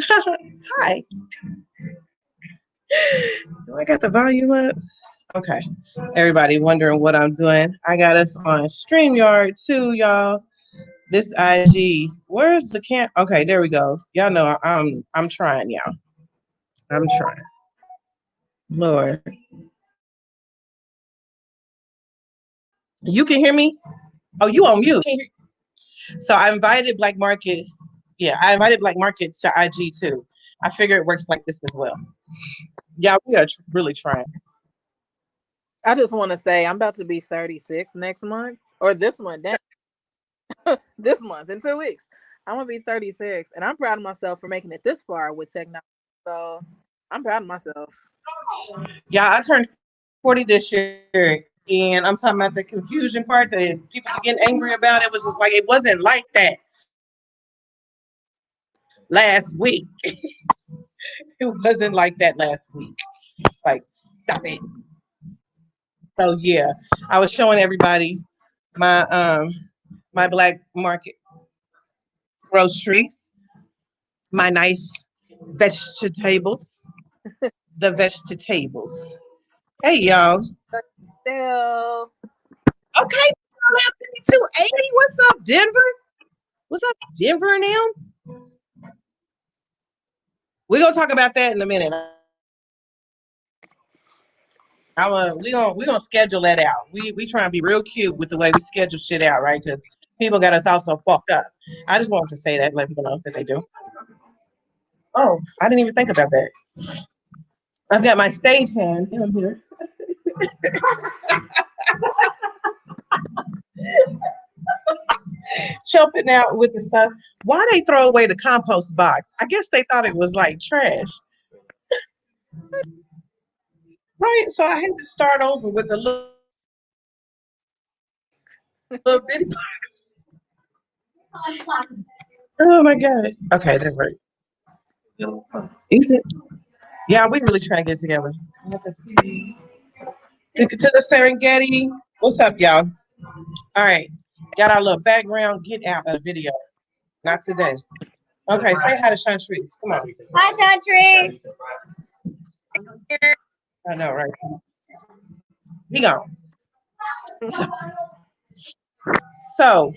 Hi. Do I got the volume up? Okay. Everybody wondering what I'm doing. I got us on StreamYard too, y'all. This IG. Where's the camp? Okay, there we go. Y'all know I'm trying, y'all. I'm trying. Lord. You can hear me? Oh, you on mute. So I invited Black Market. Yeah, I invited Black Market to IG too. I figure it works like this as well. Yeah, we are really trying. I just want to say I'm about to be 36 next month or this month. This month in 2 weeks. I'm gonna be 36, and I'm proud of myself for making it this far with technology. So I'm proud of myself. Yeah, I turned 40 this year, and I'm talking about the confusion part that people getting angry about. It was just like it wasn't like that last week. It wasn't like that last week. Like, stop it. So yeah, I was showing everybody my my Black Market groceries, my nice vegetables, the vegetables. Hey y'all. Still, Okay, 5280. What's up, Denver? What's up, Denver now? We're gonna talk about that in a minute. We gonna schedule that out. We try and be real cute with the way we schedule shit out, right? Because people got us also fucked up. I just wanted to say that, let people know that they do. Oh, I didn't even think about that. I've got my stage hand in here. Helping out with the stuff. Why they throw away the compost box? I guess they thought it was like trash. Right? So I had to start over with the little bitty box. Oh my god. Okay, that works. Is it? Yeah, we really trying to get together. To the Serengeti. What's up, y'all? All right. Got our little background. Get out of the video. Not today. Okay, say hi to Chantrice. Come on. Hi, Chantrice. I know, right? He gone. So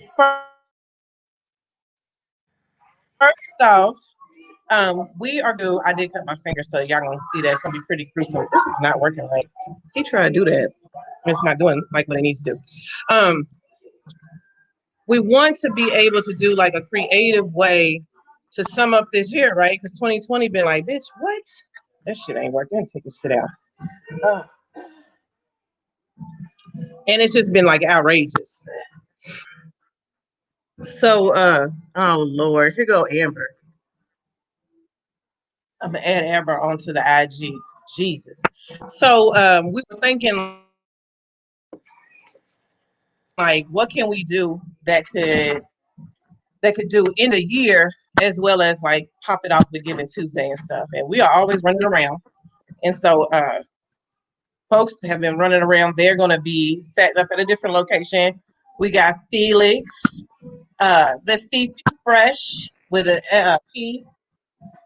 first off, we are do. I did cut my finger, so y'all gonna see that it's gonna be pretty gruesome. This is not working right. He tried to do that. It's not doing like what it needs to do. We want to be able to do like a creative way to sum up this year, right? Because 2020 been like, bitch, what? That shit ain't working. Take this shit out. And it's just been like outrageous. So, oh Lord, here go Amber. I'm gonna add Amber onto the IG. Jesus. So, we were thinking, like, what can we do that could do in the year as well as like pop it off with Giving Tuesday and stuff. And we are always running around. And so, folks have been running around. They're going to be setting up at a different location. We got Felix, the Thief Fresh with a P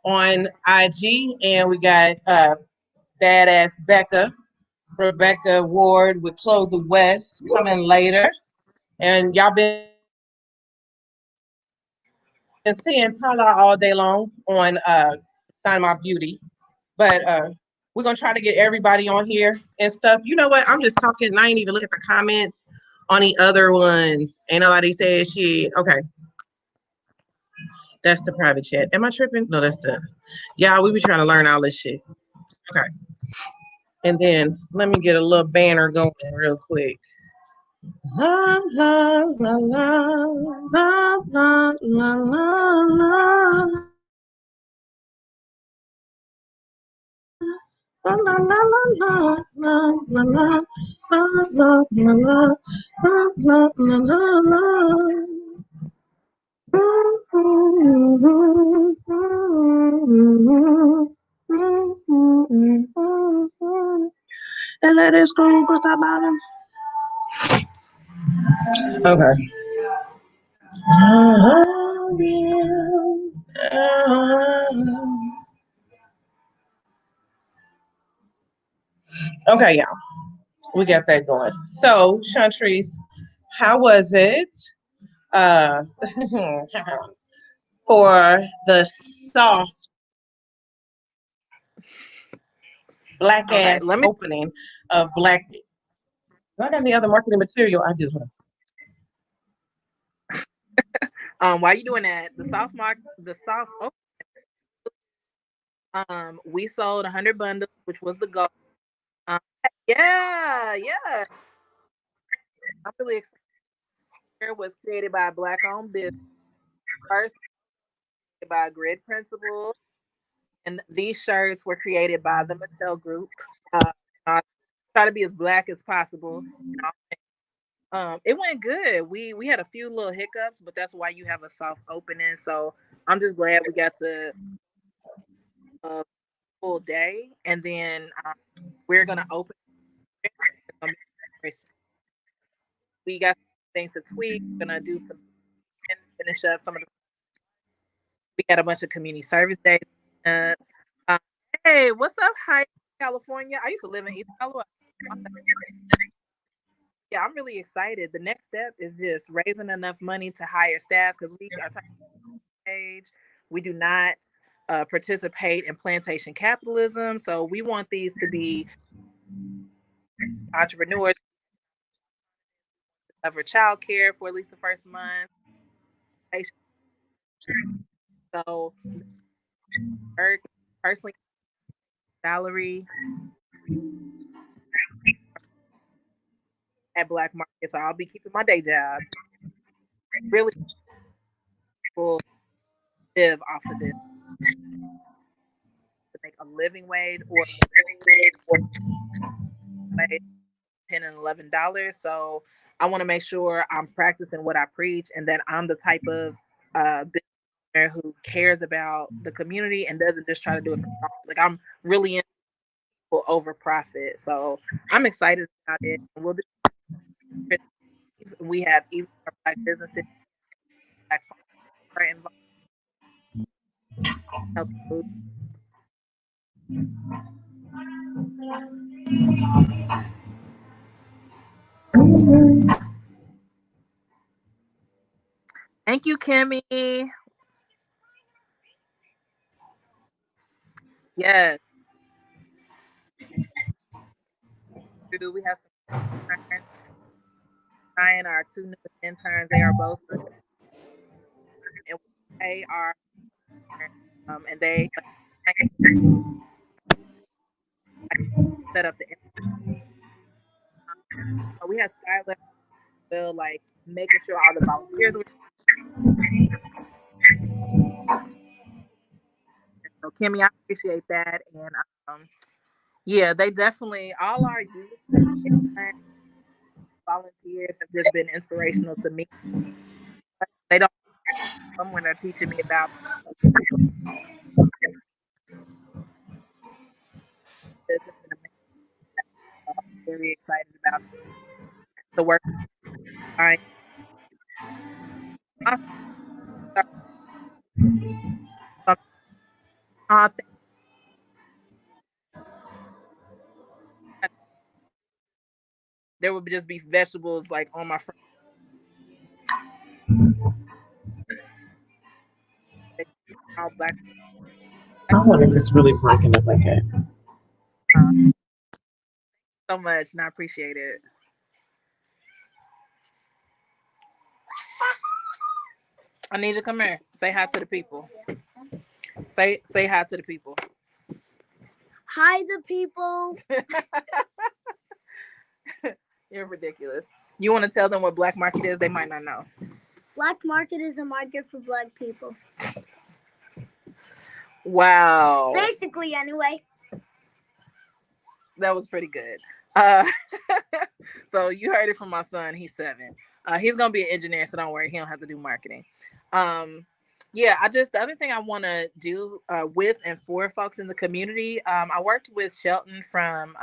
on IG, and we got Badass Becca, Rebecca Ward with Clothe the West coming later. And y'all been seeing Tala all day long on Sign My Beauty. But we're gonna try to get everybody on here and stuff. You know what? I'm just talking, and I ain't even look at the comments on the other ones. Ain't nobody said shit. Okay. That's the private chat. Am I tripping? No, that's the yeah, we be trying to learn all this shit. Okay. And then let me get a little banner going real quick. La la la la la la la la la. La la la la la la la la la la la la la la. And let it scream across the bottom. Okay. Oh, yeah. Okay, yeah, we got that going. So, Chantrice, how was it uh, for the soft black Okay, ass let me. opening of Black? Do I got any other marketing material? I do. While you doing that, the soft. We sold 100 bundles, which was the goal. Um, yeah, yeah. I'm really excited. It was created by a Black-owned business, first by Grid Principles, and these shirts were created by the Mattel Group. I try to be as black as possible. It went good. We had a few little hiccups, but that's why you have a soft opening. So I'm just glad we got to a full day, and then we're gonna open. It's gonna be we got things to tweak. We're gonna do some and finish up some of the. We got a bunch of community service days. Uh, uh, hey, what's up, Hi, California? I used to live in East Colorado. Yeah, I'm really excited. The next step is just raising enough money to hire staff because we are age. We do not participate in plantation capitalism, so we want these to be entrepreneurs cover childcare for at least the first month. So, personally, salary at Black Market, so I'll be keeping my day job. Really, will live off of this to make a living wage or wage $10 and $11. So I want to make sure I'm practicing what I preach and that I'm the type of business who cares about the community and doesn't just try to do it for profit. Like I'm really in over profit. So I'm excited about it. We'll do, we have even black businesses, black involved, help move. Thank you, Kimmy. Yes. We have some interns. Ryan, our two new interns, they are both and they are and they set up the we have Skylar Bill like making sure all the volunteers were so Kimmy, I appreciate that. And yeah, they definitely all our youth volunteers have just been inspirational to me. They don't come when they're teaching me about this. I'm very excited about the work. I uh, there would just be vegetables like on my front. All black. I wonder if it's really breaking up like that. So much, and I appreciate it. I need you to come here. Say hi to the people. Say hi to the people. Hi, the people. You're ridiculous. You want to tell them what Black Market is? They might not know. Black Market is a market for black people. Wow. Basically, anyway. That was pretty good. So you heard it from my son. He's 7. He's gonna be an engineer, so don't worry. He don't have to do marketing. Yeah, the other thing I want to do with and for folks in the community, I worked with Shelton from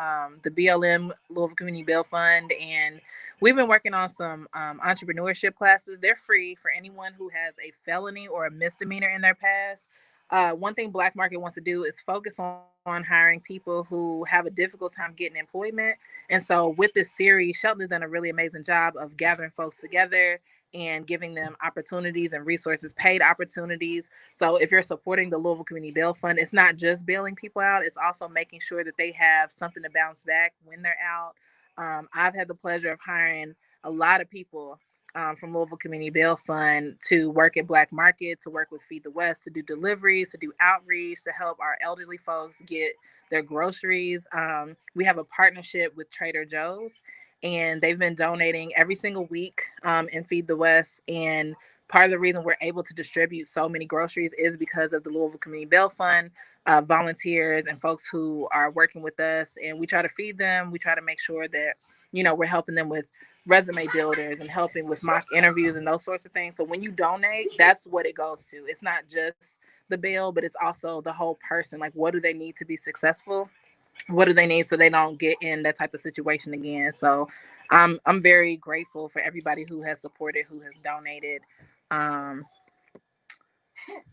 the BLM Louisville Community Bill Fund, and we've been working on some entrepreneurship classes. They're free for anyone who has a felony or a misdemeanor in their past. one thing Black Market wants to do is focus on hiring people who have a difficult time getting employment. And so with this series, Shelton has done a really amazing job of gathering folks together and giving them opportunities and resources, paid opportunities. So if you're supporting the Louisville Community Bail Fund, it's not just bailing people out, it's also making sure that they have something to bounce back when they're out. I've had the pleasure of hiring a lot of people from Louisville Community Bail Fund to work at Black Market, to work with Feed the West, to do deliveries, to do outreach, to help our elderly folks get their groceries. We have a partnership with Trader Joe's, and they've been donating every single week in Feed the West. And part of the reason we're able to distribute so many groceries is because of the Louisville Community Bail Fund, volunteers and folks who are working with us. And we try to feed them. We try to make sure that, we're helping them with resume builders and helping with mock interviews and those sorts of things. So when you donate, that's what it goes to. It's not just the bail, but it's also the whole person. Like, what do they need to be successful? What do they need so they don't get in that type of situation again? So I'm very grateful for everybody who has supported, who has donated. Yeah,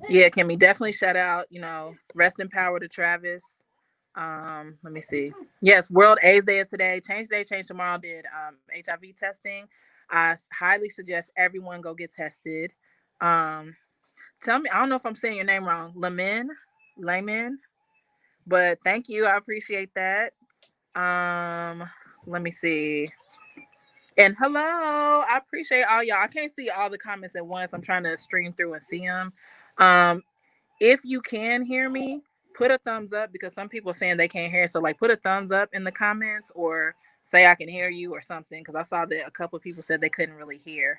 Kimmy, definitely shout out, rest in power to Travis. Let me see. Yes, World AIDS Day is today. Change Day, Change Tomorrow did HIV testing. I highly suggest everyone go get tested. Tell me, I don't know if I'm saying your name wrong, Layman, but thank you. I appreciate that. Let me see. And hello, I appreciate all y'all. I can't see all the comments at once. I'm trying to stream through and see them. If you can hear me, put a thumbs up, because some people are saying they can't hear. So like, put a thumbs up in the comments, or say I can hear you or something, because I saw that a couple of people said they couldn't really hear.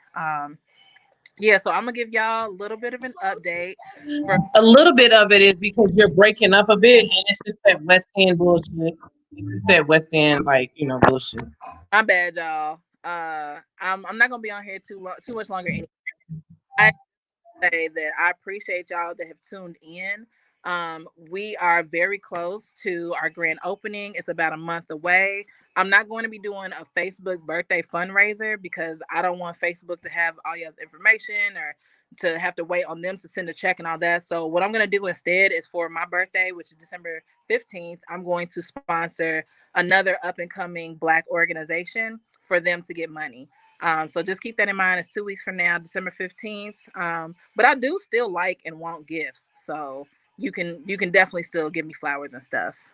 Yeah, so I'm gonna give y'all a little bit of an update. A little bit of it is because you're breaking up a bit, and it's just that West End bullshit. It's just that West End, bullshit. My bad, y'all. I'm not gonna be on here too much longer. Anyway, I say that I appreciate y'all that have tuned in. We are very close to our grand opening. It's about a month away. I'm not going to be doing a Facebook birthday fundraiser because I don't want Facebook to have all y'all's information or to have to wait on them to send a check and all that. So what I'm going to do instead is, for my birthday, which is December 15th, I'm going to sponsor another up and coming Black organization for them to get money. So just keep that in mind. It's 2 weeks from now, December 15th. But I do still like and want gifts. So you can definitely still give me flowers and stuff.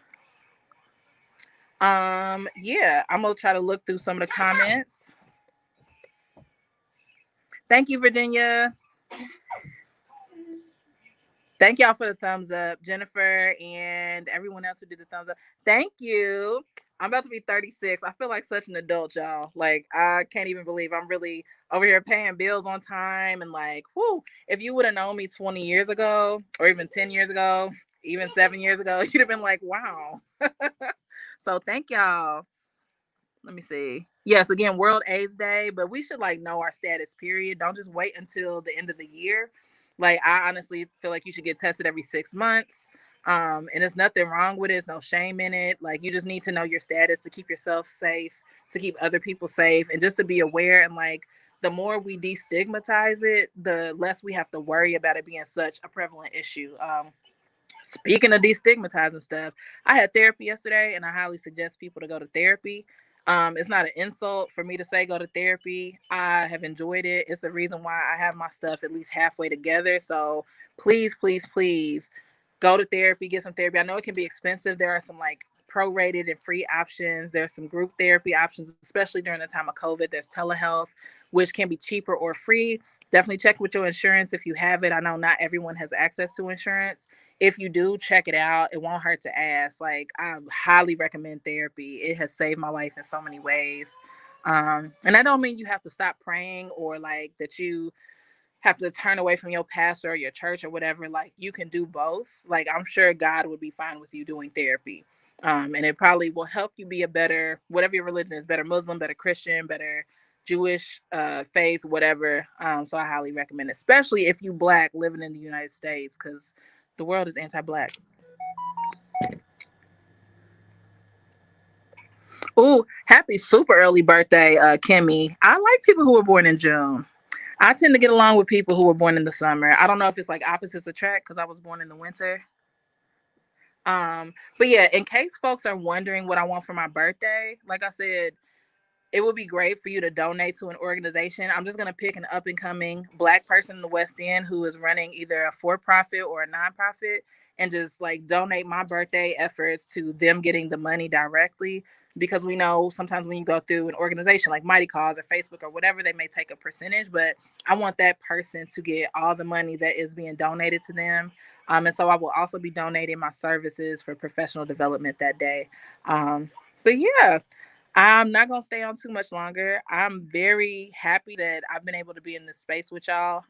Yeah, I'm gonna try to look through some of the comments. Thank you, Virginia. Thank y'all for the thumbs up, Jennifer and everyone else who did the thumbs up. Thank you. I'm about to be 36. I feel like such an adult, y'all. Like, I can't even believe I'm really over here paying bills on time. And like, whoo, if you would have known me 20 years ago, or even 10 years ago, even 7 years ago, you'd have been like, wow. So thank y'all. Let me see. Yes, again, World AIDS Day, but we should know our status, period. Don't just wait until the end of the year. Like, I honestly feel like you should get tested every 6 months. And there's nothing wrong with it. There's no shame in it. Like, you just need to know your status to keep yourself safe, to keep other people safe, and just to be aware. And the more we destigmatize it, the less we have to worry about it being such a prevalent issue. Speaking of destigmatizing stuff, I had therapy yesterday, and I highly suggest people to go to therapy. It's not an insult for me to say go to therapy. I have enjoyed it. It's the reason why I have my stuff at least halfway together. So please, please, please go to therapy, get some therapy. I know it can be expensive. There are some prorated and free options. There's some group therapy options, especially during the time of COVID. There's telehealth, which can be cheaper or free. Definitely check with your insurance if you have it. I know not everyone has access to insurance. If you do, check it out. It won't hurt to ask. I highly recommend therapy. It has saved my life in so many ways. And I don't mean you have to stop praying or that you have to turn away from your pastor or your church or whatever. You can do both. I'm sure God would be fine with you doing therapy. And it probably will help you be a better, whatever your religion is, better Muslim, better Christian, better Jewish faith, whatever. So I highly recommend it, especially if you Black living in the United States, because the world is anti-Black. Ooh, happy super early birthday, Kimmy. I like people who were born in June. I tend to get along with people who were born in the summer. I don't know if it's like opposites attract because I was born in the winter. But yeah, in case folks are wondering what I want for my birthday, like I said, it would be great for you to donate to an organization. I'm just going to pick an up and coming Black person in the West End who is running either a for-profit or a nonprofit, and just like donate my birthday efforts to them getting the money directly. Because we know sometimes when you go through an organization like Mighty Cause or Facebook or whatever, they may take a percentage, but I want that person to get all the money that is being donated to them. And so I will also be donating my services for professional development that day. But yeah, I'm not going to stay on too much longer. I'm very happy that I've been able to be in this space with y'all.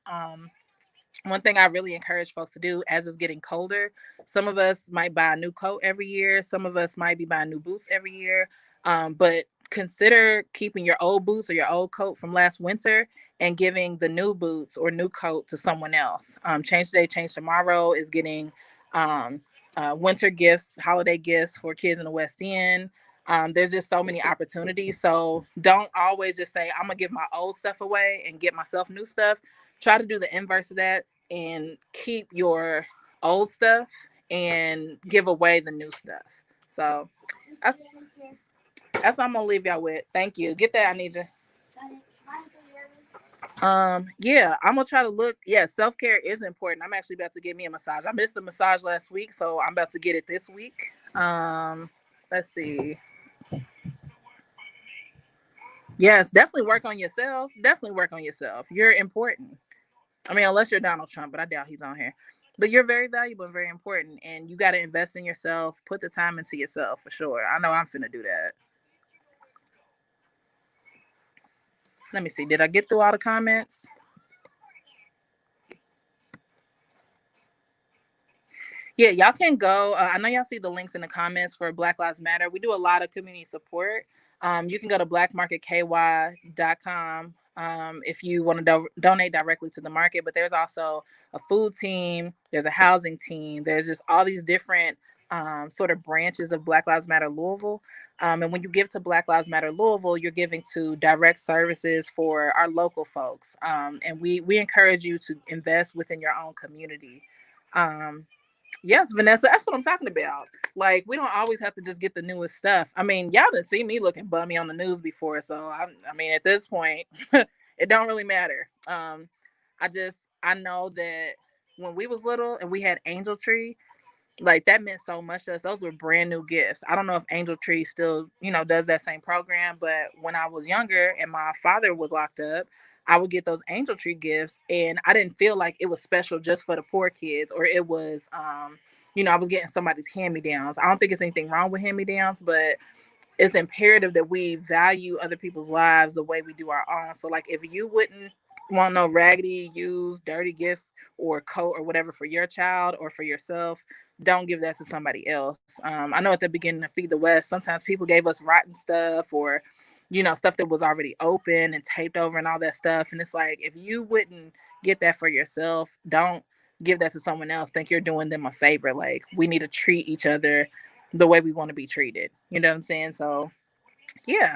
One thing I really encourage folks to do as it's getting colder, some of us might buy a new coat every year. Some of us might be buying new boots every year. But consider keeping your old boots or your old coat from last winter and giving the new boots or new coat to someone else. Change Today, Change Tomorrow is getting winter gifts, holiday gifts for kids in the West End. There's just so many opportunities. So don't always just say, I'm going to give my old stuff away and get myself new stuff. Try to do the inverse of that and keep your old stuff and give away the new stuff. So that's what I'm gonna leave y'all with. Thank you. Get that, I need to. Yeah, I'm gonna try to look. Yeah, self-care is important. I'm actually about to get me a massage. I missed the massage last week, so I'm about to get it this week. Let's see. Yes, definitely work on yourself. Definitely work on yourself. You're important. I mean, unless you're Donald Trump, but I doubt he's on here. But you're very valuable and very important, and you got to invest in yourself. Put the time into yourself for sure. I know I'm finna do that. Let me see. Did I get through all the comments? Yeah, y'all can go. I know y'all see the links in the comments for Black Lives Matter. We do a lot of community support. You can go to blackmarketky.com if you want to donate directly to the market. But there's also a food team. There's a housing team. There's just all these different sort of branches of Black Lives Matter Louisville. And when you give to Black Lives Matter Louisville, you're giving to direct services for our local folks. And we encourage you to invest within your own community. Yes, Vanessa, that's what I'm talking about. Like, we don't always have to just get the newest stuff. I mean, y'all didn't see me looking bummy on the news before, so I mean, at this point, it don't really matter. I know that when we was little and we had Angel Tree, like that meant so much to us. Those were brand new gifts. I don't know if Angel Tree still, does that same program, but when I was younger and my father was locked up, I would get those Angel Tree gifts, and I didn't feel like it was special just for the poor kids, or it was, I was getting somebody's hand-me-downs. I don't think it's anything wrong with hand-me-downs, but it's imperative that we value other people's lives the way we do our own. So like, if you wouldn't want no raggedy, used, dirty gift or coat or whatever for your child or for yourself, don't give that to somebody else. I know at the beginning of Feed the West, sometimes people gave us rotten stuff or stuff that was already open and taped over and all that stuff. And it's like, if you wouldn't get that for yourself, don't give that to someone else. Think you're doing them a favor. Like, we need to treat each other the way we want to be treated. You know what I'm saying? So yeah,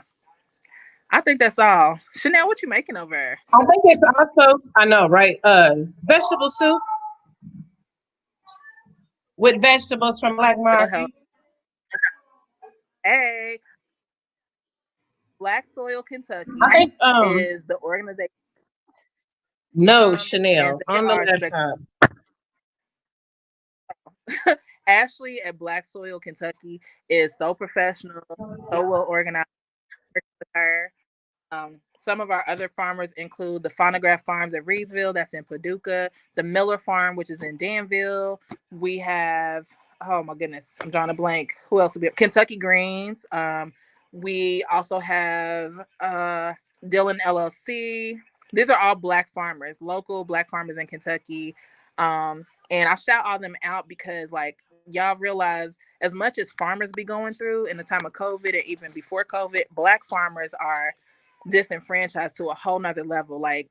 I think that's all. Chanel, what you making over there? I think it's also, I know, right? Vegetable soup with vegetables from Black Market. Hey, Black Soil Kentucky I think is the organization. No, Chanel, on the laptop. Ashley at Black Soil Kentucky is so professional, so well organized. Some of our other farmers include the Phonograph Farms at Reedsville, that's in Paducah, the Miller Farm, which is in Danville. We have, oh my goodness, I'm drawing a blank. Who else would be? Kentucky Greens. We also have Dillon LLC. These are all Black farmers, local Black farmers in Kentucky. And I shout all them out because, like, y'all realize as much as farmers be going through in the time of COVID and even before COVID, Black farmers are disenfranchised to a whole nother level. Like,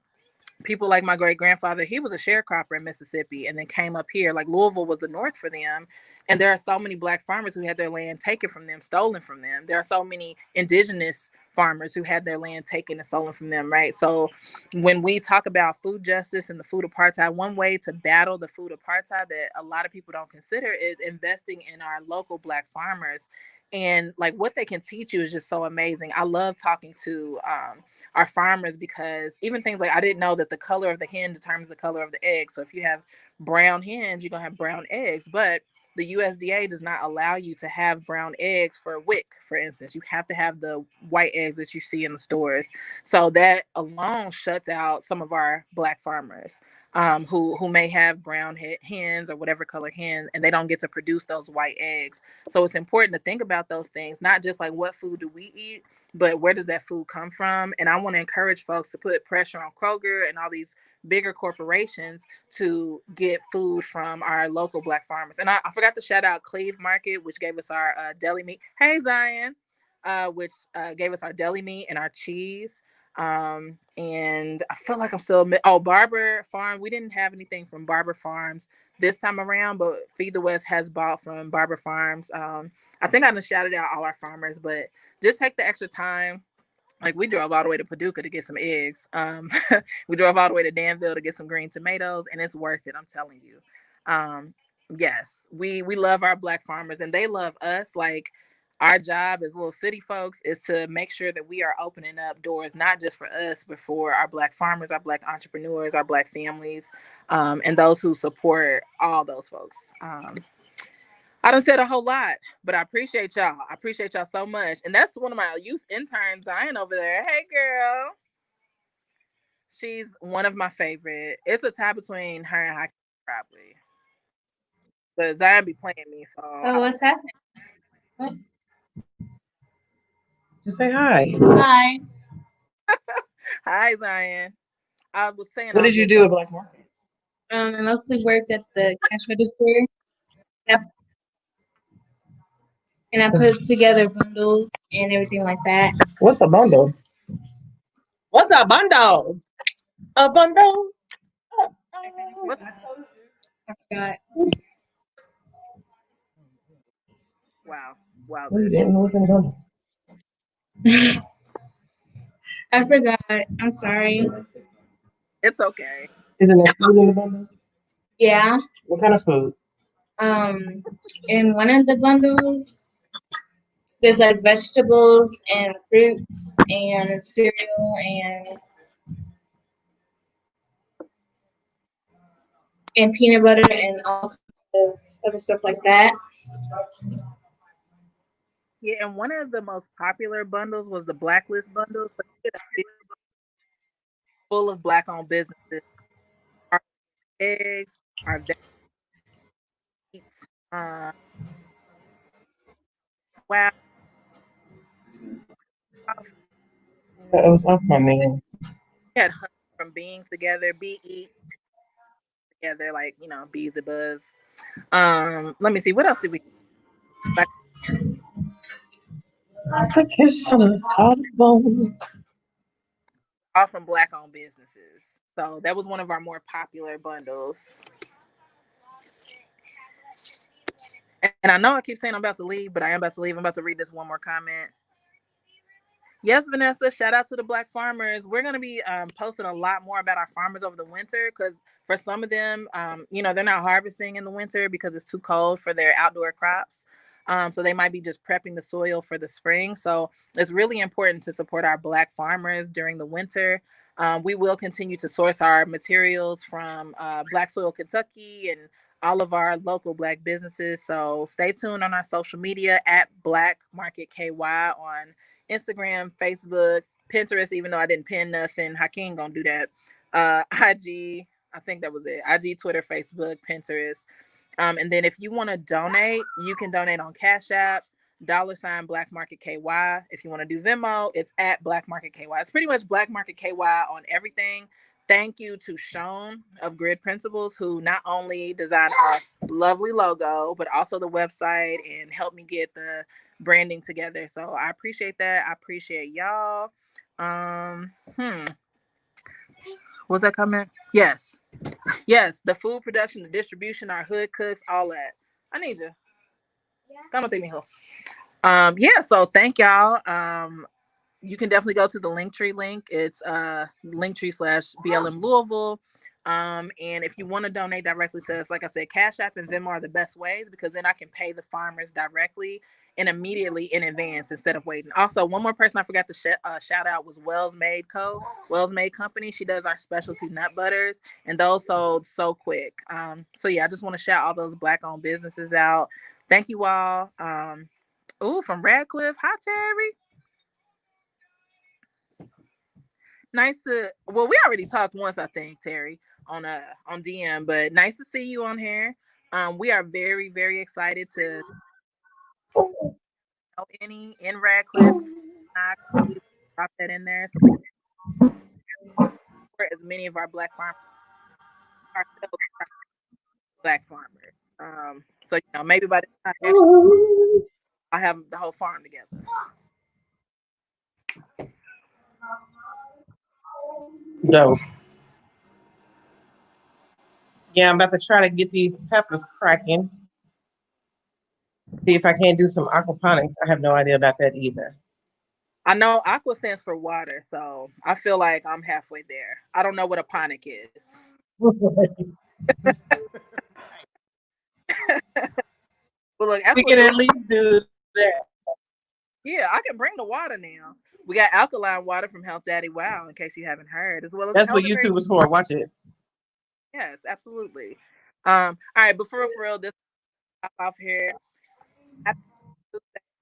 people like my great grandfather, he was a sharecropper in Mississippi and then came up here. Like, Louisville was the North for them. And there are so many Black farmers who had their land taken from them, stolen from them. There are so many indigenous farmers who had their land taken and stolen from them, right? So when we talk about food justice and the food apartheid, one way to battle the food apartheid that a lot of people don't consider is investing in our local Black farmers. And like what they can teach you is just so amazing. I love talking to our farmers, because even things like, I didn't know that the color of the hen determines the color of the egg. So if you have brown hens, you're gonna have brown eggs. But the USDA does not allow you to have brown eggs for WIC, for instance. You have to have the white eggs that you see in the stores. So that alone shuts out some of our Black farmers who may have brown hens or whatever color hen, and they don't get to produce those white eggs. So it's important to think about those things, not just like what food do we eat, but where does that food come from? And I want to encourage folks to put pressure on Kroger and all these bigger corporations to get food from our local Black farmers. And I forgot to shout out Cleve Market, which gave us our deli meat. Hey, Zion, which gave us our deli meat and our cheese. And I feel like I'm still, Barber Farm. We didn't have anything from Barber Farms this time around, but Feed the West has bought from Barber Farms. I think I done shouted out all our farmers, but just take the extra time. Like, we drove all the way to Paducah to get some eggs. We drove all the way to Danville to get some green tomatoes, and it's worth it, I'm telling you. Yes, we love our Black farmers, and they love us. Like, our job as little city folks is to make sure that we are opening up doors, not just for us, but for our Black farmers, our Black entrepreneurs, our Black families, and those who support all those folks. I done said a whole lot, but I appreciate y'all. I appreciate y'all so much. And that's one of my youth interns, Zion, over there. Hey, girl. She's one of my favorite. It's a tie between her and Hakeem, probably. But Zion be playing me, so. Oh, what's happening? Just say hi. Hi. Hi, Zion. I was saying. What did you do at Black Market? I mostly worked at the cash register. And I put together bundles and everything like that. What's a bundle? What's a bundle? A bundle? What's I forgot. Wow. You didn't know what's in a bundle. I forgot. I'm sorry. It's okay. Isn't there food in the bundle? Yeah. What kind of food? In one of the bundles, there's like vegetables and fruits and cereal and peanut butter and all kinds of other stuff like that. Yeah, and one of the most popular bundles was the Blacklist bundle. So you get a big full of Black-owned businesses. Our eggs, our veggies, wow. It was off my man. We had honey from beings together, bee together, like, bees the buzz. Let me see, what else did we like? I guess some collarbone. All from Black-owned businesses. So that was one of our more popular bundles. And I know I keep saying I'm about to leave, but I am about to leave. I'm about to read this one more comment. Yes, Vanessa, shout out to the Black farmers. We're going to be posting a lot more about our farmers over the winter, because for some of them, they're not harvesting in the winter because it's too cold for their outdoor crops. So they might be just prepping the soil for the spring. So it's really important to support our Black farmers during the winter. We will continue to source our materials from Black Soil Kentucky and all of our local Black businesses. So stay tuned on our social media at Black Market KY on Instagram, Facebook, Pinterest, even though I didn't pin nothing. Hakeem gonna do that. IG, I think that was it. IG, Twitter, Facebook, Pinterest. And then if you want to donate, you can donate on Cash App, $ Black Market KY. If you want to do Venmo, it's at Black Market KY. It's pretty much Black Market KY on everything. Thank you to Sean of Grid Principles, who not only designed our lovely logo, but also the website and helped me get the branding together. So I appreciate that. I appreciate y'all. Was that comment? Yes. The food production, the distribution, our hood cooks, all that. I need you. Come with me, mijo. So thank y'all. you can definitely go to the Linktree link. It's Linktree/BLM Louisville. And if you want to donate directly to us, like I said, Cash App and Venmo are the best ways, because then I can pay the farmers directly and immediately in advance instead of waiting. Also, one more person I forgot to shout out was Wells Made Company. She does our specialty nut butters, and those sold so quick. So yeah, I just want to shout all those Black-owned businesses out. Thank you all. From Radcliffe. Hi, Terry. Nice to, well, we already talked once, I think, Terry, on DM, but nice to see you on here. We are very, very excited to know any in Radcliffe. Please drop that in there so we can support as many of our Black farmers, ourselves, Black farmers. So maybe by the time next year, I'll have the whole farm together. Dope. Yeah, I'm about to try to get these peppers cracking. See if I can't do some aquaponics. I have no idea about that either. I know aqua stands for water, so I feel like I'm halfway there. I don't know what a ponic is. Well, look, we can at least do that. Yeah, I can bring the water now. We got alkaline water from Health Daddy Wow, in case you haven't heard, as well as that's what YouTube was for. Watch it. Yes, absolutely. All right, but for real, this off here. I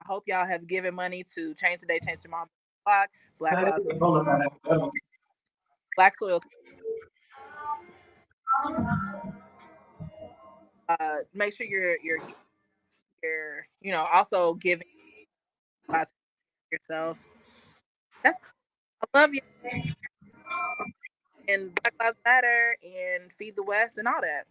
hope y'all have given money to Change Today, Change Tomorrow, Black Lives Matter, Black Soil. Make sure you're also giving yourself. I love you. And Black Lives Matter and Feed the West and all that.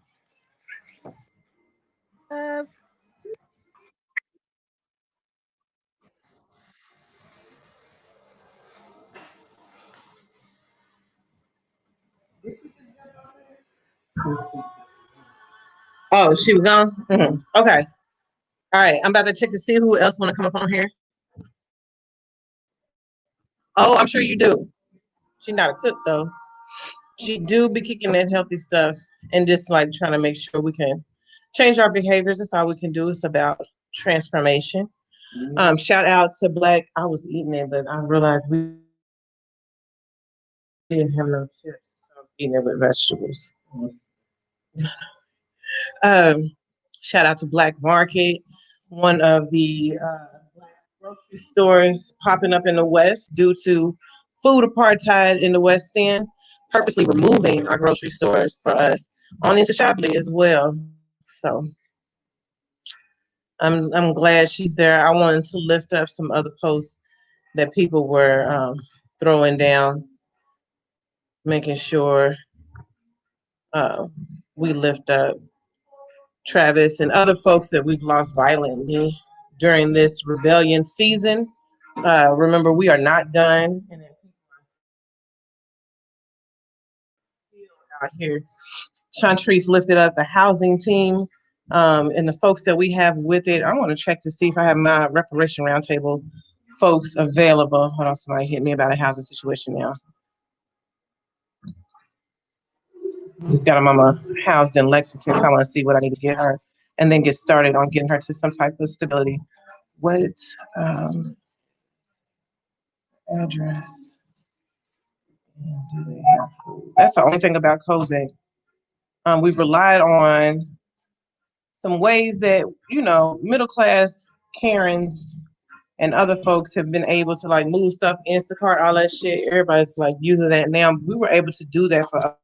Oh, she was gone? Mm-hmm. Okay. All right. I'm about to check to see who else want to come up on here. Oh, I'm sure you do. She's not a cook, though. She do be kicking that healthy stuff and just like trying to make sure we can change our behaviors. That's all we can do. It's about transformation. Shout out to Black. I was eating it, but I realized we didn't have no chips, so I'm eating it with vegetables. Shout out to Black Market, one of the Black grocery stores popping up in the West due to food apartheid in the West End, purposely removing our grocery stores for us on into Shopley as well. So I'm glad she's there. I wanted to lift up some other posts that people were throwing down, making sure we lift up Travis and other folks that we've lost violently during this rebellion season. Remember, we are not done. And then out here, Chantrice lifted up the housing team and the folks that we have with it. I want to check to see if I have my reparation roundtable folks available. Hold on, somebody hit me about a housing situation now. Just got a mama housed in Lexington, so I want to see what I need to get her and then get started on getting her to some type of stability. What address? Do they have food? That's the only thing about COVID. We've relied on some ways that, middle class Karens and other folks have been able to like move stuff, Instacart, all that shit. Everybody's like using that now. We were able to do that for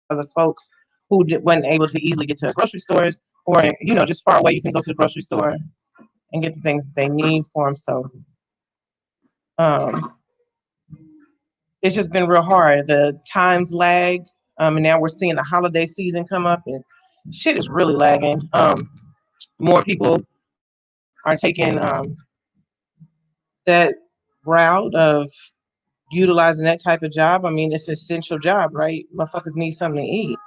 other folks who wasn't able to easily get to grocery stores or, just far away. You can go to the grocery store and get the things that they need for them. So it's just been real hard. The times lag, and now we're seeing the holiday season come up, and shit is really lagging. More people are taking that route of utilizing that type of job. I mean, it's an essential job, right? Motherfuckers need something to eat.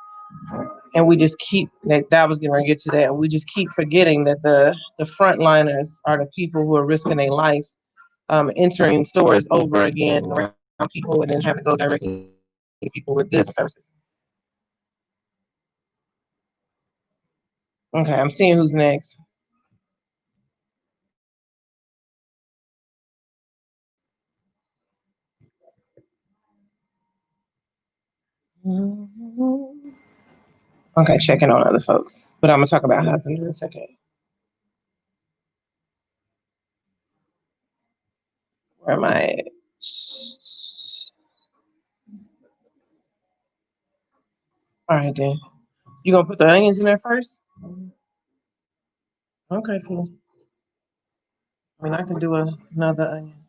And we just keep that was getting ready to get to that. We just keep forgetting that the frontliners are the people who are risking their life, entering stores over again around people and then having to go directly to people with goods and services. Okay, I'm seeing who's next. Okay, checking on other folks, but I'm gonna talk about housing in a second. Where am I at? All right, then. You gonna put the onions in there first? Okay, cool. I mean, I can do another onion.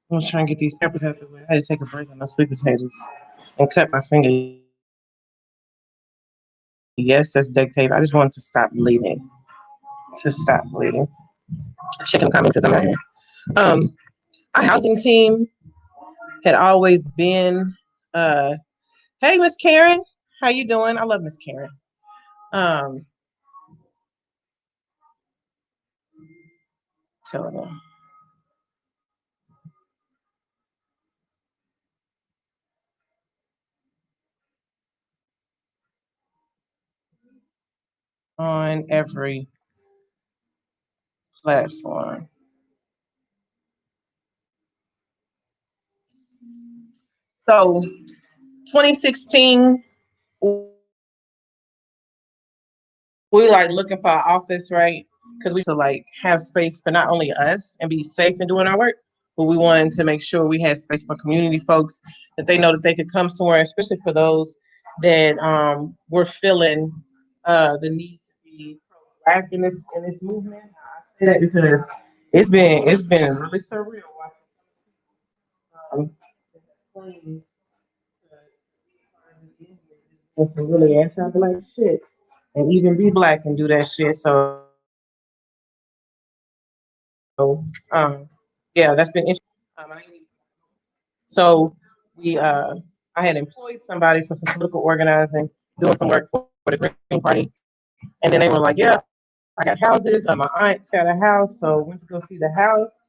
I'm trying to get these peppers out the way. I had to take a break on those sweet potatoes and cut my finger. Yes, that's duct tape. I just wanted to stop bleeding. To stop bleeding. Checking the comments as I'm out here. Our housing team had always been. Hey, Miss Karen, how you doing? I love Miss Karen. Telling them. On every platform. So 2016, we like looking for an office, right? Because we to like have space for not only us and be safe in doing our work, but we wanted to make sure we had space for community folks that they know that they could come somewhere, especially for those that were feeling the need to be pro-black in this movement. I say that because it's been really surreal watching claims and some really anti-black shit, and even be black and do that shit. So, yeah, that's been interesting. So I had employed somebody for some political organizing, doing some work for the Green Party, and then they were like, "Yeah, I got houses. My aunt's got a house, so went to go see the house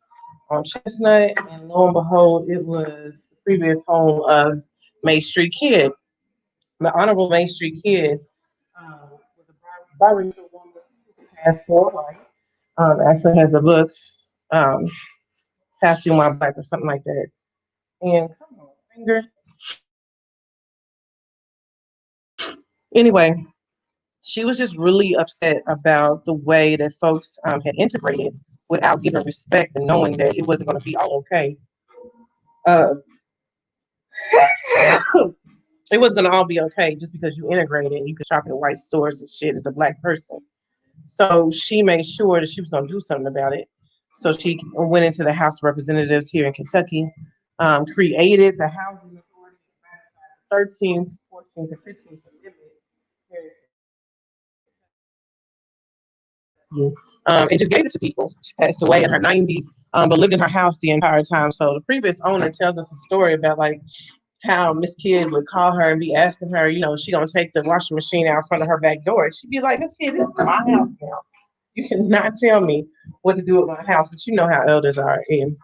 on Chestnut, and lo and behold, it was the previous home of May Street Kid, the Honorable May Street Kid." Was a biracial woman who passed for white. Actually has a book, um, Passing While Black or something like that. And come on, finger. Anyway, she was just really upset about the way that folks had integrated without giving respect and knowing that it wasn't going to be all okay. Uh, it wasn't going to all be okay just because you integrated and you could shop in white stores and shit as a black person. So she made sure that she was going to do something about it. So she went into the House of Representatives here in Kentucky, created the Housing Authority, 13th, 14th, and 15th Amendment, and just gave it to people. She passed away in her 90s, but lived in her house the entire time. So the previous owner tells us a story about like how Miss Kidd would call her and be asking her, she gonna take the washing machine out in front of her back door. She'd be like, "Miss Kidd, this is my house now. You cannot tell me what to do with my house," but you know how elders are. And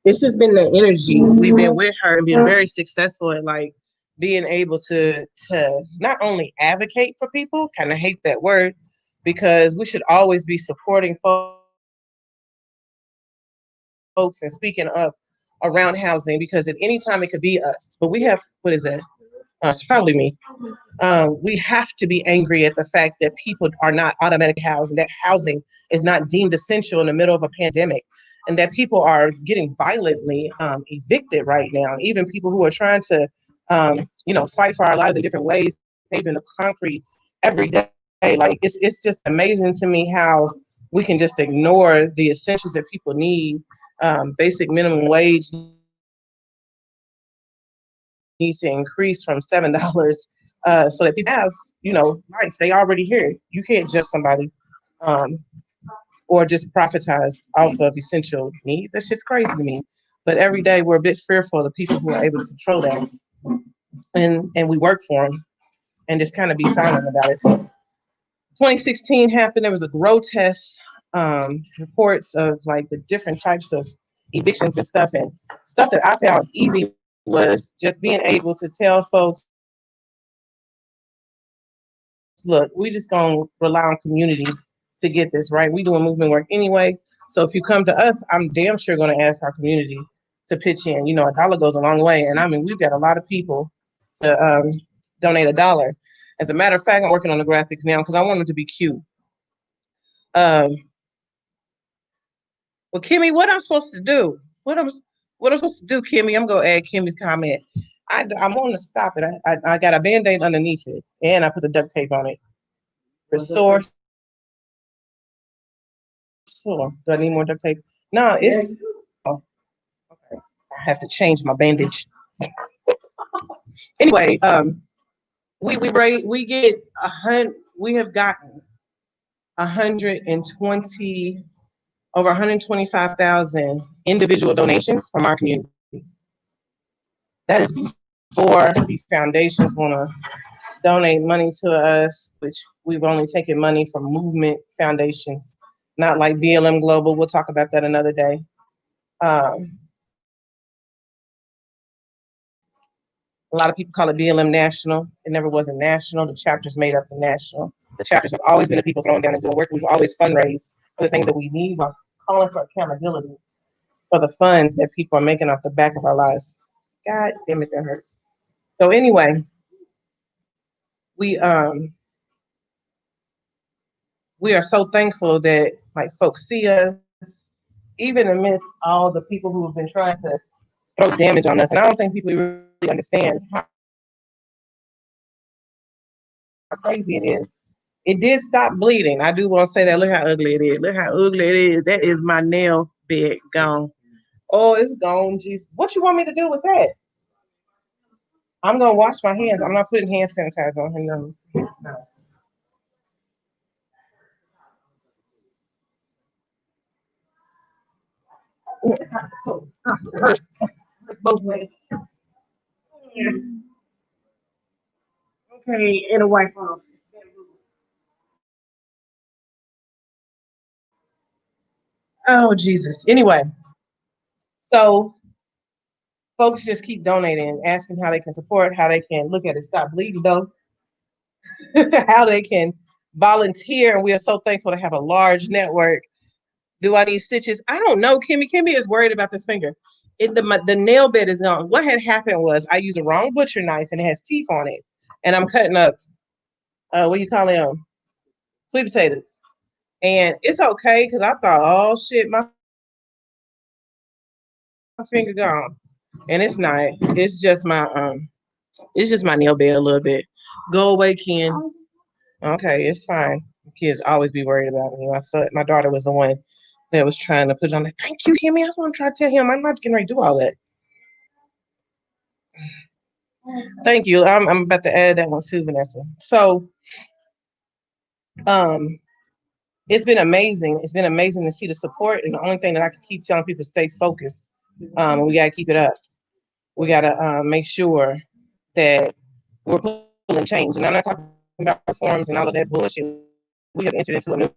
it's just been the energy. We've been with her and been very successful at like being able to not only advocate for people, kind of hate that word, because we should always be supporting folks and speaking up around housing, because at any time it could be us. But we have, what is that? It's probably me. We have to be angry at the fact that people are not automatically housed, and that housing is not deemed essential in the middle of a pandemic, and that people are getting violently evicted right now. Even people who are trying to, fight for our lives in different ways, paving the concrete every day. Like it's just amazing to me how we can just ignore the essentials that people need. Basic minimum wage needs to increase from $7 so that people have, life. They already here. You can't judge somebody or just profitize off of essential needs. That's just crazy to me. But every day we're a bit fearful of the people who are able to control that. and we work for them and just kind of be silent about it. 2016 happened. There was a grotesque reports of like the different types of evictions and stuff that I found easy was just being able to tell folks, look, we just gonna rely on community to get this right. We doing movement work anyway. So if you come to us, I'm damn sure gonna ask our community to pitch in. You know, a dollar goes a long way. And I mean, we've got a lot of people to donate $1. As a matter of fact, I'm working on the graphics now because I want them to be cute. Well, Kimmy, what I'm supposed to do? What I'm supposed to do, Kimmy? I'm gonna add Kimmy's comment. I want to stop it. I got a Band-Aid underneath it, and I put the duct tape on it. Restore. Do I need more duct tape? No, it's. Oh, okay. I have to change my bandage. Anyway, we get 100. We have gotten 120 over 125,000 individual donations from our community. That is before these foundations want to donate money to us, which we've only taken money from movement foundations, not like BLM Global. We'll talk about that another day. A lot of people call it BLM National. It never was a national. The chapters made up the national. The chapters have always been the people throwing down and doing work. We've always fundraised for the things that we need while calling for accountability for the funds that people are making off the back of our lives. God damn it, that hurts. So anyway, we are so thankful that like folks see us, even amidst all the people who have been trying to throw damage on us. And I don't think people really understand how crazy it is. It did stop bleeding. I do want to say that. Look how ugly it is. Look how ugly it is. That is my nail bed gone. Oh, it's gone. Jeez. What you want me to do with that? I'm gonna wash my hands. I'm not putting hand sanitizer on him. No. So, it hurts both ways. Okay, it'll wipe off. Oh, Jesus. Anyway, so folks just keep donating, asking how they can support, how they can look at it, stop bleeding though, how they can volunteer. And we are so thankful to have a large network. Do I need stitches? I don't know, Kimmy. Kimmy is worried about this finger. The nail bed is gone. What had happened was I used the wrong butcher knife and it has teeth on it. And I'm cutting up, what do you call them? Sweet potatoes. And it's okay because I thought, oh shit, my finger gone. And it's not. It's just my nail bed a little bit. Go away, Ken. Okay, it's fine. Kids always be worried about me. My daughter was the one that was trying to put it on. Like, thank you, Kimmy. I was want to try to tell him I'm not getting ready to do all that. Thank you. I'm about to add that one too, Vanessa. So, it's been amazing. It's been amazing to see the support. And the only thing that I can keep telling people is stay focused. And we gotta keep it up. We gotta make sure that we're pulling change. And I'm not talking about reforms and all of that bullshit. We have entered into a new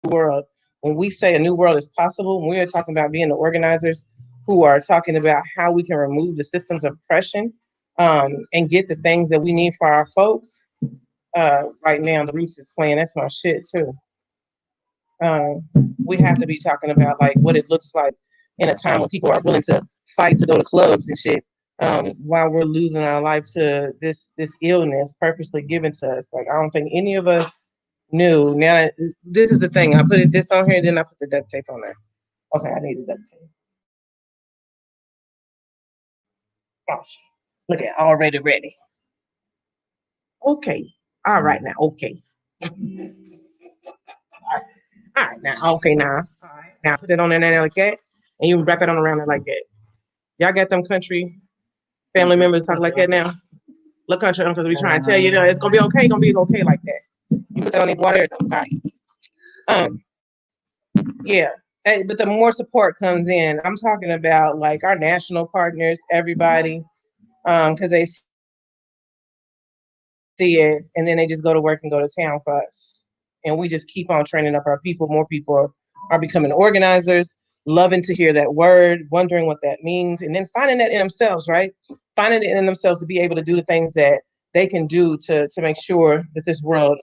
world. When we say a new world is possible, we are talking about being the organizers who are talking about how we can remove the systems of oppression and get the things that we need for our folks. Right now, the Roots is playing. That's my shit too. We have to be talking about like what it looks like in a time when people are willing to fight to go to clubs and shit, while we're losing our life to this illness purposely given to us. Like I don't think any of us knew. Now this is the thing. I put this on here, and then I put the duct tape on there. Okay, I need the duct tape. Gosh, look at already ready. Okay, all right now. Okay. All right, now, okay, now. All right, now put it on there like that, and you wrap it on around it like that. Y'all got them country family members talk like that now? Look, country uncles, we trying to tell you, it's gonna be okay like that. You put that on the water, it's tight. Yeah, but the more support comes in, I'm talking about like our national partners, everybody, because they see it and then they just go to work and go to town for us. And we just keep on training up our people. More people are becoming organizers, loving to hear that word, wondering what that means, and then finding that in themselves, right? Finding it in themselves to be able to do the things that they can do to make sure that this world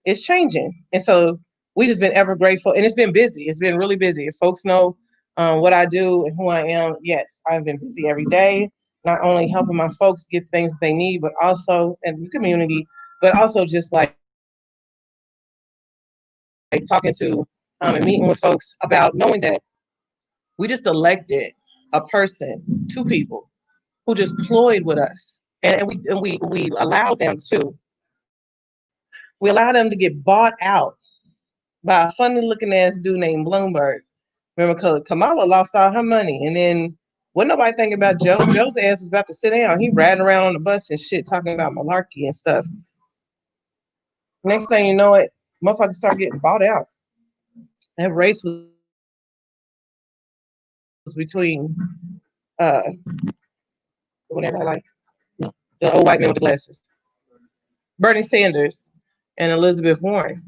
is changing. And so we just been ever grateful, and it's been busy. It's been really busy. If folks know what I do and who I am, yes, I've been busy every day, not only helping my folks get things that they need, but also in the community, but also just like talking to and meeting with folks about knowing that we just elected a person, two people who just ployed with us, and we allowed them to. We allowed them to get bought out by a funny looking ass dude named Bloomberg. Remember, Kamala lost all her money, and then wasn't nobody thinking about Joe. Joe's ass was about to sit down. He riding around on the bus and shit, talking about malarkey and stuff. Next thing you know, it motherfuckers start getting bought out. That race was between whatever I like, the old white man with the glasses, Bernie Sanders and Elizabeth Warren.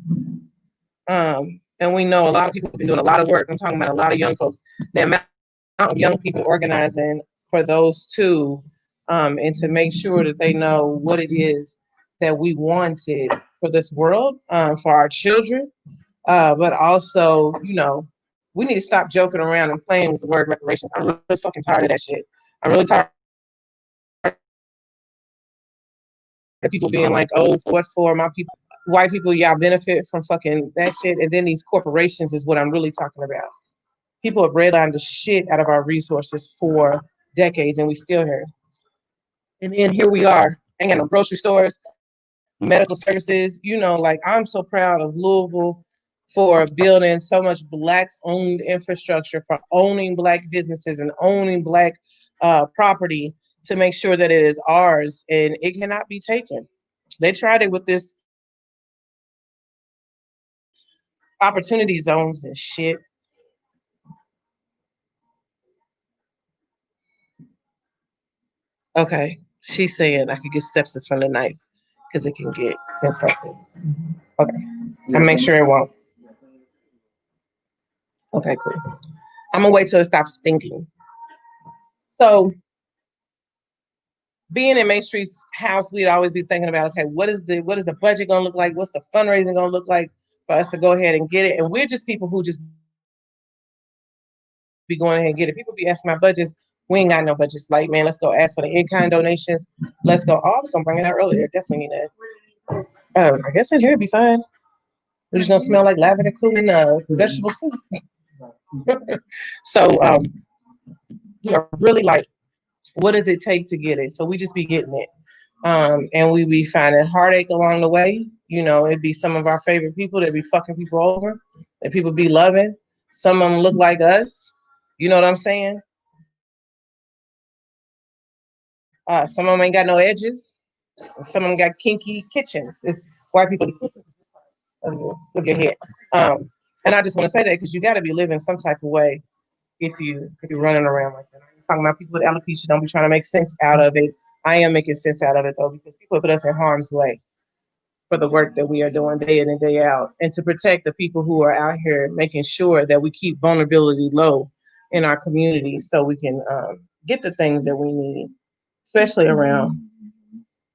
And we know a lot of people have been doing a lot of work. I'm talking about a lot of young folks. The amount of young people organizing for those two, and to make sure that they know what it is that we wanted for this world, for our children, but also, we need to stop joking around and playing with the word reparations. I'm really fucking tired of that shit. I'm really tired of people being like, oh, what for? My people, white people, y'all benefit from fucking that shit. And then these corporations is what I'm really talking about. People have redlined the shit out of our resources for decades, and we still here. And then here we are, hanging on grocery stores, medical services. Like, I'm so proud of Louisville for building so much Black-owned infrastructure, for owning Black businesses and owning Black property to make sure that it is ours and it cannot be taken. They tried it with this opportunity zones and shit. Okay, she's saying I could get sepsis from the knife because it can get infected. Okay, I'll make sure it won't. Okay, cool. I'm gonna wait till it stops stinking. So, being in Main Street's house, we'd always be thinking about, okay, what is the budget gonna look like? What's the fundraising gonna look like for us to go ahead and get it? And we're just people who just be going ahead and get it. People be asking my budgets. We ain't got no budgets. Like, man, let's go ask for the in-kind donations. Let's go. Oh, I was gonna bring it out earlier. Definitely need that. I guess in here it'd be fine. We're just gonna smell like lavender, cumin, vegetable soup. So, really like, what does it take to get it? So we just be getting it. And we be finding heartache along the way. It'd be some of our favorite people that be fucking people over, that people be loving. Some of them look like us. You know what I'm saying? Some of them ain't got no edges. Some of them got kinky kitchens. It's white people. Look at here. And I just want to say that because you got to be living some type of way if you're running around like that. I'm talking about people with alopecia. Don't be trying to make sense out of it. I am making sense out of it though, because people put us in harm's way for the work that we are doing day in and day out, and to protect the people who are out here, making sure that we keep vulnerability low in our community so we can get the things that we need, especially around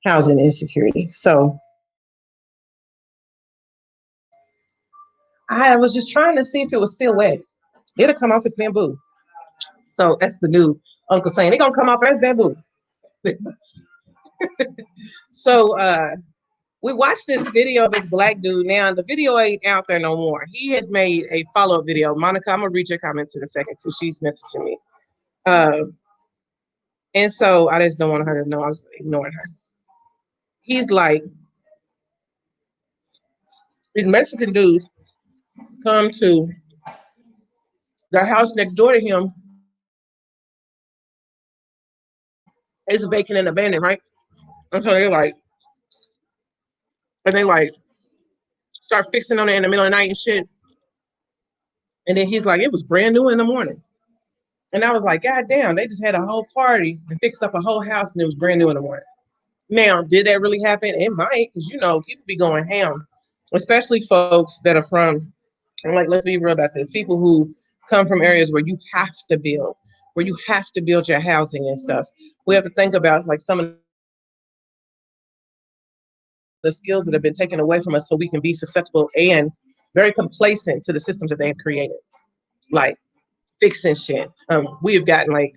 housing insecurity. So I was just trying to see if it was still wet. It'll come off as bamboo. So that's the new uncle saying, they're gonna come off as bamboo. So we watched this video of this Black dude. Now the video ain't out there no more. He has made a follow-up video. Monica, I'm gonna read your comments in a second too. She's messaging me. And so I just don't want her to know I was ignoring her. He's like, these Mexican dudes come to the house next door to him. It's vacant and abandoned, right? And so they like start fixing on it in the middle of the night and shit. And then he's like, it was brand new in the morning. And I was like, God damn, they just had a whole party and fixed up a whole house and it was brand new in the morning. Now, did that really happen? It might, because you know, people be going ham, especially folks that are from, and like, let's be real about this, people who come from areas where you have to build, where you have to build your housing and stuff. We have to think about like some of the skills that have been taken away from us so we can be susceptible and very complacent to the systems that they have created, like fixing shit. We have gotten like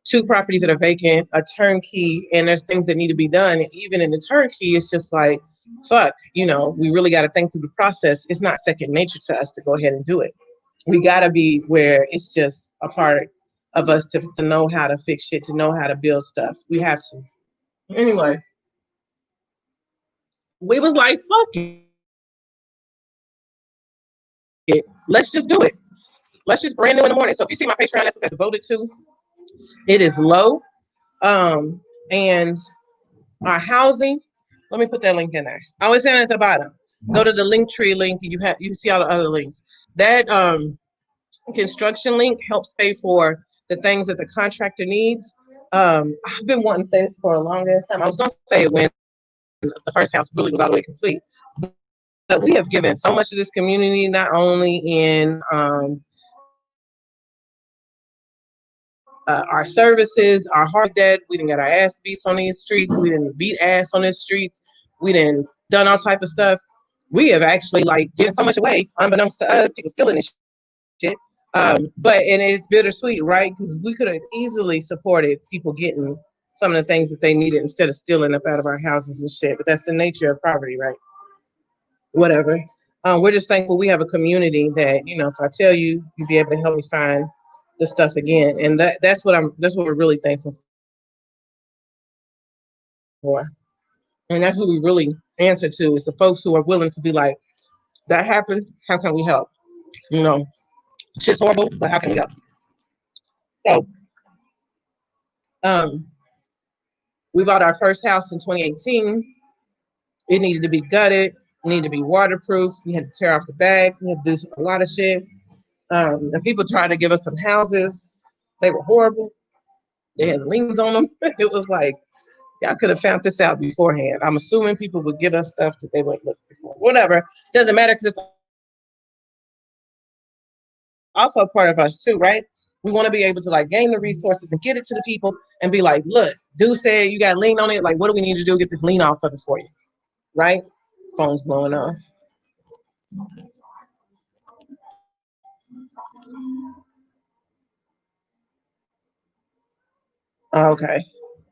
2 properties that are vacant, a turnkey, and there's things that need to be done. And even in the turnkey, it's just like, fuck, you know, we really got to think through the process. It's not second nature to us to go ahead and do it. We got to be where it's just a part of us to know how to fix shit, to know how to build stuff. We have to. Anyway, we was like, fuck it. Let's just do it. Let's just brand new in the morning. So if you see my Patreon, that's what that's devoted to. It is low. And our housing, let me put that link in there. I always say it at the bottom. Go to the Linktree link. You see all the other links. That construction link helps pay for the things that the contractor needs. I've been wanting to say this for a long time. I was going to say it when the first house really was all the way complete. But we have given so much to this community, not only in our services, our hard debt. We didn't get our ass beats on these streets. We didn't beat ass on these streets. We didn't done all type of stuff. We have actually like given so much away, unbeknownst to us, people stealing this shit. But and it's bittersweet, right? Because we could have easily supported people getting some of the things that they needed instead of stealing up out of our houses and shit. But that's the nature of poverty, right? Whatever. We're just thankful we have a community that, you know, if I tell you, you'll be able to help me find the stuff again. And that's what we're really thankful for. And that's who we really answer to, is the folks who are willing to be like, that happened, how can we help? You know, shit's horrible, but how can we help? So we bought our first house in 2018. It needed to be gutted, it needed to be waterproof. We had to tear off the back, we had to do a lot of shit. And people tried to give us some houses. They were horrible. They had liens on them. It was like, y'all could have found this out beforehand. I'm assuming people would give us stuff that they wouldn't look before. Whatever. Doesn't matter, because it's also part of us too, right? We want to be able to like gain the resources and get it to the people and be like, look, dude said you got lien on it. Like, what do we need to do to get this lien off of it for you? Right? Phone's blowing off. Okay.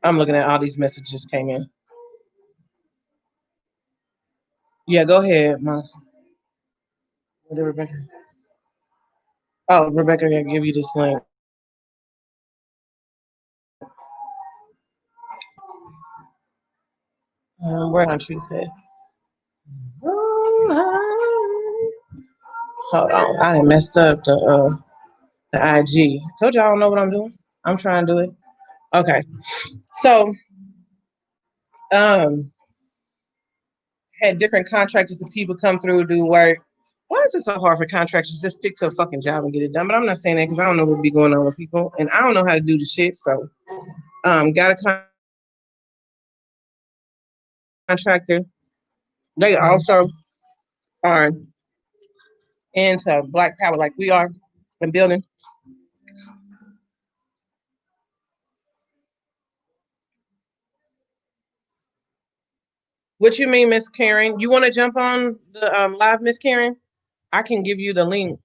I'm looking at all these messages came in. Yeah, go ahead, Ma. What did Rebecca? Oh, Rebecca can give you this link. Where on she said? Hold on, I done messed up the IG. Told you I don't know what I'm doing. I'm trying to do it. Okay, so had different contractors and people come through do work. Why is it so hard for contractors to just stick to a fucking job and get it done? But I'm not saying that because I don't know what be going on with people, and I don't know how to do the shit. So, got a contractor. They also are into Black Power like we are in building. What you mean, Miss Karen? You want to jump on the live, Miss Karen? I can give you the link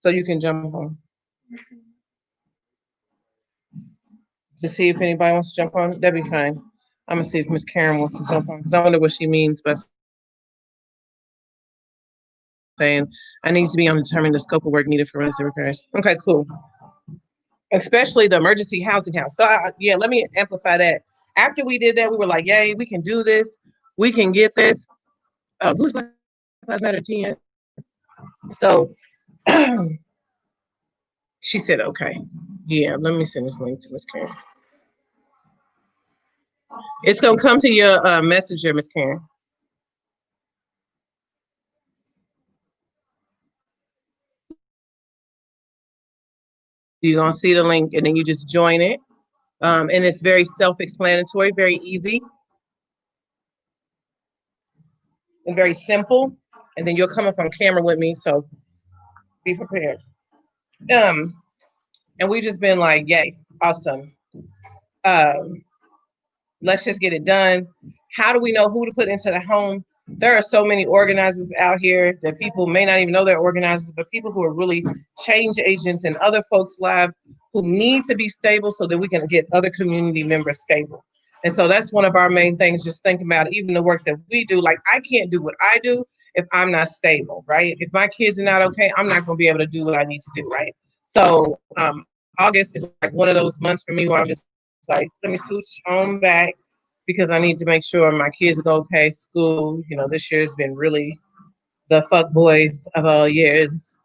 so you can jump on to see if anybody wants to jump on. That'd be fine. I'm gonna see if Miss Karen wants to jump on because I wonder what she means by saying I need to be on determining the scope of work needed for resident repairs. Okay, cool. Especially the emergency housing house. So yeah, let me amplify that. After we did that, we were like, yay, we can do this. We can get this. Who's Black Lives Matter 10? So she said, okay. Yeah, let me send this link to Miss Karen. It's gonna come to your messenger, Miss Karen. You're gonna see the link and then you just join it. And it's very self-explanatory, very easy, and very simple. And then you'll come up on camera with me, so be prepared. And we've just been like, yay, awesome. Let's just get it done. How do we know who to put into the home? There are so many organizers out here that people may not even know they're organizers, but people who are really change agents in other folks' lives who need to be stable so that we can get other community members stable. And so that's one of our main things, just thinking about even the work that we do. Like, I can't do what I do if I'm not stable, right? If my kids are not okay, I'm not going to be able to do what I need to do, right? So August is like one of those months for me where I'm just like, let me scooch home back because I need to make sure my kids go okay. School, you know, this year has been really the fuck boys of all years.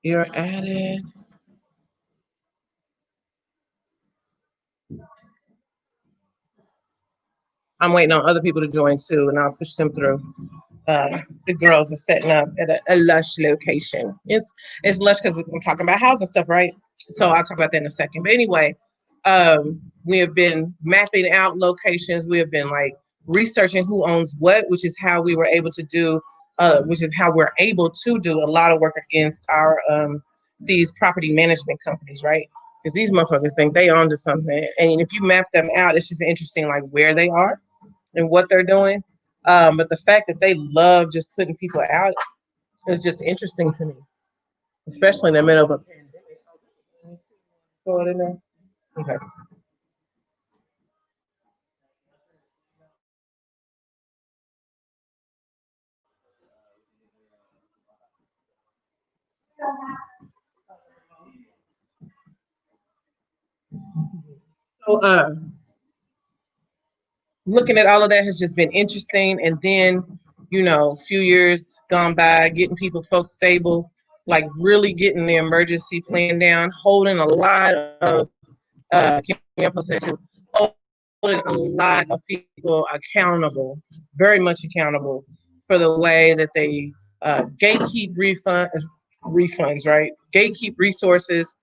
You're added. I'm waiting on other people to join too, and I'll push them through. The girls are setting up at a lush location. It's lush because I'm talking about housing stuff, right? So I'll talk about that in a second. But anyway, we have been mapping out locations. We have been like researching who owns what, which is how we were able to do, which is how we're able to do a lot of work against our these property management companies, right? Because these motherfuckers think they own to something, and if you map them out, it's just interesting, like where they are and what they're doing. But the fact that they love just putting people out is just interesting to me, especially in the middle of a pandemic. Throw it in there. Okay. So looking at all of that has just been interesting. And then, you know, a few years gone by, getting folks stable, like really getting the emergency plan down, holding a lot of holding a lot of people accountable, very much accountable for the way that they gatekeep refunds, right? Gatekeep resources,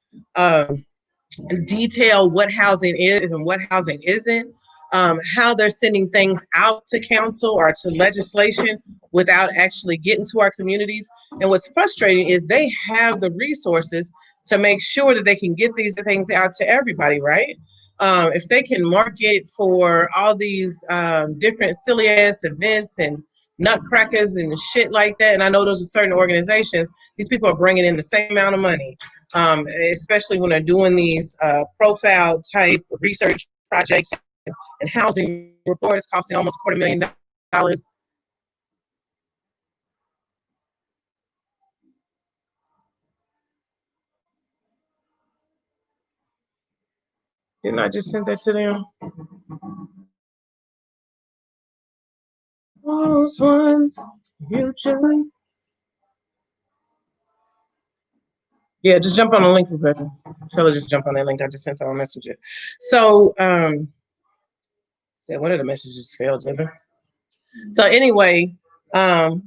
detail what housing is and what housing isn't, how they're sending things out to council or to legislation without actually getting to our communities. And what's frustrating is they have the resources to make sure that they can get these things out to everybody, right? If they can market for all these different silly ass events and nutcrackers and shit like that, and I know those are certain organizations, these people are bringing in the same amount of money, especially when they're doing these profile type research projects and housing reports costing almost $250,000. Didn't I just send that to them? Yeah, just jump on the link, Rebecca. Tell her just jump on that link. I just sent her a message. So, said one of the messages failed, didn't it? So anyway, the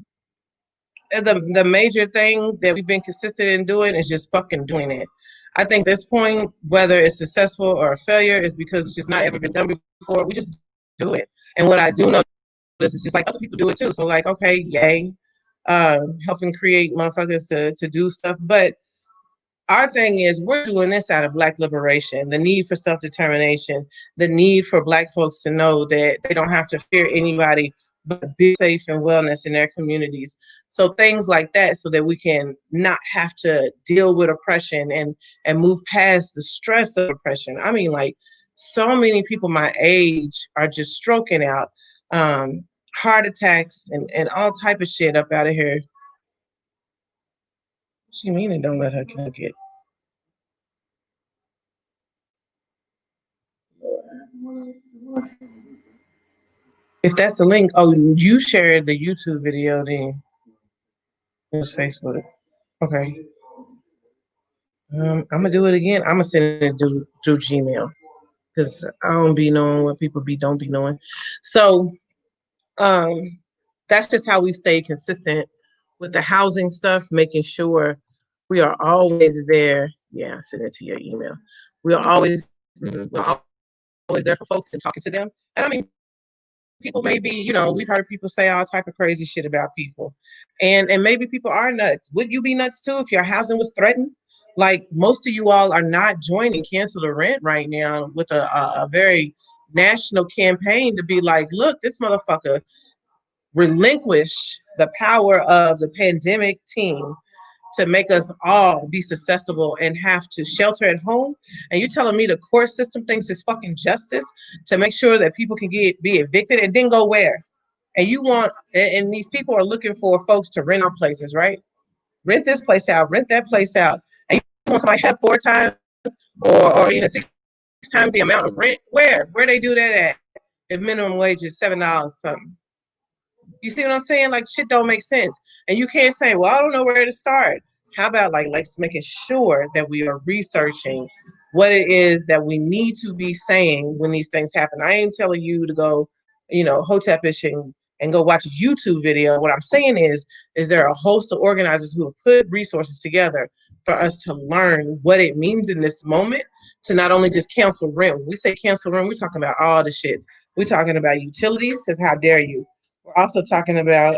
major thing that we've been consistent in doing is just fucking doing it. I think this point, whether it's successful or a failure, is because it's just not ever been done before. We just do it. And what I do know is it's just like other people do it too. So like, okay, yay, helping create motherfuckers to do stuff. But our thing is we're doing this out of Black liberation, the need for self-determination, the need for Black folks to know that they don't have to fear anybody but be safe and wellness in their communities. So things like that, so that we can not have to deal with oppression and move past the stress of oppression. I mean, like, so many people my age are just stroking out, heart attacks and all type of shit up out of here. What you mean it don't let her cook it? If that's the link, oh, you shared the YouTube video, then it was Facebook. Okay. I'm gonna do it again. I'm gonna send it through Gmail because I don't be knowing what people don't be knowing. So That's just how we stay consistent with the housing stuff, making sure we are always there. Yeah, send it to your email. We are always we're always there for folks and talking to them. And I mean, people may be, we've heard people say all type of crazy shit about people. And maybe people are nuts. Would you be nuts too if your housing was threatened? Like most of you all are not joining Cancel the Rent right now with a very national campaign to be like, look, this motherfucker relinquish the power of the pandemic team to make us all be susceptible and have to shelter at home. And you're telling me the court system thinks it's fucking justice to make sure that people can be evicted and then go where? And you want, and these people are looking for folks to rent our places, right? Rent this place out, rent that place out. And you want somebody to have 4 times or even 6 times the amount of rent? Where they do that at? If minimum wage is $7 something. You see what I'm saying? Like shit don't make sense. And you can't say, well, I don't know where to start. How about like making sure that we are researching what it is that we need to be saying when these things happen. I ain't telling you to go, hotepish and go watch a YouTube video. What I'm saying is there a host of organizers who have put resources together for us to learn what it means in this moment to not only just cancel rent. When we say cancel rent, we're talking about all the shits. We're talking about utilities, because how dare you? We're also talking about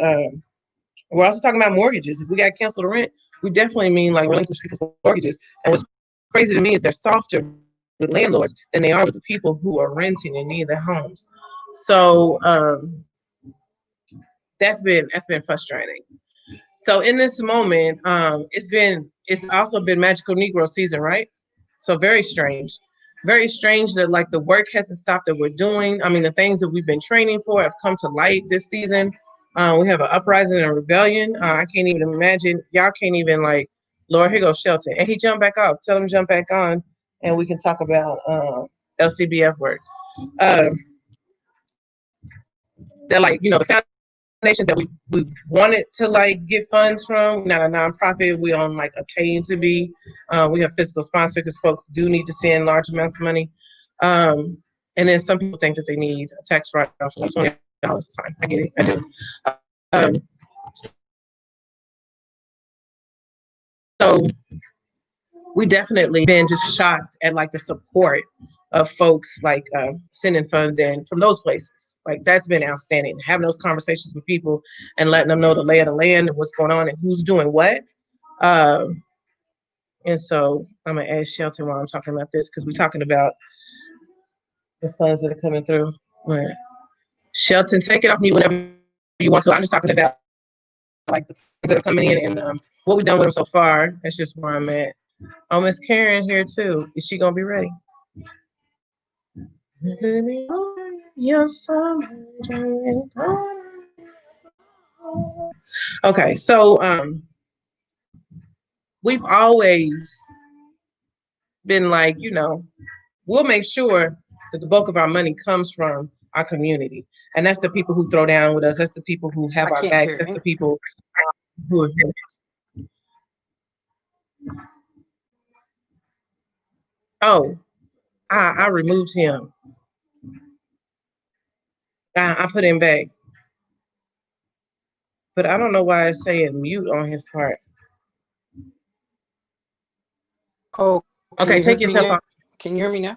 mortgages. If we got to cancel the rent, we definitely mean like relinquish people's mortgages. And what's crazy to me is they're softer with landlords than they are with the people who are renting and need their homes. So that's been frustrating. So in this moment, it's also been Magical Negro season, right? So very strange that like the work hasn't stopped that we're doing. I mean, the things that we've been training for have come to light this season. We have an uprising and a rebellion. I can't even imagine. Y'all can't even like, Lord, here goes Shelton. And he jumped back off. Tell him jump back on and we can talk about LCBF work. They're like, the foundations that we wanted to like get funds from, not a nonprofit. We on like Obtain to be. We have fiscal sponsor because folks do need to send large amounts of money. And then some people think that they need a tax write-off for like $20. It's fine. I get it. I do. So we definitely been just shocked at like the support of folks like sending funds in from those places. Like that's been outstanding. Having those conversations with people and letting them know the lay of the land and what's going on and who's doing what. And so I'm gonna ask Shelton while I'm talking about this because we're talking about the funds that are coming through. But Shelton, take it off me whenever you want to. I'm just talking about like the funds that are coming in and what we've done with them so far. That's just where I'm at. Oh, Miss Karen here too. Is she gonna be ready? Okay, so we've always been like, we'll make sure that the bulk of our money comes from our community. And that's the people who throw down with us. That's the people who have our backs. That's the people who are here. Oh, I removed him. I put him back. But I don't know why it's saying mute on his part. Oh, okay, take yourself off. Can you hear me now?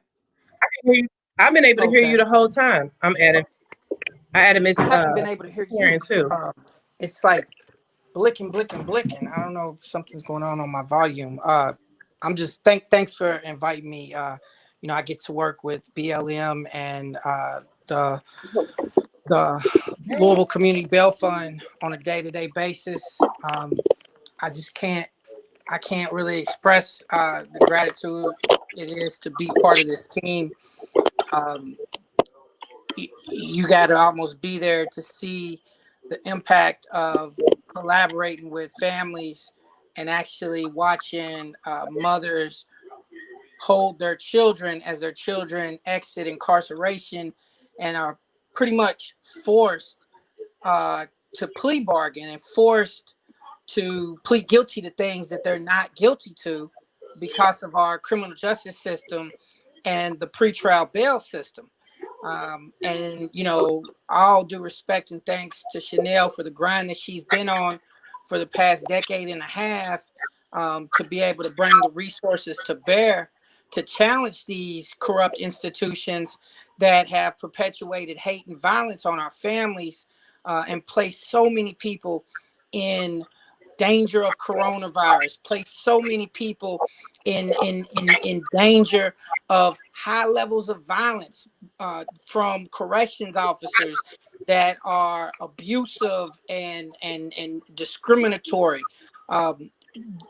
I can hear you. I've been able to hear you the whole time. I added Miss I haven't been able to hear Karen you too. It's like blicking. I don't know if something's going on my volume. I'm just thanks for inviting me. I get to work with BLM and the Louisville Community Bail Fund on a day-to-day basis. I can't really express the gratitude it is to be part of this team. You got to almost be there to see the impact of collaborating with families and actually watching mothers hold their children as their children exit incarceration and are pretty much forced to plea bargain and forced to plead guilty to things that they're not guilty to because of our criminal justice system and the pretrial bail system. And, you know, all due respect and thanks to Chanel for the grind that she's been on for the past decade and a half, to be able to bring the resources to bear to challenge these corrupt institutions that have perpetuated hate and violence on our families, and placed so many people in danger of coronavirus, placed so many people in danger of high levels of violence, from corrections officers that are abusive and discriminatory.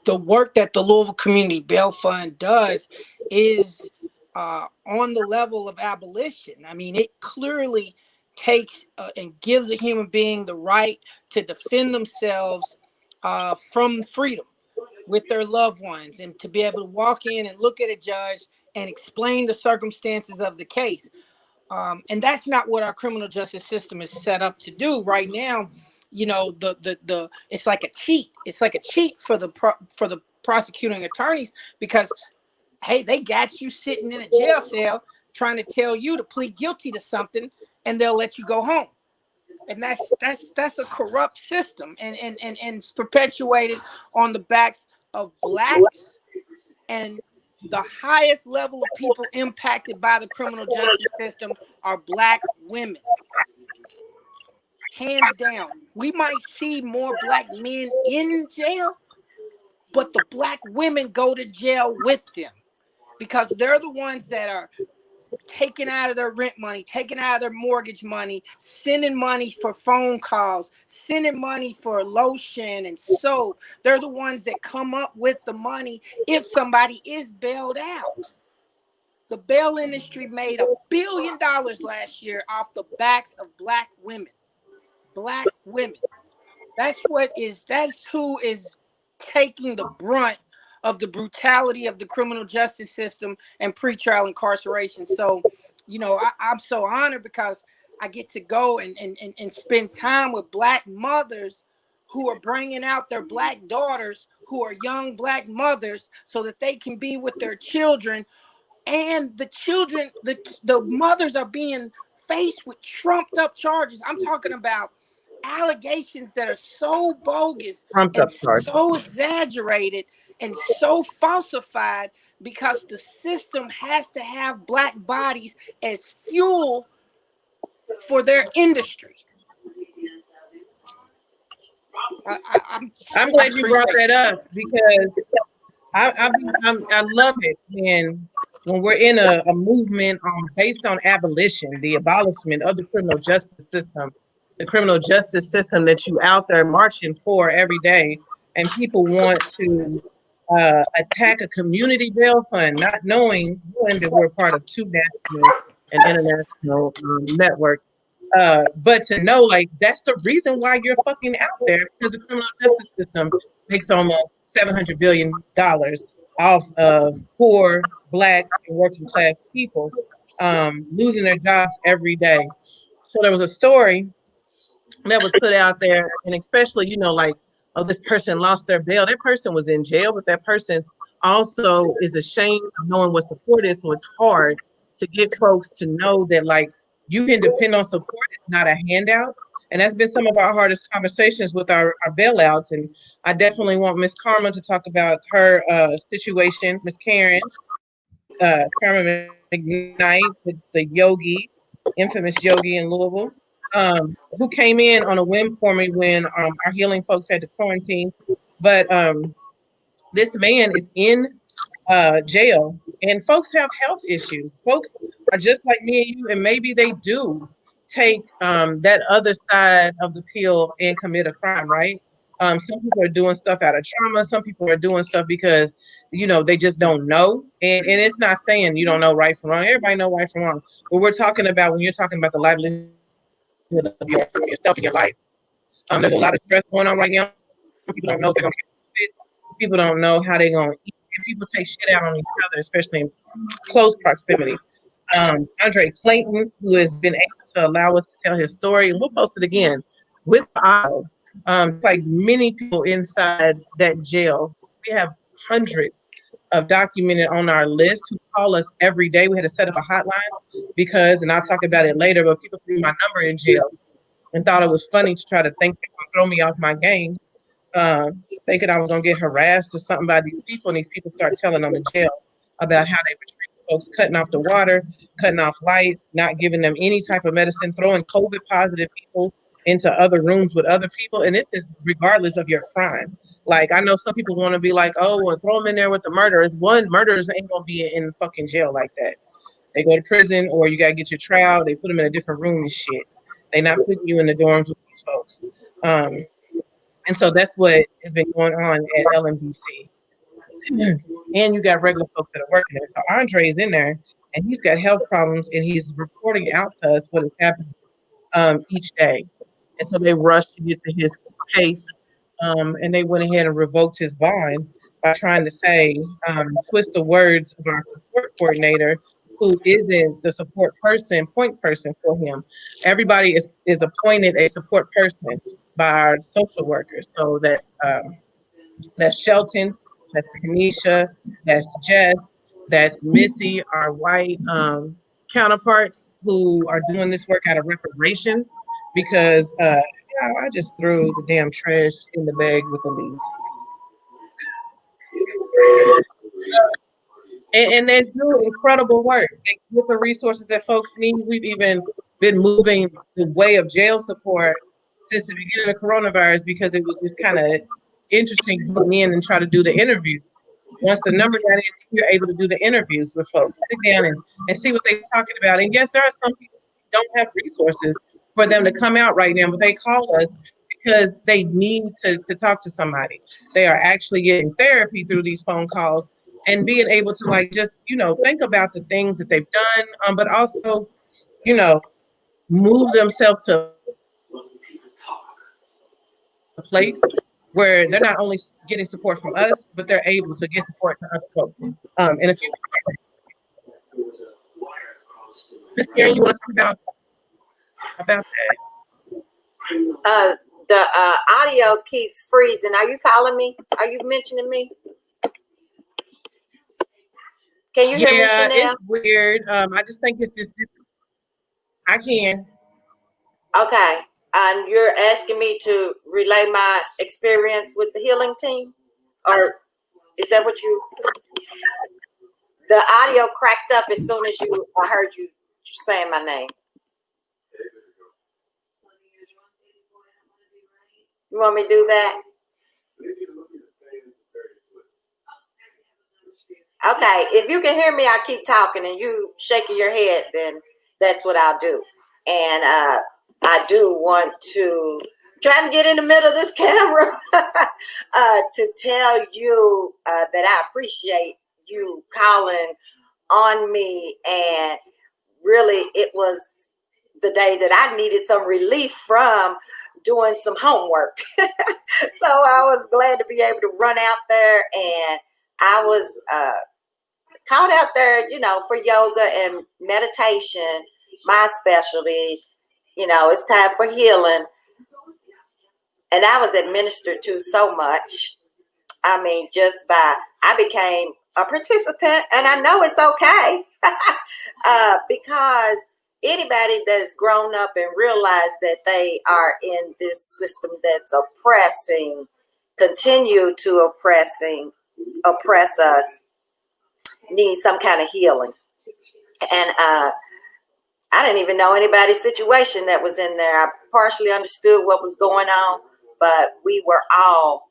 The work that the Louisville Community Bail Fund does is on the level of abolition. I mean, it clearly takes and gives a human being the right to defend themselves from freedom with their loved ones, and to be able to walk in and look at a judge and explain the circumstances of the case. And that's not what our criminal justice system is set up to do right now. You know, the it's like a cheat. It's like a cheat for the prosecuting attorneys, because hey, they got you sitting in a jail cell trying to tell you to plead guilty to something, and they'll let you go home. And that's a corrupt system, and it's perpetuated on the backs of blacks, and the highest level of people impacted by the criminal justice system are black women. Hands down. We might see more black men in jail, but the black women go to jail with them, because they're the ones that are taking out of their rent money, taking out of their mortgage money, sending money for phone calls, sending money for lotion and soap. They're the ones that come up with the money if somebody is bailed out. The bail industry made $1 billion last year off the backs of black women. Black women. That's who is taking the brunt of the brutality of the criminal justice system and pretrial incarceration. So, you know, I'm so honored because I get to go and spend time with black mothers who are bringing out their black daughters, who are young black mothers, so that they can be with their children. And the children, the mothers are being faced with trumped up charges. I'm talking about allegations that are so bogus and so exaggerated and so falsified, because the system has to have black bodies as fuel for their industry. I'm glad you brought that up, because I love it when we're in a movement based on abolition, the abolishment of the criminal justice system, the criminal justice system that you out there marching for every day, and people want to attack a community bail fund, not knowing that we're part of 2 national and international networks. But to know, like, that's the reason why you're fucking out there, because the criminal justice system makes almost $700 billion off of poor Black and working class people losing their jobs every day. So there was a story that was put out there, and especially, you know, like, oh, this person lost their bail. That person was in jail, but that person also is ashamed of knowing what support is. So it's hard to get folks to know that, like, you can depend on support. It's not a handout. And that's been some of our hardest conversations with our bailouts. And I definitely want Miss Karma to talk about her situation. Miss Karen, Karma McKnight, it's the yogi, infamous yogi in Louisville, who came in on a whim for me when our healing folks had to quarantine. But this man is in jail, and folks have health issues. Folks are just like me and you, and maybe they do take that other side of the pill and commit a crime, right? Some people are doing stuff out of trauma. Some people are doing stuff because, you know, they just don't know. And it's not saying you don't know right from wrong. Everybody know right from wrong. But we're talking about, when you're talking about the livelihood of yourself and your life, there's a lot of stress going on right now. People don't know if they're going to get fit. People don't know how they're going to eat. And people take shit out on each other, especially in close proximity. Andre Clayton, who has been able to allow us to tell his story, and we'll post it again with audio. Like many people inside that jail, we have hundreds documented on our list who call us every day. We had to set up a hotline because, and I'll talk about it later, but people threw my number in jail and thought it was funny to try to think they would throw me off my game, thinking I was gonna get harassed or something by these people, and these people start telling them in jail about how they were treating folks, cutting off the water, cutting off lights, not giving them any type of medicine, throwing COVID positive people into other rooms with other people. And this is regardless of your crime. Like, I know some people want to be like, oh, well, throw them in there with the murderers. Murderers ain't gonna be in fucking jail like that. They go to prison, or you gotta get your trial. They put them in a different room and shit. They not putting you in the dorms with these folks. And so that's what has been going on at LMBC. And you got regular folks that are working there. So Andre is in there, and he's got health problems, and he's reporting out to us what is happening each day. And so they rushed to get to his case, and they went ahead and revoked his bond by trying to say, twist the words of our support coordinator, who isn't the support person, point person for him. Everybody is appointed a support person by our social workers. So that's Shelton, that's Kanisha, that's Jess, that's Missy, our white counterparts who are doing this work out of reparations, because I just threw the damn trash in the bag with the leaves. And they do incredible work. They get the resources that folks need. We've even been moving the way of jail support since the beginning of coronavirus, because it was just kind of interesting to come in and try to do the interviews. Once the number got in, you're able to do the interviews with folks, sit down and see what they're talking about. And yes, there are some people who don't have resources for them to come out right now, but they call us because they need to talk to somebody. They are actually getting therapy through these phone calls and being able to, like, just, think about the things that they've done, but also, move themselves to a place where they're not only getting support from us, but they're able to get support to other folks. And if you, Ms. Karen, you want to talk about that? The audio keeps freezing. Are you calling me? Are you mentioning me? Can you hear me, Chanel? It's weird. I just think it's just, I can. Okay. And you're asking me to relay my experience with the healing team? Or is that what you... The audio cracked up as soon as I heard you saying my name. You want me to do that? Okay, if you can hear me, I keep talking and you shaking your head, then that's what I'll do. And I do want to try to get in the middle of this camera to tell you that I appreciate you calling on me. And really, it was the day that I needed some relief from doing some homework. So I was glad to be able to run out there, and I was caught out there, for yoga and meditation, my specialty. It's time for healing. And I was administered to so much. I mean, I became a participant, and I know it's okay because anybody that's grown up and realized that they are in this system that's oppressing, continue to oppress us, needs some kind of healing. And I didn't even know anybody's situation that was in there. I partially understood what was going on, but we were all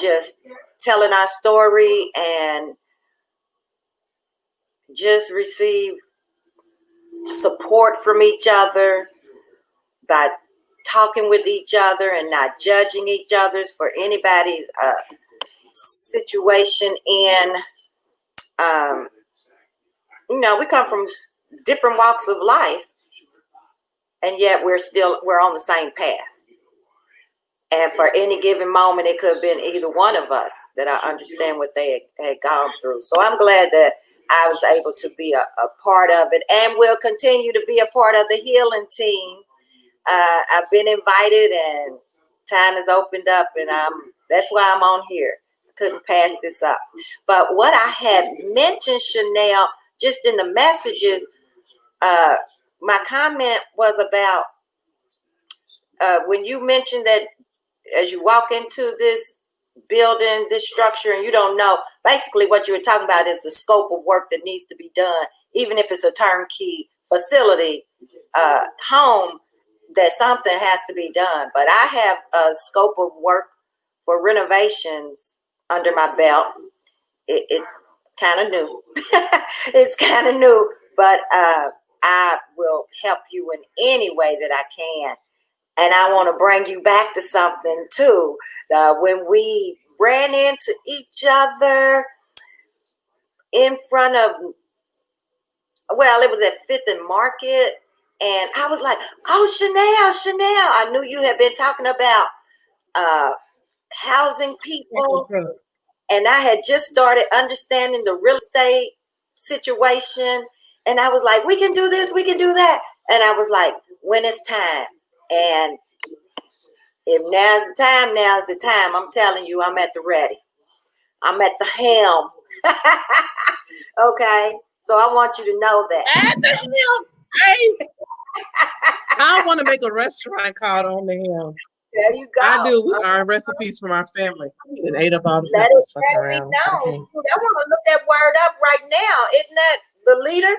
just telling our story and just receive support from each other by talking with each other and not judging each other's for anybody's situation. We come from different walks of life, and yet we're on the same path. And for any given moment, it could have been either one of us that I understand what they had gone through. So I'm glad that I was able to be a part of it, and will continue to be a part of the healing team. I've been invited, and time has opened up, and that's why I'm on here. couldn't pass this up. But what I had mentioned, Chanel, just in the messages, my comment was about when you mentioned that as you walk into this building, this structure, and you don't know, basically what you were talking about is the scope of work that needs to be done, even if it's a turnkey facility, home, that something has to be done. But I have a scope of work for renovations under my belt. It's kind of new. It's kind of new, but I will help you in any way that I can. And I want to bring you back to something too. When we ran into each other in front of, well, it was at 5th and Market. And I was like, oh, Chanel, I knew you had been talking about housing people. And I had just started understanding the real estate situation. And I was like, we can do this, we can do that. And I was like, when it's time. And if now's the time, now's the time. I'm telling you, I'm at the ready. I'm at the helm. Okay? So I want you to know that. At the helm. Hey. I want to make a restaurant called On the Helm. There you go. I do with our recipes from our family. And ate up all the Let peppers it fucking be around. known. I want to look that word up right now. Isn't that the leader?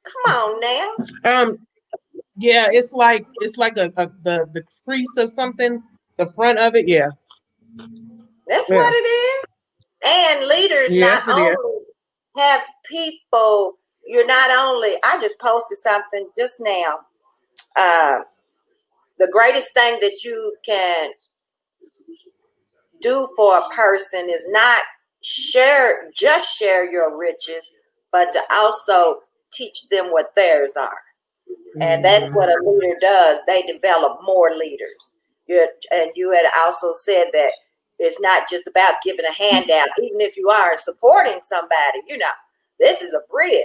Come on now. Yeah, it's like the crease of something, the front of it. Yeah, That's yeah. what it is. And leaders Yes, not it is. only have people, you're not only, I just posted something just now. The greatest thing that you can do for a person is not just share your riches, but to also teach them what theirs are. And that's what a leader does. They develop more leaders. And you had also said that it's not just about giving a handout, even if you are supporting somebody, this is a bridge.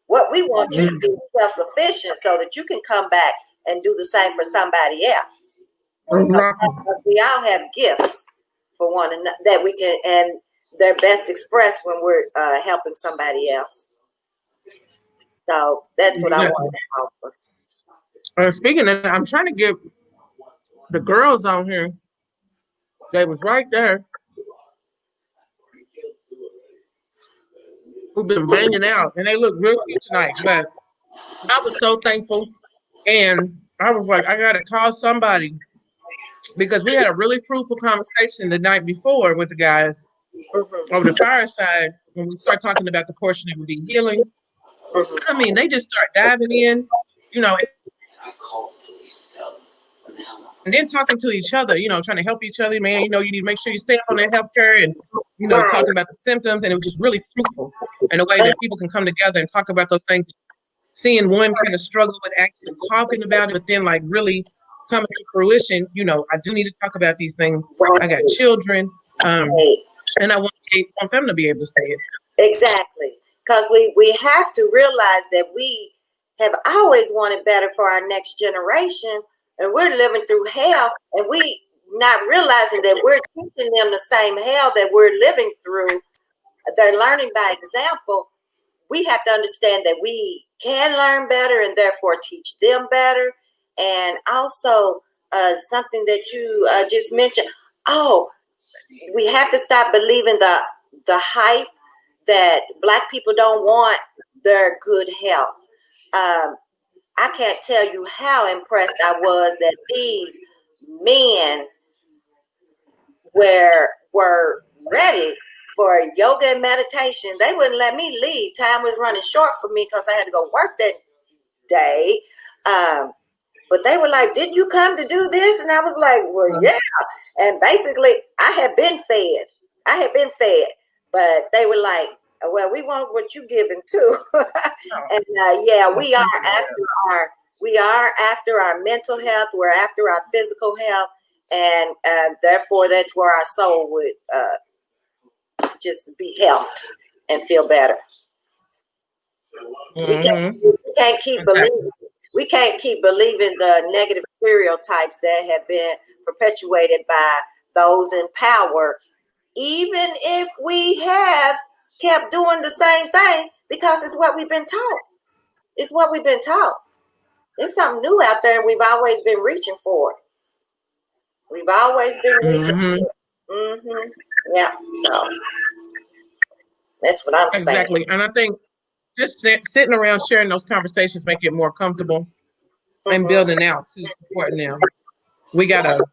What we want you to be self-sufficient so that you can come back and do the same for somebody else. Because we all have gifts for one another that we can, and they're best expressed when we're helping somebody else. So that's what I want to offer. Speaking of that, I'm trying to get the girls on here. They was right there. Who've been banging out, and they look real cute tonight. But I was so thankful, and I was like, I gotta call somebody because we had a really fruitful conversation the night before with the guys over the fireside when we start talking about the portion that would be healing. I mean, they just start diving in, and then talking to each other, trying to help each other, man. You need to make sure you stay on that healthcare and, talking about the symptoms. And it was just really fruitful in a way that people can come together and talk about those things. Seeing one kind of struggle with actually talking about it, but then like really coming to fruition, I do need to talk about these things. I got children, and I want them to be able to say it. Exactly. Because we have to realize that we have always wanted better for our next generation. And we're living through hell, and we not realizing that we're teaching them the same hell that we're living through. They're learning by example. We have to understand that we can learn better and therefore teach them better. And also something that you just mentioned. Oh, we have to stop believing the hype that Black people don't want their good health. I can't tell you how impressed I was that these men were ready for yoga and meditation. They wouldn't let me leave. Time was running short for me because I had to go work that day. But they were like, did you come to do this? And I was like, well, yeah. And basically, I had been fed. But they were like, well, we want what you giving too. And we are after our mental health. We're after our physical health. And therefore, that's where our soul would just be helped and feel better. Mm-hmm. We can't keep believing the negative stereotypes that have been perpetuated by those in power even if we have kept doing the same thing, because it's what we've been taught. It's what we've been taught. There's something new out there, and we've always been reaching for it. We've always been reaching. Yeah. So that's what I'm saying. Exactly. And I think just sitting around sharing those conversations make it more comfortable and building out to supporting them. We got a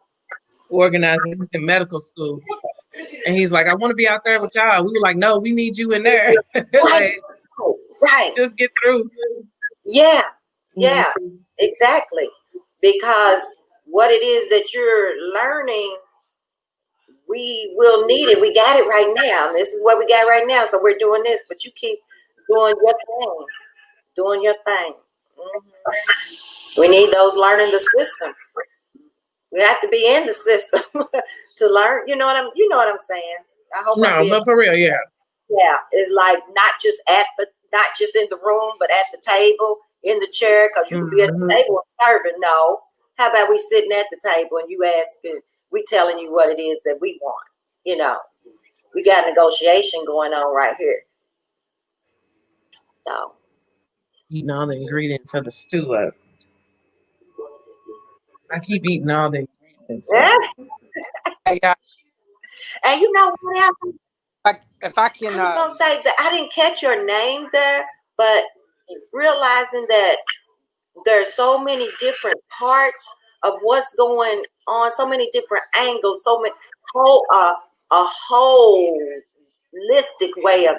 organizer who's in medical school, and he's like, I want to be out there with y'all. We were like, no, we need you in there. Like, Right. just get through. Yeah. Yeah. Exactly. Because what it is that you're learning, we will need it. We got it right now. This is what we got right now. So we're doing this, but you keep doing your thing. Doing your thing. We need those learning the system. We have to be in the system to learn. You know what I'm saying? I hope. No, but for real, yeah. Yeah, it's like not just in the room, but at the table, in the chair, because you can be at the table and serving. No, how about we sitting at the table and you asking, we telling you what it is that we want. You know, we got negotiation going on right here. So eating all the ingredients of the stew up. I keep eating all the ingredients. And you know what else? If I can, I was gonna say that I didn't catch your name there, but realizing that there's so many different parts of what's going on, so many different angles, so many a whole holistic way of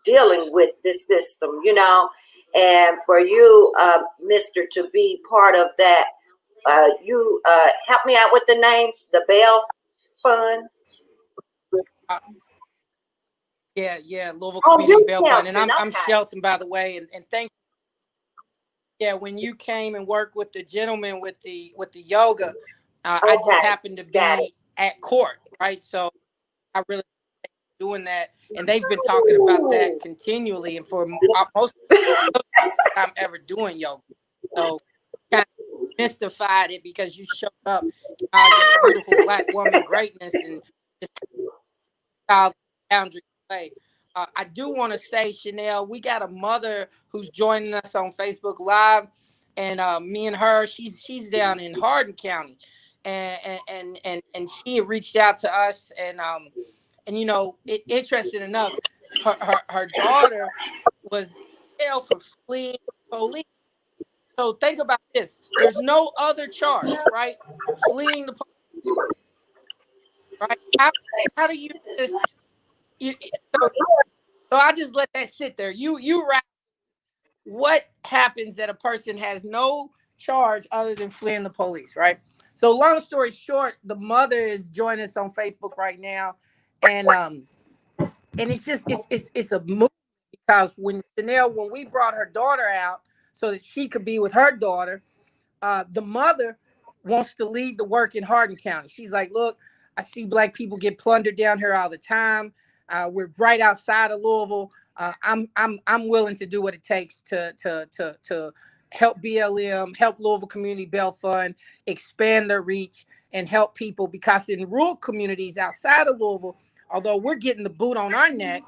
dealing with this system, you know. And for you, Mr., to be part of that, you help me out with the name, the Bell Fund. Yeah, Louisville Community Bell Fund, and I'm okay. Shelton, by the way, and thank. Yeah, when you came and worked with the gentleman with the yoga, I just happened to be at court, right? So I really doing that, and they've been talking about that continually, and for most I'm ever doing yoga, so kind of mystified it because you showed up in all your beautiful Black woman greatness and just child boundary play. I do want to say, Chanel, we got a mother who's joining us on Facebook Live, and me and her, she's down in Hardin County, and she reached out to us, and you know, interesting enough, her daughter was jailed for fleeing police. So think about this: there's no other charge, right? Fleeing the police, right? How do you just so I just let that sit there. You wrap. What happens that a person has no charge other than fleeing the police, right? So long story short, the mother is joining us on Facebook right now, and it's just it's a move, because when we brought her daughter out so that she could be with her daughter, the mother wants to lead the work in Hardin County. She's like, look, I see Black people get plundered down here all the time. We're right outside of Louisville. I'm willing to do what it takes to help BLM, help Louisville Community Bell Fund, expand their reach and help people, because in rural communities outside of Louisville, although we're getting the boot on our neck,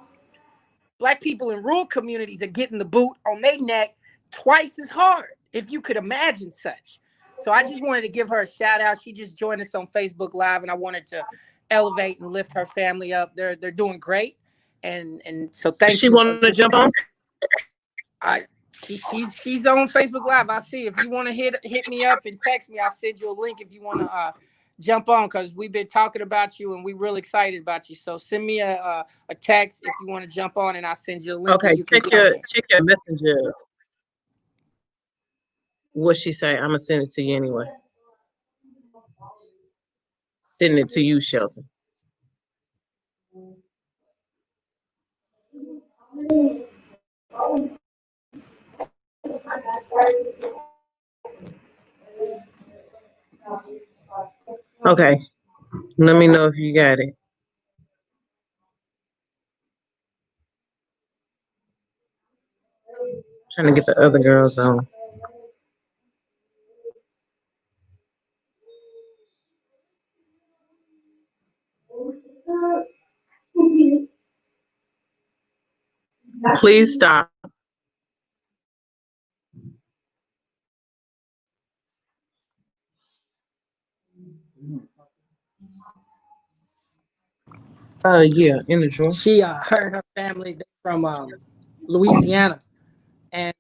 Black people in rural communities are getting the boot on their neck twice as hard, if you could imagine such. So I just wanted to give her a shout out. She just joined us on Facebook Live, and I wanted to elevate and lift her family up. They're doing great, and so thank you. She wanted to jump on. She's on Facebook Live. I see. If you want to hit me up and text me, I'll send you a link if you want to jump on, because we've been talking about you and we're really excited about you. So send me a text if you want to jump on, and I'll send you a link. Okay, check your messenger. What she say? I'm gonna send it to you anyway. Sending it to you, Shelton. Okay, let me know if you got it. Trying to get the other girls on. Please stop. Yeah, in the drawer. She her and her family from Louisiana, and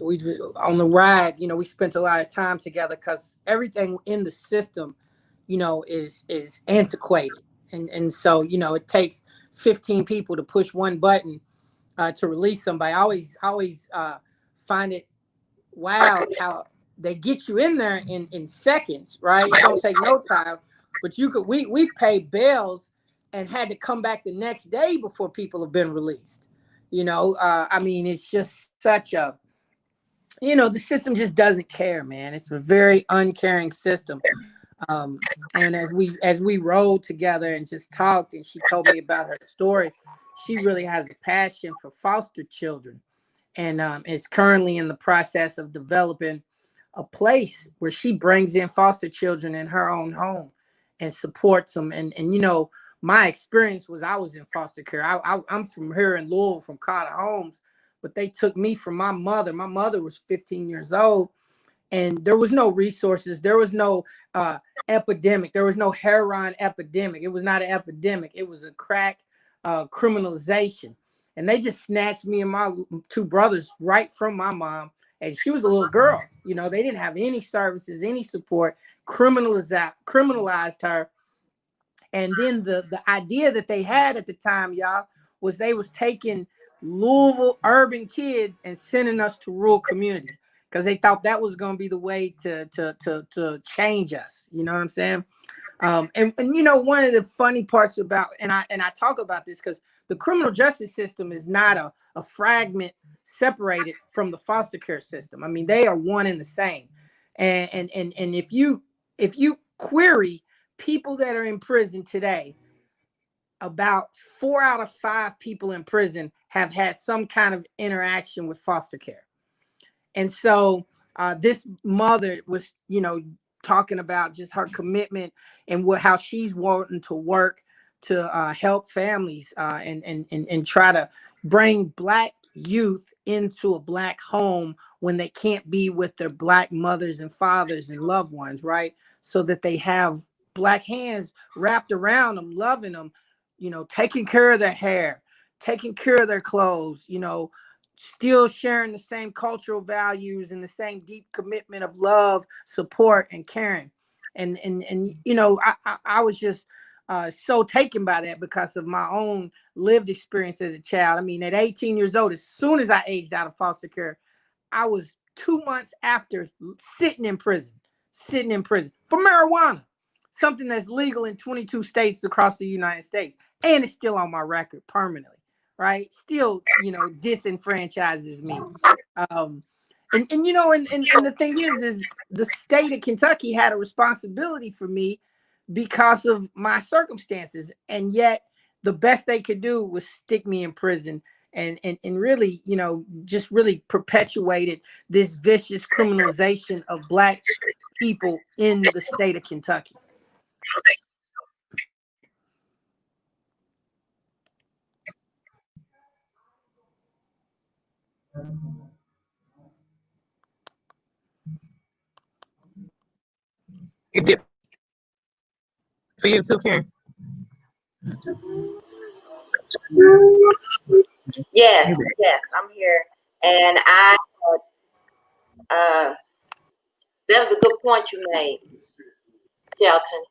we on the ride. You know, we spent a lot of time together because everything in the system, you know, is antiquated, and so you know it takes 15 people to push one button to release somebody. I always find it wild how they get you in there in seconds, right? It don't take no time, but we've paid bails and had to come back the next day before people have been released. You know, I mean, it's just such a, you know, the system just doesn't care, man. It's a very uncaring system. And as we rode together and just talked, and she told me about her story, she really has a passion for foster children, and is currently in the process of developing a place where she brings in foster children in her own home and supports them. And you know, my experience was I was in foster care. I'm from here in Louisville, from Carter Homes, but they took me from my mother. My mother was 15 years old, and there was no resources. There was no epidemic. There was no heroin epidemic. It was not an epidemic. It was a crack criminalization. And they just snatched me and my two brothers right from my mom. And she was a little girl. You know, they didn't have any services, any support, criminalized her. And then the idea that they had at the time, y'all, was they was taking Louisville urban kids and sending us to rural communities because they thought that was going to be the way to change us. You know what I'm saying? And you know, one of the funny parts about, and I talk about this because the criminal justice system is not a fragment separated from the foster care system. I mean, they are one and the same. And if you query people that are in prison today, about 4 out of 5 people in prison have had some kind of interaction with foster care. And so this mother was, you know, talking about just her commitment and how she's wanting to work to help families and try to bring Black youth into a Black home when they can't be with their Black mothers and fathers and loved ones, right? So that they have Black hands wrapped around them, loving them, you know, taking care of their hair, taking care of their clothes, you know, still sharing the same cultural values and the same deep commitment of love, support, and caring. And you know, I was just so taken by that because of my own lived experience as a child. I mean, at 18 years old, as soon as I aged out of foster care, I was 2 months after sitting in prison for marijuana, something that's legal in 22 states across the United States. And it's still on my record permanently. Right, still, you know, disenfranchises me, and you know, and the thing is the state of Kentucky had a responsibility for me because of my circumstances, and yet the best they could do was stick me in prison, and really, you know, just really perpetuated this vicious criminalization of Black people in the state of Kentucky. It did for you too, Karen. Yes, I'm here. And that was a good point you made, Shelton,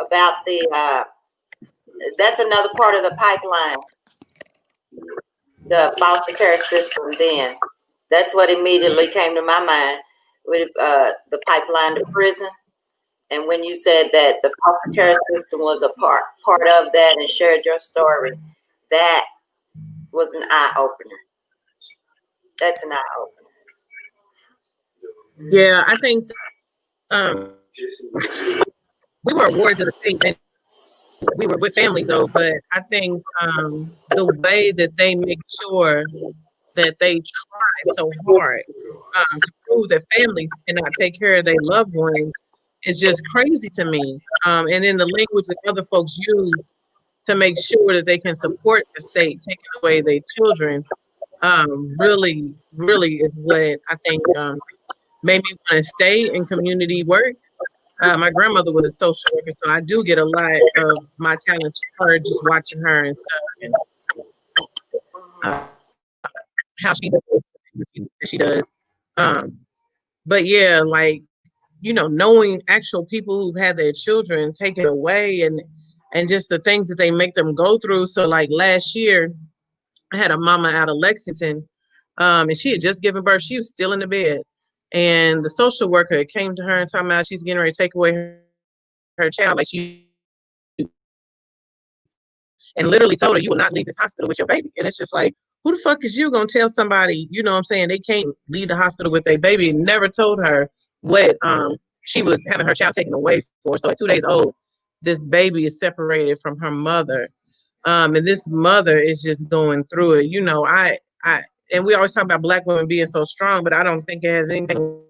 about that's another part of the pipeline, the foster care system. Then that's what immediately came to my mind with the pipeline to prison. And when you said that the foster care system was a part of that and shared your story, that was an eye opener. That's an eye opener. Yeah, I think we were wards of the state, and we were with family though. But I think the way that they make sure that they try so hard to prove that families cannot take care of their loved ones is just crazy to me. And then the language that other folks use to make sure that they can support the state taking away their children, really, really is what I think made me want to stay in community work. My grandmother was a social worker, so I do get a lot of my talents from her, just watching her and stuff, and uh, how she does. But yeah, like, you know, knowing actual people who've had their children taken away, and just the things that they make them go through. So like last year, I had a mama out of Lexington, and she had just given birth. She was still in the bed, and the social worker came to her and talking about she's getting ready to take away her child, like she, and literally told her, "You will not leave this hospital with your baby." And it's just like, who the fuck is you gonna tell somebody, you know what I'm saying, they can't leave the hospital with their baby? And never told her what she was having her child taken away for. So at 2 days old, this baby is separated from her mother. And this mother is just going through it. You know, I and we always talk about Black women being so strong, but I don't think it has anything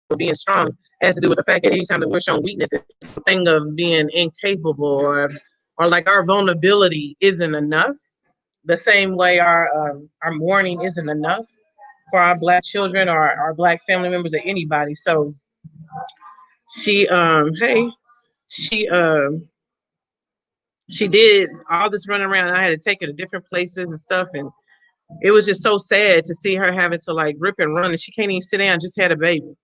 with being strong. It has to do with the fact that anytime that we're showing weakness, it's a thing of being incapable, or like our vulnerability isn't enough. The same way our mourning isn't enough for our Black children or our Black family members or anybody. So she she did all this running around. I had to take her to different places and stuff, and it was just so sad to see her having to like rip and run, and she can't even sit down. Just had a baby.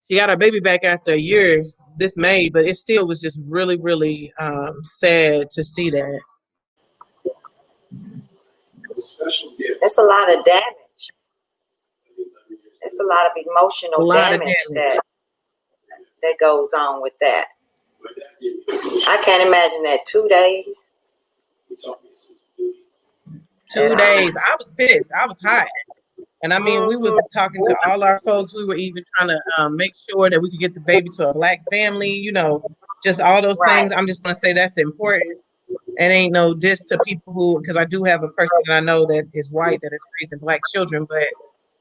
She got her baby back after a year this May, but it still was just really, really sad to see that. It's a lot of damage. It's a lot of emotional damage that goes on with that. I can't imagine that 2 days. 2 days. I was pissed. I was hot. And I mean, we was talking to all our folks. We were even trying to make sure that we could get the baby to a Black family, you know, just all those things. I'm just going to say that's important. And ain't no diss to people who, because I do have a person that I know that is white that is raising Black children. But,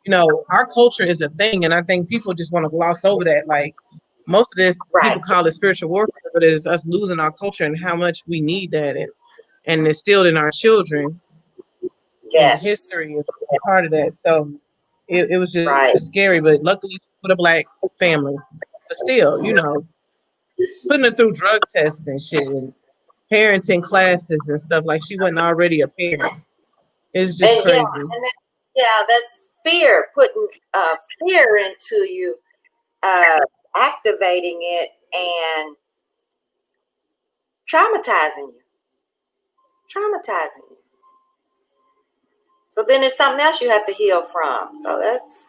you know, our culture is a thing. And I think people just want to gloss over that. Like, most of this, people call it spiritual warfare, but it's us losing our culture and how much we need that, and instilled in our children. Yes. History is part of that. So it was just scary, but luckily for the Black family. But still, you know, putting her through drug tests and shit, and parenting classes and stuff, like she wasn't already a parent. It's just crazy. That's fear, putting fear into you, activating it and traumatizing you. So then it's something else you have to heal from. So that's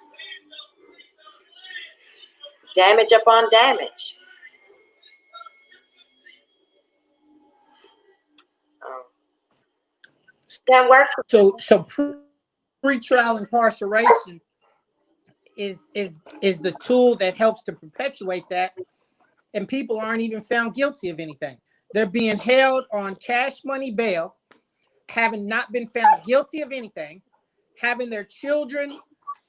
damage upon damage. That works. So pre-trial incarceration is the tool that helps to perpetuate that, and people aren't even found guilty of anything. They're being held on cash money bail, having not been found guilty of anything, having their children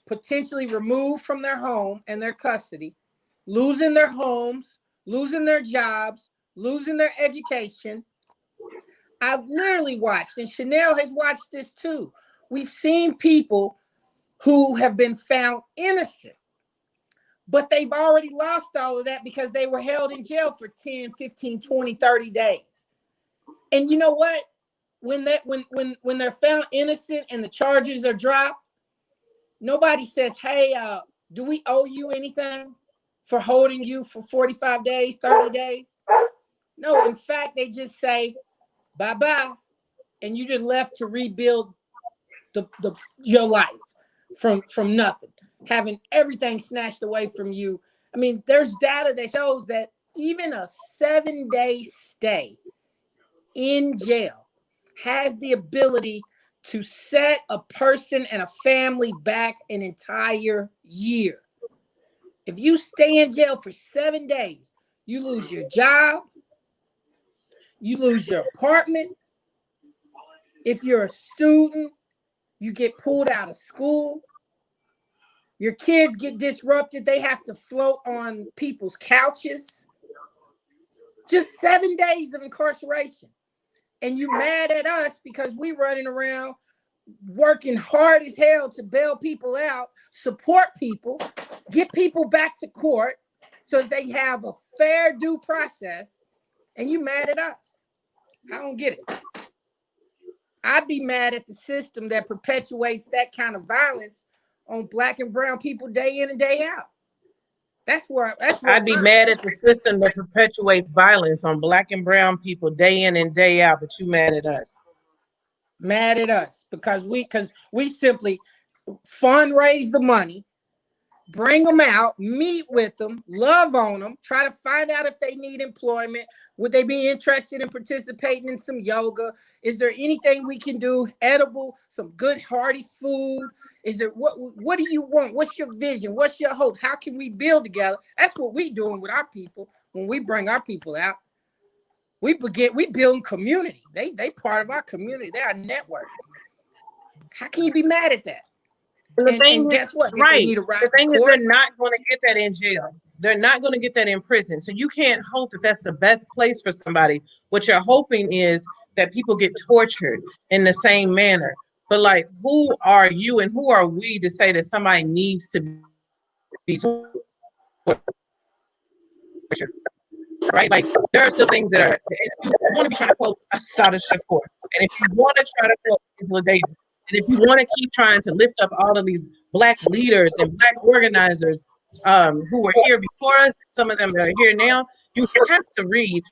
potentially removed from their home and their custody, losing their homes, losing their jobs, losing their education. I've literally watched, and Chanel has watched this too. We've seen people who have been found innocent, but they've already lost all of that because they were held in jail for 10, 15, 20, 30 days. And you know what? When they're found innocent and the charges are dropped, nobody says, hey, do we owe you anything for holding you for 45 days, 30 days? No, in fact, they just say, bye-bye, and you just left to rebuild your life from nothing, having everything snatched away from you. I mean, there's data that shows that even a 7-day stay in jail has the ability to set a person and a family back an entire year. If you stay in jail for 7 days, you lose your job, you lose your apartment. If you're a student, you get pulled out of school. Your kids get disrupted. They have to float on people's couches. Just 7 days of incarceration. and you mad at us because we running around working hard as hell to bail people out, support people, get people back to court so that they have a fair due process, and you mad at us. I don't get it. I'd be mad at the system that perpetuates that kind of violence on Black and brown people day in and day out. That's where I'd be mad at the system that perpetuates violence on Black and brown people day in and day out, but you mad at us. Mad at us because we simply fundraise the money, bring them out, meet with them, love on them, try to find out if they need employment. Would they be interested in participating in some yoga? Is there anything we can do edible, some good hearty food? Is there what do you want? What's your vision? What's your hopes? How can we build together? That's what we doing with our people when we bring our people out. We building community. They part of our community. They are network. How can you be mad at that? And guess what? Right. The thing is, they're not going to get that in jail. They're not going to get that in prison. So you can't hope that that's the best place for somebody. What you're hoping is that people get tortured in the same manner. But like, who are you and who are we to say that somebody needs to be tortured? Right? Like, there are still things that are, if you want to be trying to quote Assata Shakur, and if you want to try to quote Angela Davis, and if you want to keep trying to lift up all of these Black leaders and Black organizers who were here before us, some of them that are here now, you have to read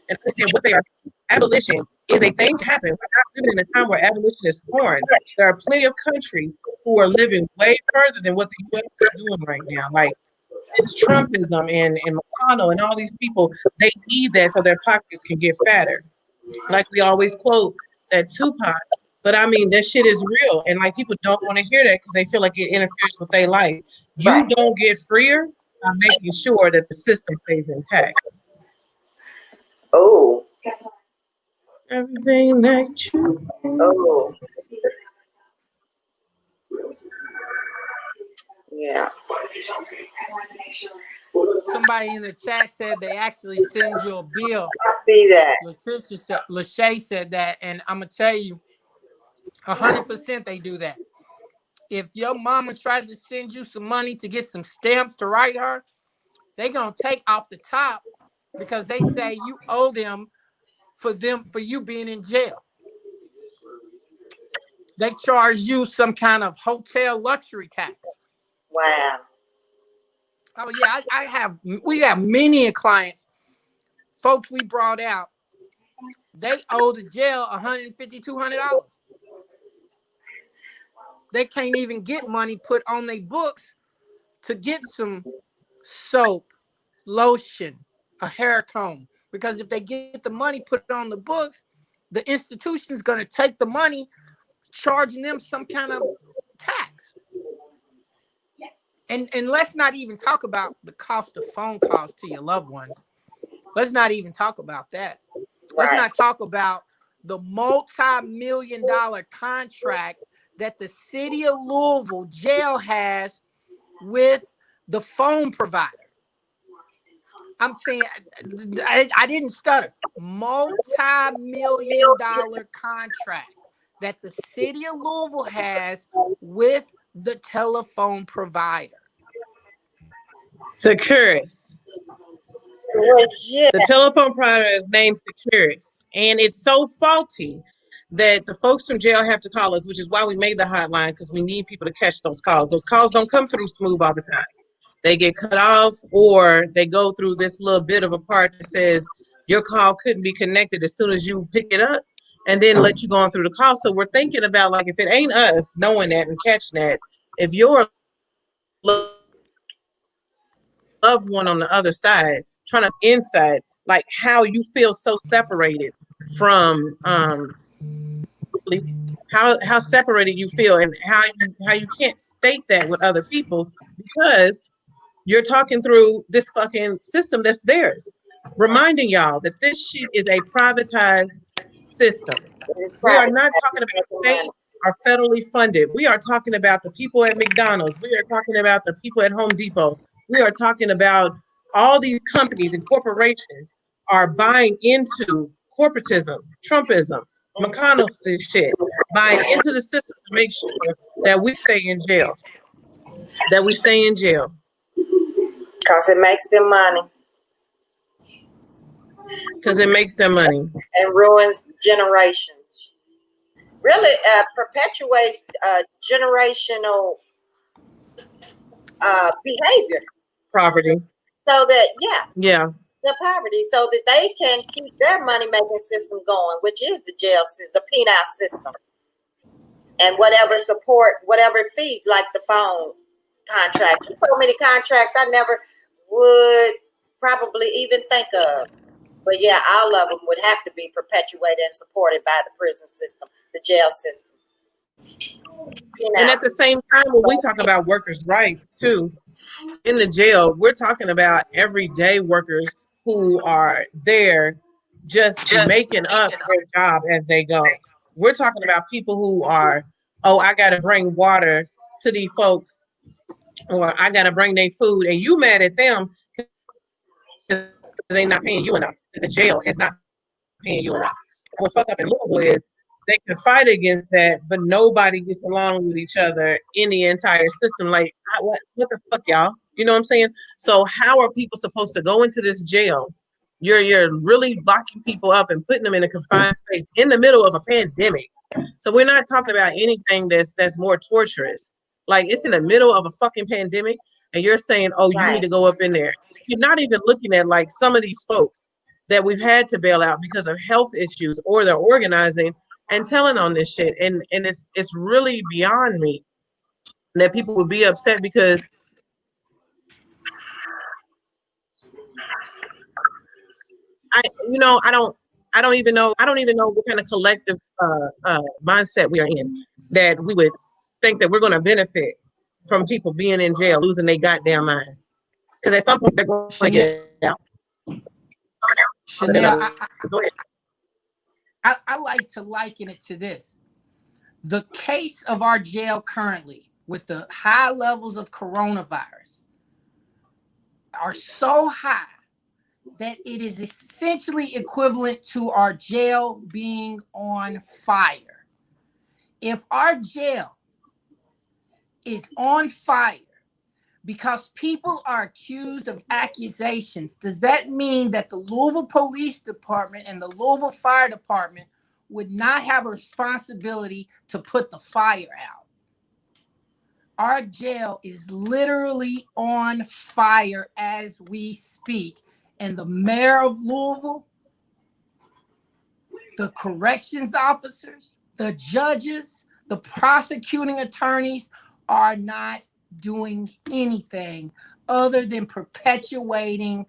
and understand what they are. Abolition is a thing to happen. We're not living in a time where abolition is foreign. There are plenty of countries who are living way further than what the U.S. is doing right now. Like, it's Trumpism and McConnell and all these people, they need that so their pockets can get fatter. Like we always quote that Tupac, but I mean, that shit is real. And like, people don't want to hear that because they feel like it interferes with their life. You don't get freer by making sure that the system stays intact. Oh. Everything that you. Oh. Yeah. Somebody in the chat said they actually send you a bill. I see that. Lachey said that, and I'm gonna tell you, 100% they do that. If your mama tries to send you some money to get some stamps to write her, they gonna take off the top because they say you owe them for you being in jail. They charge you some kind of hotel luxury tax. Wow. Oh yeah, we have many clients, folks we brought out, they owe the jail $150, $200. They can't even get money put on their books to get some soap, lotion, a hair comb. Because if they get the money put on the books, the institution's gonna take the money, charging them some kind of tax. And let's not even talk about the cost of phone calls to your loved ones. Let's not even talk about that. Let's not talk about the multi-million-dollar contract that the city of Louisville jail has with the phone provider. I'm saying, I didn't stutter. Multi-million-dollar contract that the city of Louisville has with the telephone provider. Securus. Well, yeah. The telephone provider is named Securus, and it's so faulty that the folks from jail have to call us, which is why we made the hotline, because we need people to catch those calls. Those calls don't come through smooth all the time. They get cut off, or they go through this little bit of a part that says your call couldn't be connected as soon as you pick it up, and then let you go on through the call. So we're thinking about, like, if it ain't us knowing that and catching that, if you're loved one on the other side trying to insight, like, how you feel so separated from how separated you feel, and how you can't state that with other people because you're talking through this fucking system that's theirs. Reminding y'all that this shit is a privatized system. We are not talking about state or federally funded. We are talking about the people at McDonald's. We are talking about the people at Home Depot. We are talking about all these companies and corporations are buying into corporatism, Trumpism, McConnell's shit, buying into the system to make sure that we stay in jail. Because it makes them money Because it makes them money. and ruins generations. Really perpetuates generational behavior. Property. So that, Yeah. the poverty, so that they can keep their money-making system going, which is the jail system, the penal system. And whatever support, whatever feeds, like the phone contract. So many contracts I never would probably even think of. But yeah, all of them would have to be perpetuated and supported by the prison system, the jail system. And at the same time, when we talk about workers' rights too, in the jail, we're talking about everyday workers who are there just making up their job as they go. We're talking about people who are, oh, I got to bring water to these folks, or I got to bring their food, and you mad at them because they not paying you enough. The jail is not paying you enough. What's fucked up in Louisville is they can fight against that, but nobody gets along with each other in the entire system. Like, what the fuck, y'all? You know what I'm saying? So how are people supposed to go into this jail? You're really locking people up and putting them in a confined space in the middle of a pandemic. So we're not talking about anything that's more torturous. Like, it's in the middle of a fucking pandemic, and you're saying, oh, you need to go up in there. You're not even looking at like some of these folks that we've had to bail out because of health issues, or they're organizing and telling on this shit. And it's really beyond me that people would be upset because I don't even know what kind of collective mindset we are in, that we would think that we're going to benefit from people being in jail, losing their goddamn mind. Because at some point they're going to get out. Chanel, Go ahead. I like to liken it to this. The case of our jail currently, with the high levels of coronavirus, are so high that it is essentially equivalent to our jail being on fire. If our jail is on fire because people are accused of accusations, does that mean that the Louisville Police Department and the Louisville Fire Department would not have a responsibility to put the fire out? Our jail is literally on fire as we speak. And the mayor of Louisville, the corrections officers, the judges, the prosecuting attorneys are not doing anything other than perpetuating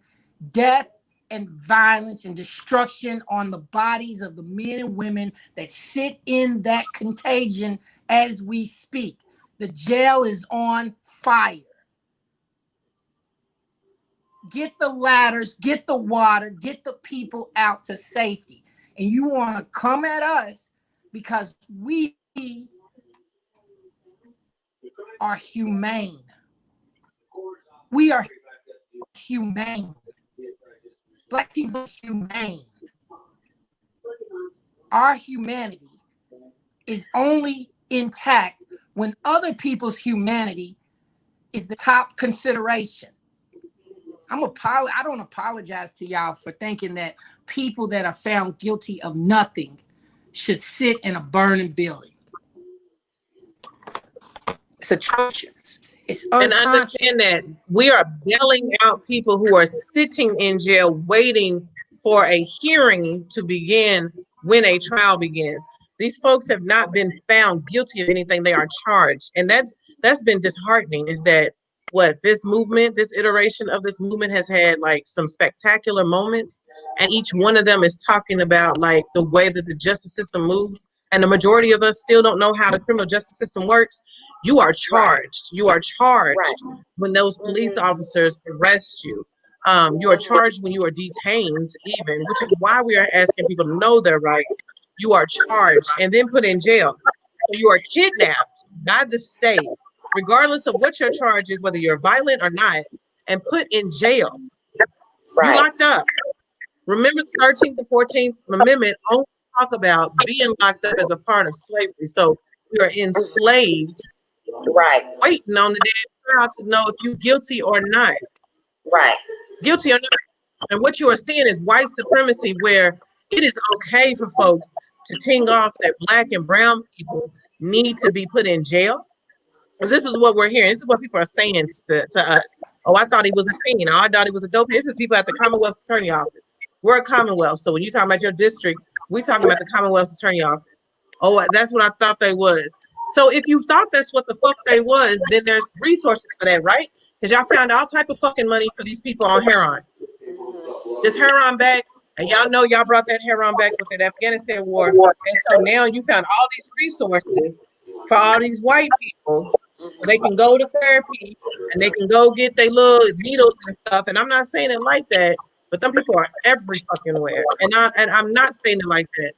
death and violence and destruction on the bodies of the men and women that sit in that contagion as we speak. The jail is on fire. Get the ladders, get the water, get the people out to safety. And you want to come at us because we are humane. We are humane. Black people are humane. Our humanity is only intact when other people's humanity is the top consideration. I don't apologize to y'all for thinking that people that are found guilty of nothing should sit in a burning building. It's atrocious. It's unconscious. And understand that we are bailing out people who are sitting in jail waiting for a hearing to begin when a trial begins. These folks have not been found guilty of anything. They are charged. And that's been disheartening, is that this iteration of this movement has had like some spectacular moments, and each one of them is talking about like the way that the justice system moves. And the majority of us still don't know how the criminal justice system works. You are charged. You are charged when those police officers arrest you. You are charged when you are detained, even, which is why we are asking people to know their rights. You are charged and then put in jail. So you are kidnapped by the state, regardless of what your charge is, whether you're violent or not, and put in jail. You're locked up. Remember, the 13th and 14th Amendment only talk about being locked up as a part of slavery. So we are enslaved, Right, waiting on the day of trial to know if you're guilty or not. right, Guilty or not. And what you are seeing is white supremacy, where it is okay for folks to ting off that Black and brown people need to be put in jail. Because this is what we're hearing. This is what people are saying to us. Oh, I thought he was a fiend. Oh, I thought he was a dope. This is people at the Commonwealth Attorney Office. We're a Commonwealth. So when you talk about your district, we talking about the Commonwealth Attorney Office. Oh, that's what I thought they was. So if you thought that's what the fuck they was, then there's resources for that, right? Because y'all found all type of fucking money for these people on heroin. This heroin back, and y'all know y'all brought that heroin back with that Afghanistan war. And so now you found all these resources for all these white people, so they can go to therapy and they can go get their little needles and stuff. And I'm not saying it like that, but them people are every fucking where. And I'm not saying it like that,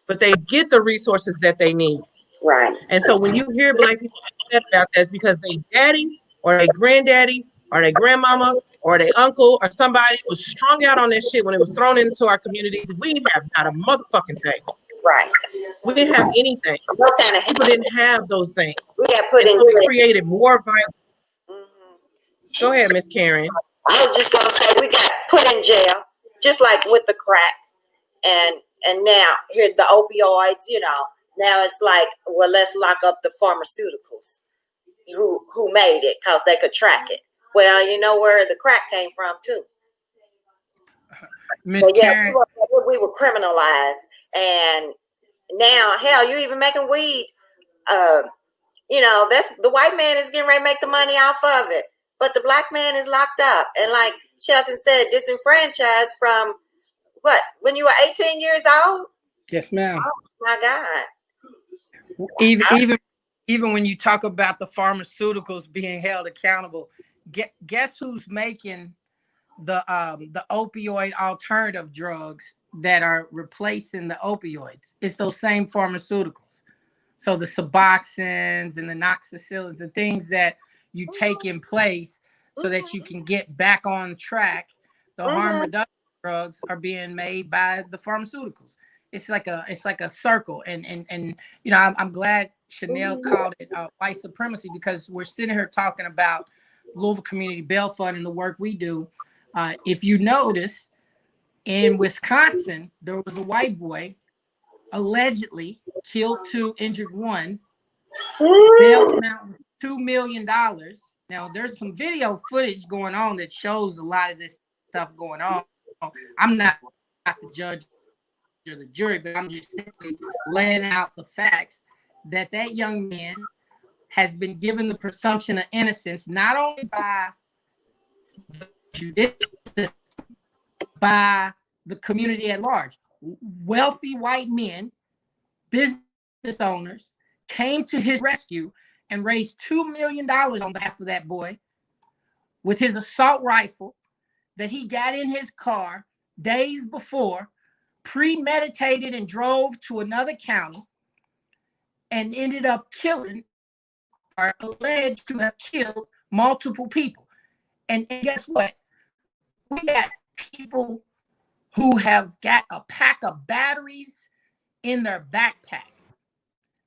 but they get the resources that they need. right. And so when you hear Black people upset about that, it's because they daddy or they granddaddy or their grandmama or their uncle or somebody was strung out on that shit when it was thrown into our communities. We didn't have not a motherfucking thing. Right. We didn't have anything. What kind of People didn't have those things. we got put in And we jail. created more violence. Mhm. Go ahead, Miss Karen. I was just gonna say we got put in jail, just like with the crack, and now here the opioids. You know, now it's like, well, let's lock up the pharmaceuticals who made it because they could track it. Well, you know where the crack came from too. Miss So yeah, Karen, we were criminalized, and now hell, you even making weed. You know, that's the white man is getting ready to make the money off of it, but the Black man is locked up, and like Shelton said, disenfranchised from what, when you were 18 years old? yes, ma'am. My God. Even when you talk about the pharmaceuticals being held accountable, guess who's making the opioid alternative drugs that are replacing the opioids? It's those same pharmaceuticals. So the Suboxones and the Noxicillin, the things that you take in place so that you can get back on track, the harm reduction drugs are being made by the pharmaceuticals. It's like a circle, and you know, I'm glad Chanel called it white supremacy, because we're sitting here talking about Louisville Community Bail Fund and the work we do. If you notice, in Wisconsin, there was a white boy allegedly killed 2, injured 1. Bail amount was $2 million. Now, there's some video footage going on that shows a lot of this stuff going on. I'm not the judge or the jury, but I'm just simply laying out the facts that young man has been given the presumption of innocence, not only by the judicial system, by the community at large. Wealthy white men, business owners, came to his rescue and raised $2 million on behalf of that boy with his assault rifle that he got in his car days before, premeditated, and drove to another county and ended up killing, or alleged to have killed, multiple people. And guess what? We got people who have got a pack of batteries in their backpack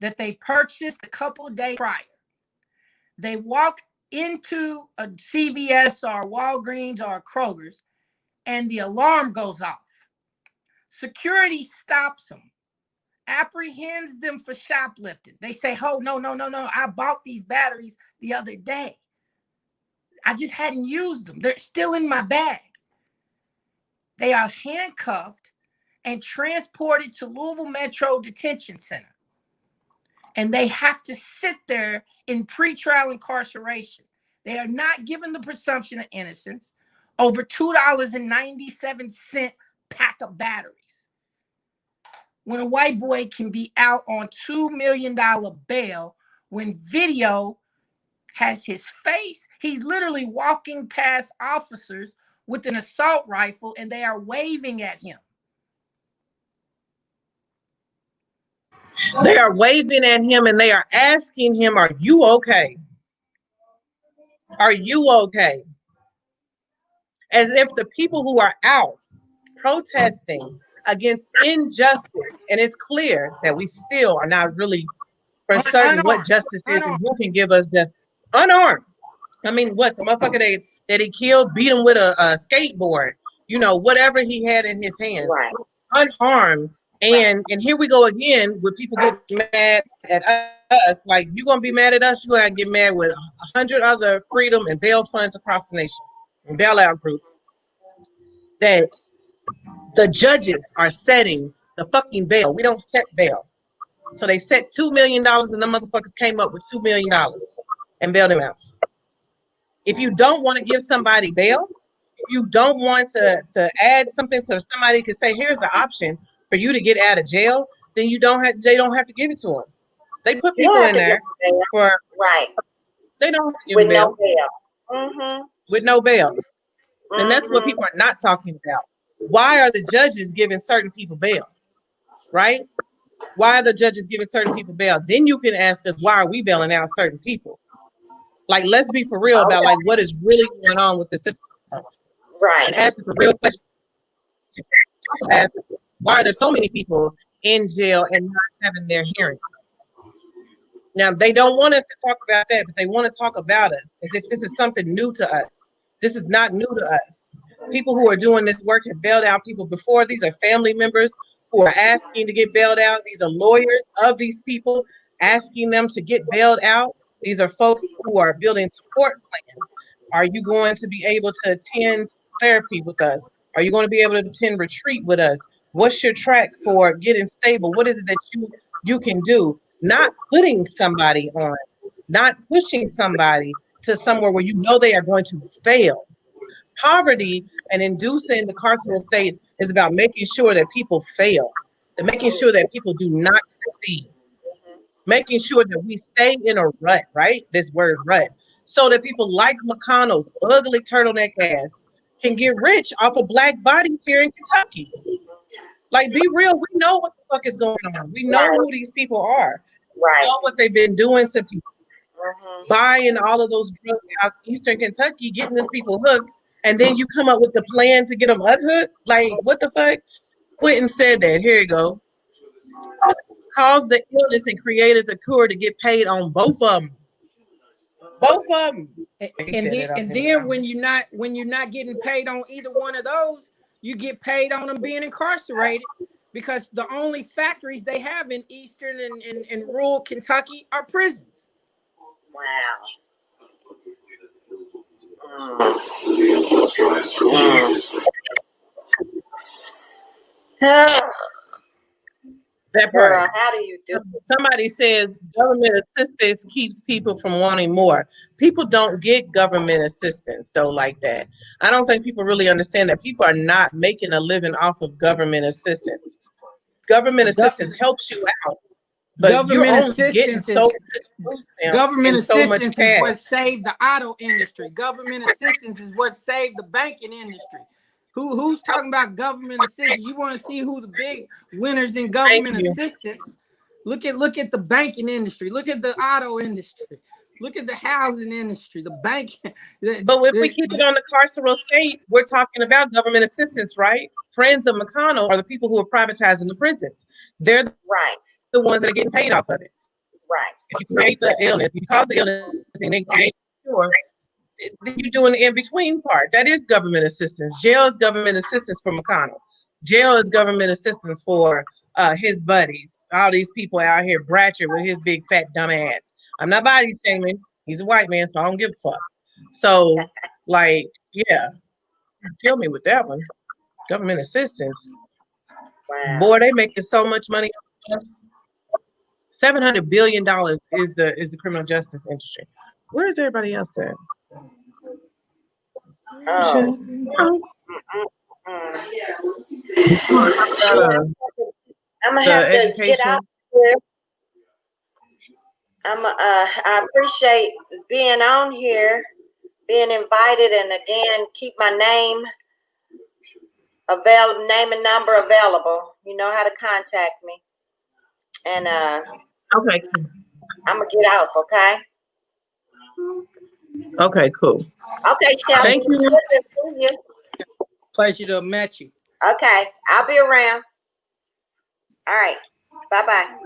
that they purchased a couple of days prior. They walk into a CVS or Walgreens or Kroger's, and the alarm goes off. Security stops them, apprehends them for shoplifting. They say, oh, no, I bought these batteries the other day. I just hadn't used them. They're still in my bag. They are handcuffed and transported to Louisville Metro Detention Center. And they have to sit there in pretrial incarceration. They are not given the presumption of innocence over $2.97 pack of batteries. When a white boy can be out on $2 million bail, when video has his face, he's literally walking past officers with an assault rifle and they are waving at him. They are waving at him and they are asking him, are you okay? Are you okay? As if the people who are out protesting against injustice, and it's clear that we still are not really for certain what justice is and who can give us justice. Unarmed. I mean, what the motherfucker that he killed, beat him with a skateboard, you know, whatever he had in his hand, Right. unharmed. And here we go again with people getting mad at us. Like, you're gonna be mad at us, you gotta get mad with 100 other freedom and bail funds across the nation and bailout groups that the judges are setting the fucking bail. We don't set bail. So they set $2 million and the motherfuckers came up with $2 million and bailed him out. If you don't want to give somebody bail, if you don't want to add something so somebody can say, here's the option for you to get out of jail, then they don't have to give it to them. They put people in there for right. They don't have to give With bail. no bail. Mm-hmm. With no bail. Mm-hmm. And that's what people are not talking about. Why are the judges giving certain people bail? Right? Why are the judges giving certain people bail? Then you can ask us, why are we bailing out certain people? Like, let's be for real about like what is really going on with the system. Right. And ask the real question. Ask, why are there so many people in jail and not having their hearings? Now, they don't want us to talk about that, but they want to talk about it as if this is something new to us. This is not new to us. People who are doing this work have bailed out people before. These are family members who are asking to get bailed out. These are lawyers of these people asking them to get bailed out. These are folks who are building support plans. Are you going to be able to attend therapy with us? Are you going to be able to attend retreat with us? What's your track for getting stable? What is it that you can do? Not putting somebody on, not pushing somebody to somewhere where you know they are going to fail. Poverty and inducing the carceral state is about making sure that people fail, and making sure that people do not succeed, making sure that we stay in a rut, right? This word rut, so that people like McConnell's ugly turtleneck ass can get rich off of black bodies here in Kentucky. Like, be real, we know what the fuck is going on. We know who these people are. Right. We know what they've been doing to people. Mm-hmm. Buying all of those drugs out Eastern Kentucky, getting those people hooked, and then you come up with the plan to get them unhooked? Like, what the fuck? Quentin said that. Here you go. Caused the illness and created the cure to get paid on both of them. Both of them. And then when you're not getting paid on either one of those, you get paid on them being incarcerated, because the only factories they have in Eastern and rural Kentucky are prisons. Wow. That Girl, part. how do you do? Somebody says government assistance keeps people from wanting more. People don't get government assistance though like that. I don't think people really understand that people are not making a living off of government assistance. Government assistance helps you out, but Government you're only getting so government so much assistance is cash. what saved the auto industry. Government assistance is what saved the banking industry. Who's talking about government assistance? You want to see who the big winners in government assistance? Look at the banking industry. Look at the auto industry. Look at the housing industry. The bank. But if we keep it on the carceral state, we're talking about government assistance, right? Friends of McConnell are the people who are privatizing the prisons. They're the ones that are getting paid off of it. Right. If you create the illness, you cause the illness, and then create cure, then you're doing the in-between part. That is government assistance. Jail is government assistance for McConnell. Jail is government assistance for his buddies. All these people out here, Bratcher with his big fat dumb ass. I'm not body shaming. He's a white man, so I don't give a fuck. So, like, yeah, kill me with that one. Government assistance. Wow. Boy, they making so much money on us. $700 billion is the criminal justice industry. Where is everybody else at? I'm gonna have to get out here. I appreciate being on here, being invited, and again, keep my name available, name and number available. You know how to contact me. And okay, I'm gonna get off. Okay. Okay, cool. Okay, Shelby. Thank you. Good to see you. Pleasure to have met you. Okay, I'll be around. All right, bye-bye.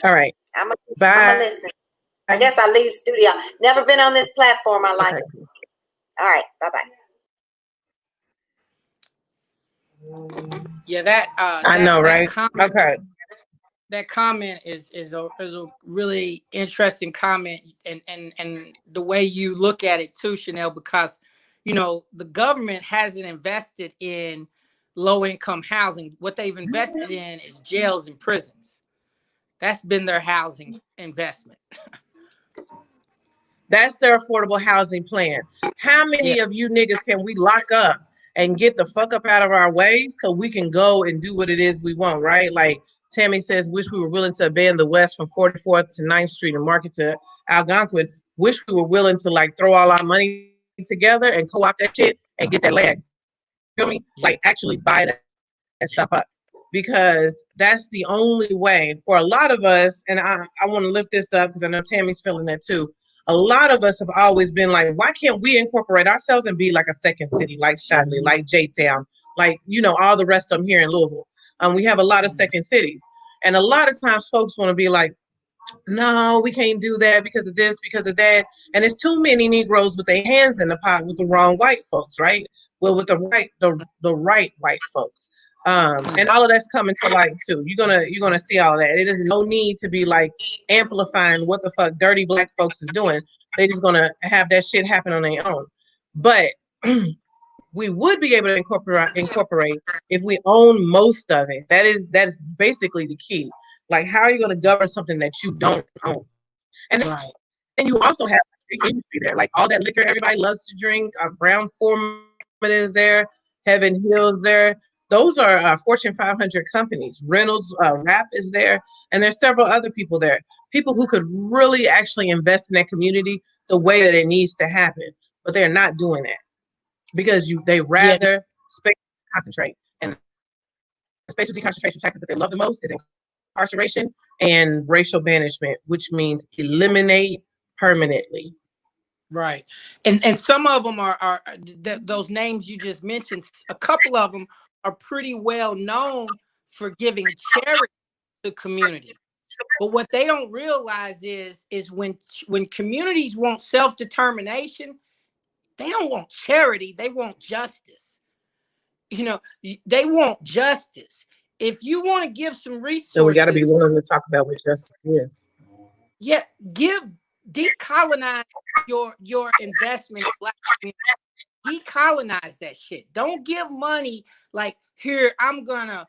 All right. I'm gonna Bye. listen. I guess I leave studio. Never been on this platform. I like Okay. it. All right, bye-bye. Yeah, that I know, that right? comment, Okay. that comment is a really interesting comment, and the way you look at it too, Chanel, because you know the government hasn't invested in low income housing. What they've invested in is jails and prisons. That's been their housing investment. That's their affordable housing plan. How Yeah, many of you niggas can we lock up and get the fuck up out of our way so we can go and do what it is we want, right? Like Tammy says, wish we were willing to abandon the West from 44th to 9th Street and Market to Algonquin. Wish we were willing to like throw all our money together and co-opt that shit and get that land. Feel me? Like actually buy that stuff up. Because that's the only way for a lot of us, and I want to lift this up because I know Tammy's feeling that too. A lot of us have always been like, why can't we incorporate ourselves and be like a second city, like Shadley, like J-Town, like, you know, all the rest of them here in Louisville. We have a lot of second cities. And a lot of times folks want to be like, no, we can't do that because of this, because of that. And it's too many Negroes with their hands in the pot with the wrong white folks, right? Well, with the right white folks. And all of that's coming to light too. You're gonna see all of that. It is no need to be like amplifying what the fuck dirty black folks is doing. They just gonna have that shit happen on their own. But we would be able to incorporate if we own most of it. That is basically the key. Like, how are you going to govern something that you don't own? And right. then you also have the industry there, like all that liquor everybody loves to drink. Brown Foreman is there, Heaven Hill's there. Those are Fortune 500 companies. Reynolds Wrap is there, and there's several other people there. People who could really actually invest in that community the way that it needs to happen, but they're not doing that because they rather concentrate. And the spatial deconcentration tactic that they love the most is incarceration and racial banishment, which means eliminate permanently. Right. And some of them are those names you just mentioned, a couple of them are pretty well known for giving charity to community. But what they don't realize is when communities want self-determination, they don't want charity, they want justice. You know, they want justice. If you want to give some resources, so we got to be willing to talk about what justice is. Yeah, decolonize your investment in black community. Decolonize that shit. Don't give money like, here, I'm gonna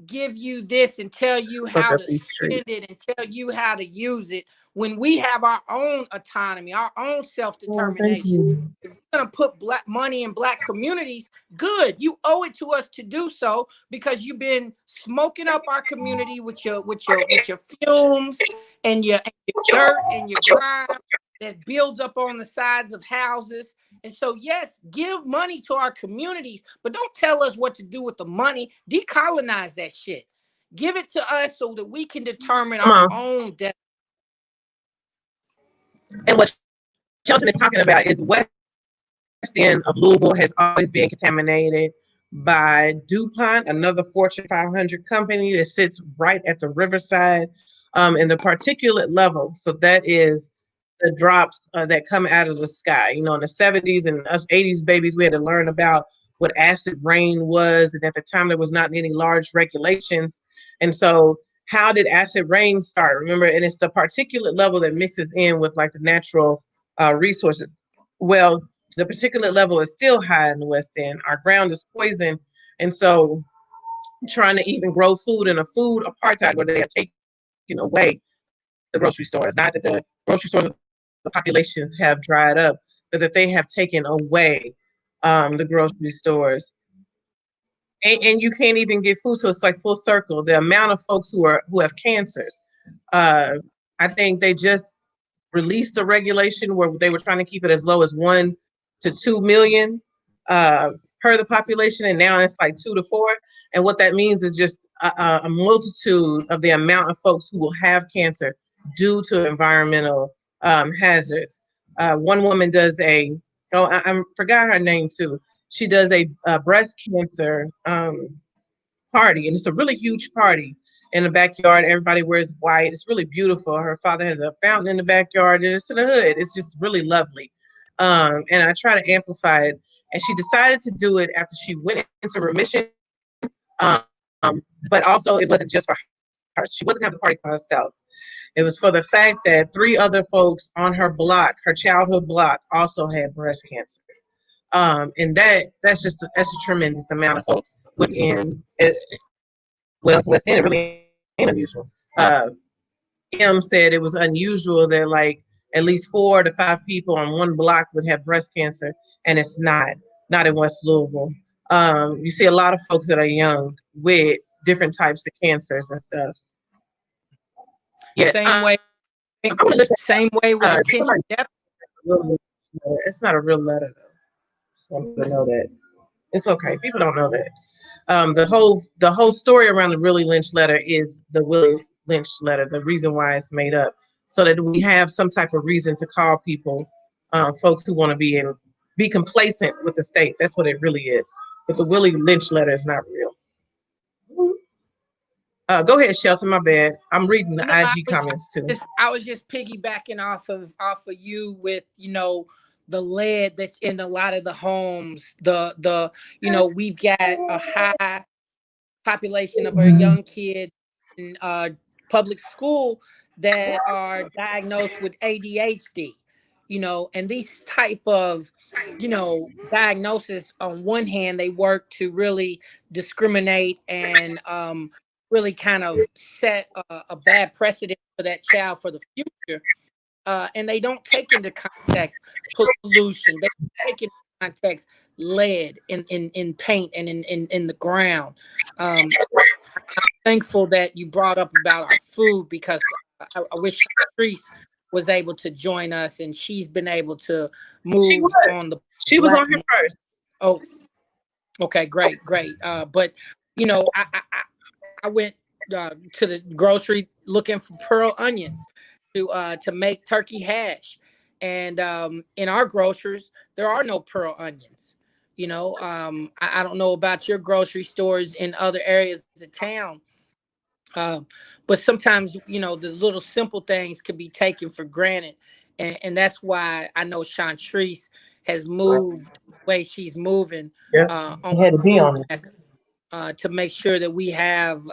give you this and tell you how to spend it and tell you how to use it, when we have our own autonomy, our own self-determination. If we're gonna put black money in black communities, good. You owe it to us to do so, because you've been smoking up our community with your fumes and your dirt and your grime that builds up on the sides of houses. And so, yes, give money to our communities, but don't tell us what to do with the money. Decolonize that shit. Give it to us so that we can determine our own destiny. And what Shelton is talking about is the west end of Louisville has always been contaminated by DuPont, another Fortune 500 company that sits right at the riverside, in the particulate level. So that is the drops that come out of the sky. You know, in the 70s and us 80s babies, we had to learn about what acid rain was. And at the time, there was not any large regulations. And so how did acid rain start? Remember, and it's the particulate level that mixes in with like the natural resources. Well, the particulate level is still high in the West End. Our ground is poisoned. And so trying to even grow food in a food apartheid where they are taking away the grocery stores, not that the grocery stores, the populations have dried up, but that they have taken away the grocery stores. And you can't even get food. So it's like full circle. The amount of folks who have cancers. I think they just released a regulation where they were trying to keep it as low as 1 to 2 million per the population, and now it's like 2 to 4. And what that means is just a multitude of the amount of folks who will have cancer due to environmental hazards. One woman does I forgot her name too. she does a breast cancer party, and it's a really huge party in the backyard. Everybody wears white. It's really beautiful. Her father has a fountain in the backyard. It's in the hood. It's just really lovely. And I try to amplify it. And she decided to do it after she went into remission. Um, but also, it wasn't just for her. She wasn't having a party for herself. It was for the fact that 3 other folks on her block, her childhood block, also had breast cancer. And that's a tremendous amount of folks within West End. It really ain't unusual. M said it was unusual that like at least 4 to 5 people on one block would have breast cancer, and it's not in West Louisville. You see a lot of folks that are young with different types of cancers and stuff. Yes, Same way with attention deficit. It's not a real letter though. Some people know that. It's okay. People don't know that. The whole story around the Willie Lynch letter is the Willie Lynch letter, the reason why it's made up, so that we have some type of reason to call people, folks who want to be complacent with the state. That's what it really is. But the Willie Lynch letter is not real. Go ahead, Shelton. My bad. I'm reading the IG comments too. I was just piggybacking off of you with, the lead that's in a lot of the homes. We've got a high population of our young kids in public school that are diagnosed with ADHD. And these type of, diagnosis, on one hand, they work to really discriminate and really kind of set a bad precedent for that child for the future. And they don't take into context pollution. They don't take into context lead in paint and in the ground. I'm thankful that you brought up about our food, because I wish Patrice was able to join us, and she's been able to move on the. She was on here first. Oh, okay, great. But I went to the grocery looking for pearl onions to make turkey hash, and in our grocers there are no pearl onions. I don't know about your grocery stores in other areas of town, but sometimes the little simple things can be taken for granted, and that's why I know Chantrice has moved the way she's moving to make sure that we have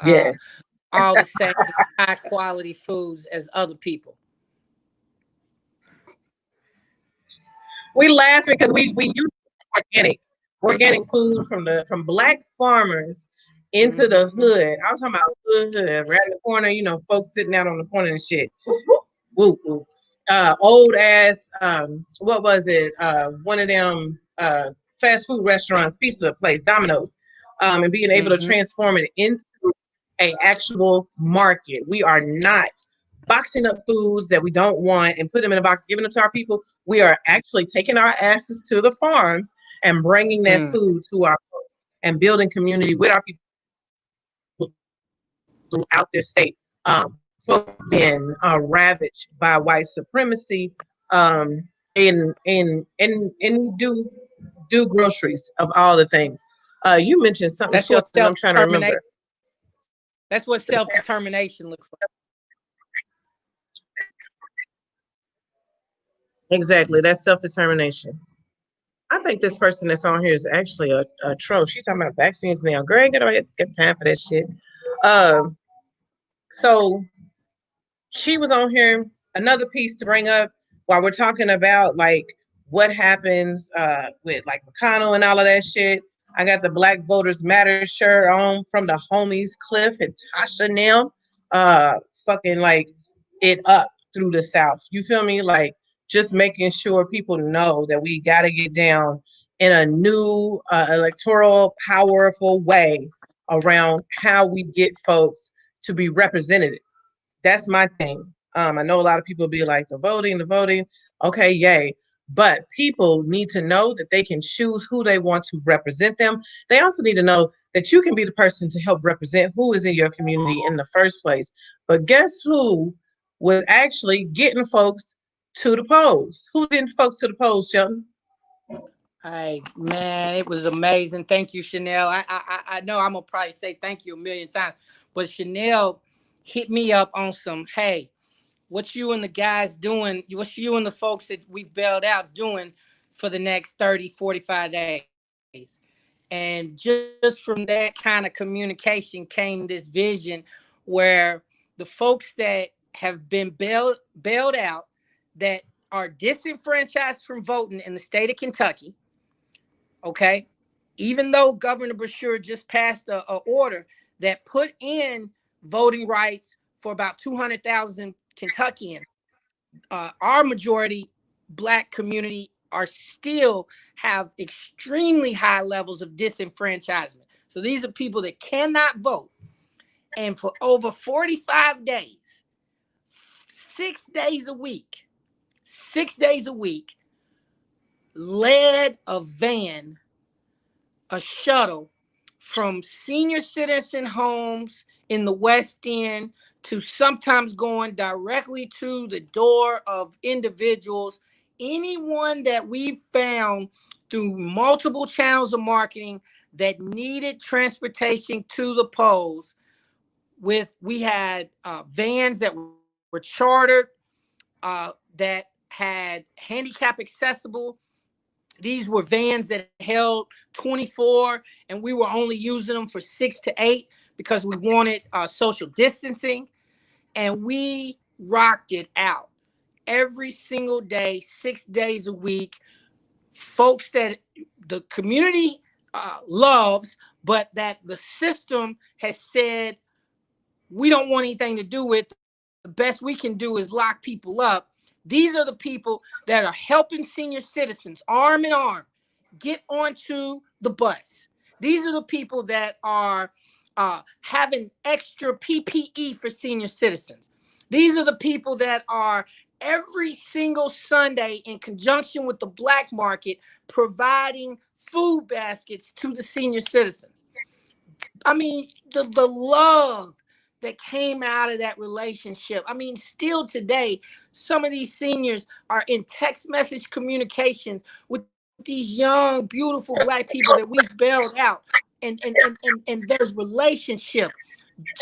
all the same high quality foods as other people. We laughing because we use organic food from Black farmers into the hood. I'm talking about hood, around the corner, folks sitting out on the corner and shit. Woo woo. Old ass, what was it? One of them fast food restaurants, pizza place, Domino's, and being able to transform it into a actual market. We are not boxing up foods that we don't want and put them in a box, giving them to our people. We are actually taking our asses to the farms and bringing that food to our folks and building community with our people throughout this state. Folks been ravaged by white supremacy, and do groceries of all the things. You mentioned something. That's what I'm trying to remember. That's what self-determination looks like. Exactly, that's self-determination. I think this person that's on here is actually a troll. She's talking about vaccines now. Girl, ain't gonna get time for that shit. So she was on here. Another piece to bring up while we're talking about like what happens with like McConnell and all of that shit. I got the Black Voters Matter shirt on from the homies Cliff and Tasha now. Fucking like it up through the South. You feel me? Like just making sure people know that we got to get down in a new electoral powerful way around how we get folks to be represented. That's my thing. I know a lot of people be like the voting. Okay, yay. But people need to know that they can choose who they want to represent them. They also need to know that you can be the person to help represent who is in your community in the first place. But guess who was actually getting folks to the polls? Who getting folks to the polls, Shelton? Hey man, it was amazing. Thank you, Chanel. I know I'm gonna probably say thank you a million times, but Chanel hit me up on some, hey, what you and the guys doing, what you and the folks that we bailed out doing for the next 30, 45 days. And just from that kind of communication came this vision where the folks that have been bailed out, that are disenfranchised from voting in the state of Kentucky, okay, even though Governor Beshear just passed a order that put in voting rights for about 200,000 Kentuckians, our majority Black community are still have extremely high levels of disenfranchisement. So these are people that cannot vote. And for over 45 days, 6 days a week, led a van, a shuttle from senior citizen homes in the West End to sometimes going directly to the door of individuals, anyone that we found through multiple channels of marketing that needed transportation to the polls. We had vans that were chartered, that had handicap accessible. These were vans that held 24, and we were only using them for 6 to 8 because we wanted social distancing. And we rocked it out every single day, 6 days a week. Folks that the community loves, but that the system has said we don't want anything to do with. The best we can do is lock people up. These are the people that are helping senior citizens arm in arm get onto the bus. These are the people that are having extra PPE for senior citizens. These are the people that are every single Sunday in conjunction with the Black market providing food baskets to the senior citizens. I mean, the love that came out of that relationship. I mean, still today, some of these seniors are in text message communications with these young, beautiful Black people that we've bailed out. And there's relationship,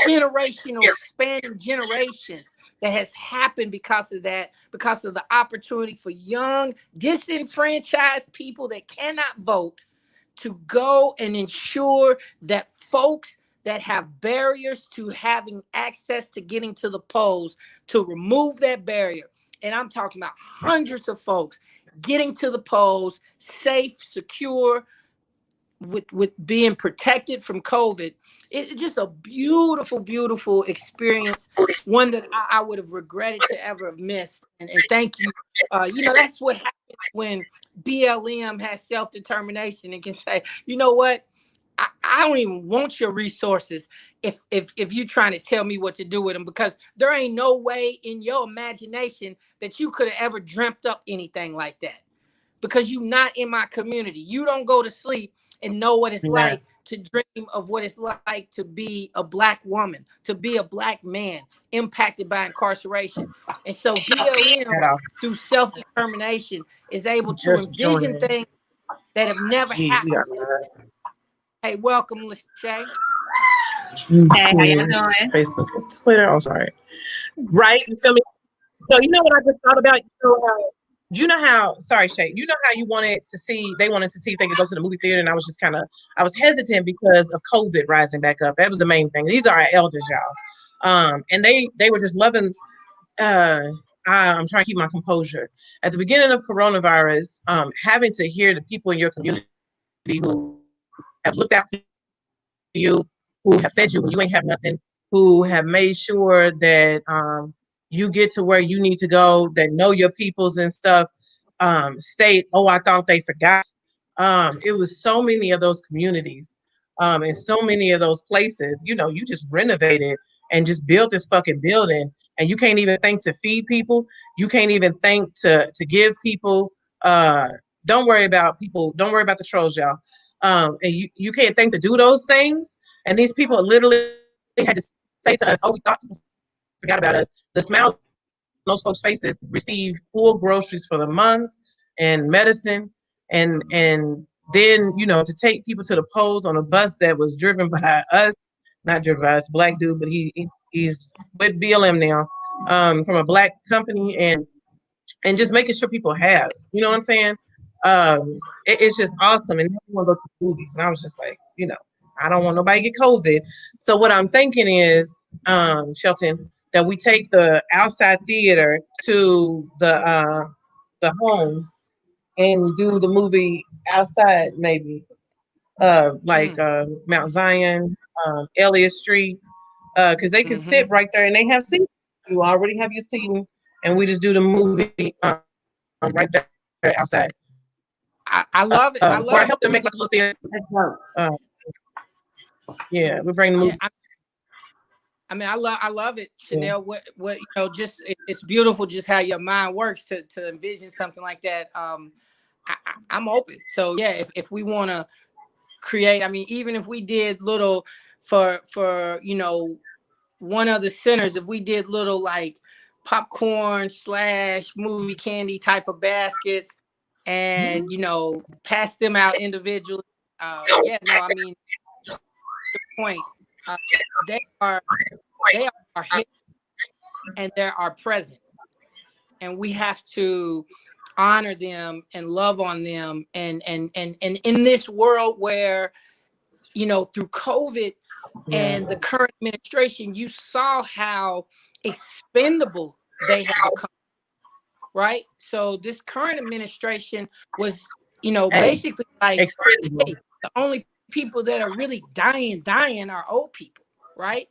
generational, spanning generations that has happened because of that, because of the opportunity for young, disenfranchised people that cannot vote to go and ensure that folks that have barriers to having access to getting to the polls, to remove that barrier. And I'm talking about hundreds of folks getting to the polls, safe, secure, with being protected from COVID. It's just a beautiful, beautiful experience, one that I would have regretted to ever have missed. And thank you. That's what happens when BLM has self-determination and can say, you know what? I don't even want your resources if you're trying to tell me what to do with them, because there ain't no way in your imagination that you could have ever dreamt up anything like that, because you're not in my community. You don't go to sleep and know what it's like to dream of what it's like to be a Black woman, to be a Black man impacted by incarceration. And so BLM, through self-determination, is able to envision things that have never happened. Hey, welcome, Lachey. Hey, how y'all doing? Facebook and Twitter. I'm sorry. Right? You feel me? So you know what I just thought about? You know how, sorry, Shay, you know how they wanted to see if they could go to the movie theater, and I was hesitant because of COVID rising back up. That was the main thing. These are our elders, y'all. And they were just loving, I'm trying to keep my composure. At the beginning of coronavirus, having to hear the people in your community who have looked after you, who have fed you when you ain't have nothing, who have made sure that you get to where you need to go, that know your peoples and stuff, state, oh, I thought they forgot. It was so many of those communities, and so many of those places, you just renovated and just built this fucking building, and you can't even think to feed people. You can't even think to give people, don't worry about the trolls, y'all. And you can't think to do those things. And these people literally had to say to us, oh, we thought people forgot about us. The smile on those folks' faces, receive full groceries for the month and medicine. and then to take people to the polls on a bus that was driven by us, not driven by us, black dude, but he's with BLM now, from a black company, and just making sure people have, you know what I'm saying? It's just awesome. And everyone goes to the movies. And I was just like, I don't want nobody to get COVID. So what I'm thinking is, Shelton, that we take the outside theater to the home and do the movie outside, maybe. Like Mount Zion, Elliott Street, because they can sit right there and they have seats. You already have your seating, and we just do the movie right there outside. I love it. I Or love help them make like a little theater. Yeah, we bring the movie. I mean, I love it, Chanel. What just it's beautiful just how your mind works to envision something like that. I'm open. So yeah, if we want to create, I mean, even if we did little for one of the centers, if we did little like popcorn / movie candy type of baskets, and pass them out individually. Yeah, no, I mean, the point. They are here and they are present, and we have to honor them and love on them. And in this world where through COVID and the current administration, you saw how expendable they have become. Right. So this current administration was, basically like, hey, the only people that are really dying are old people. Right.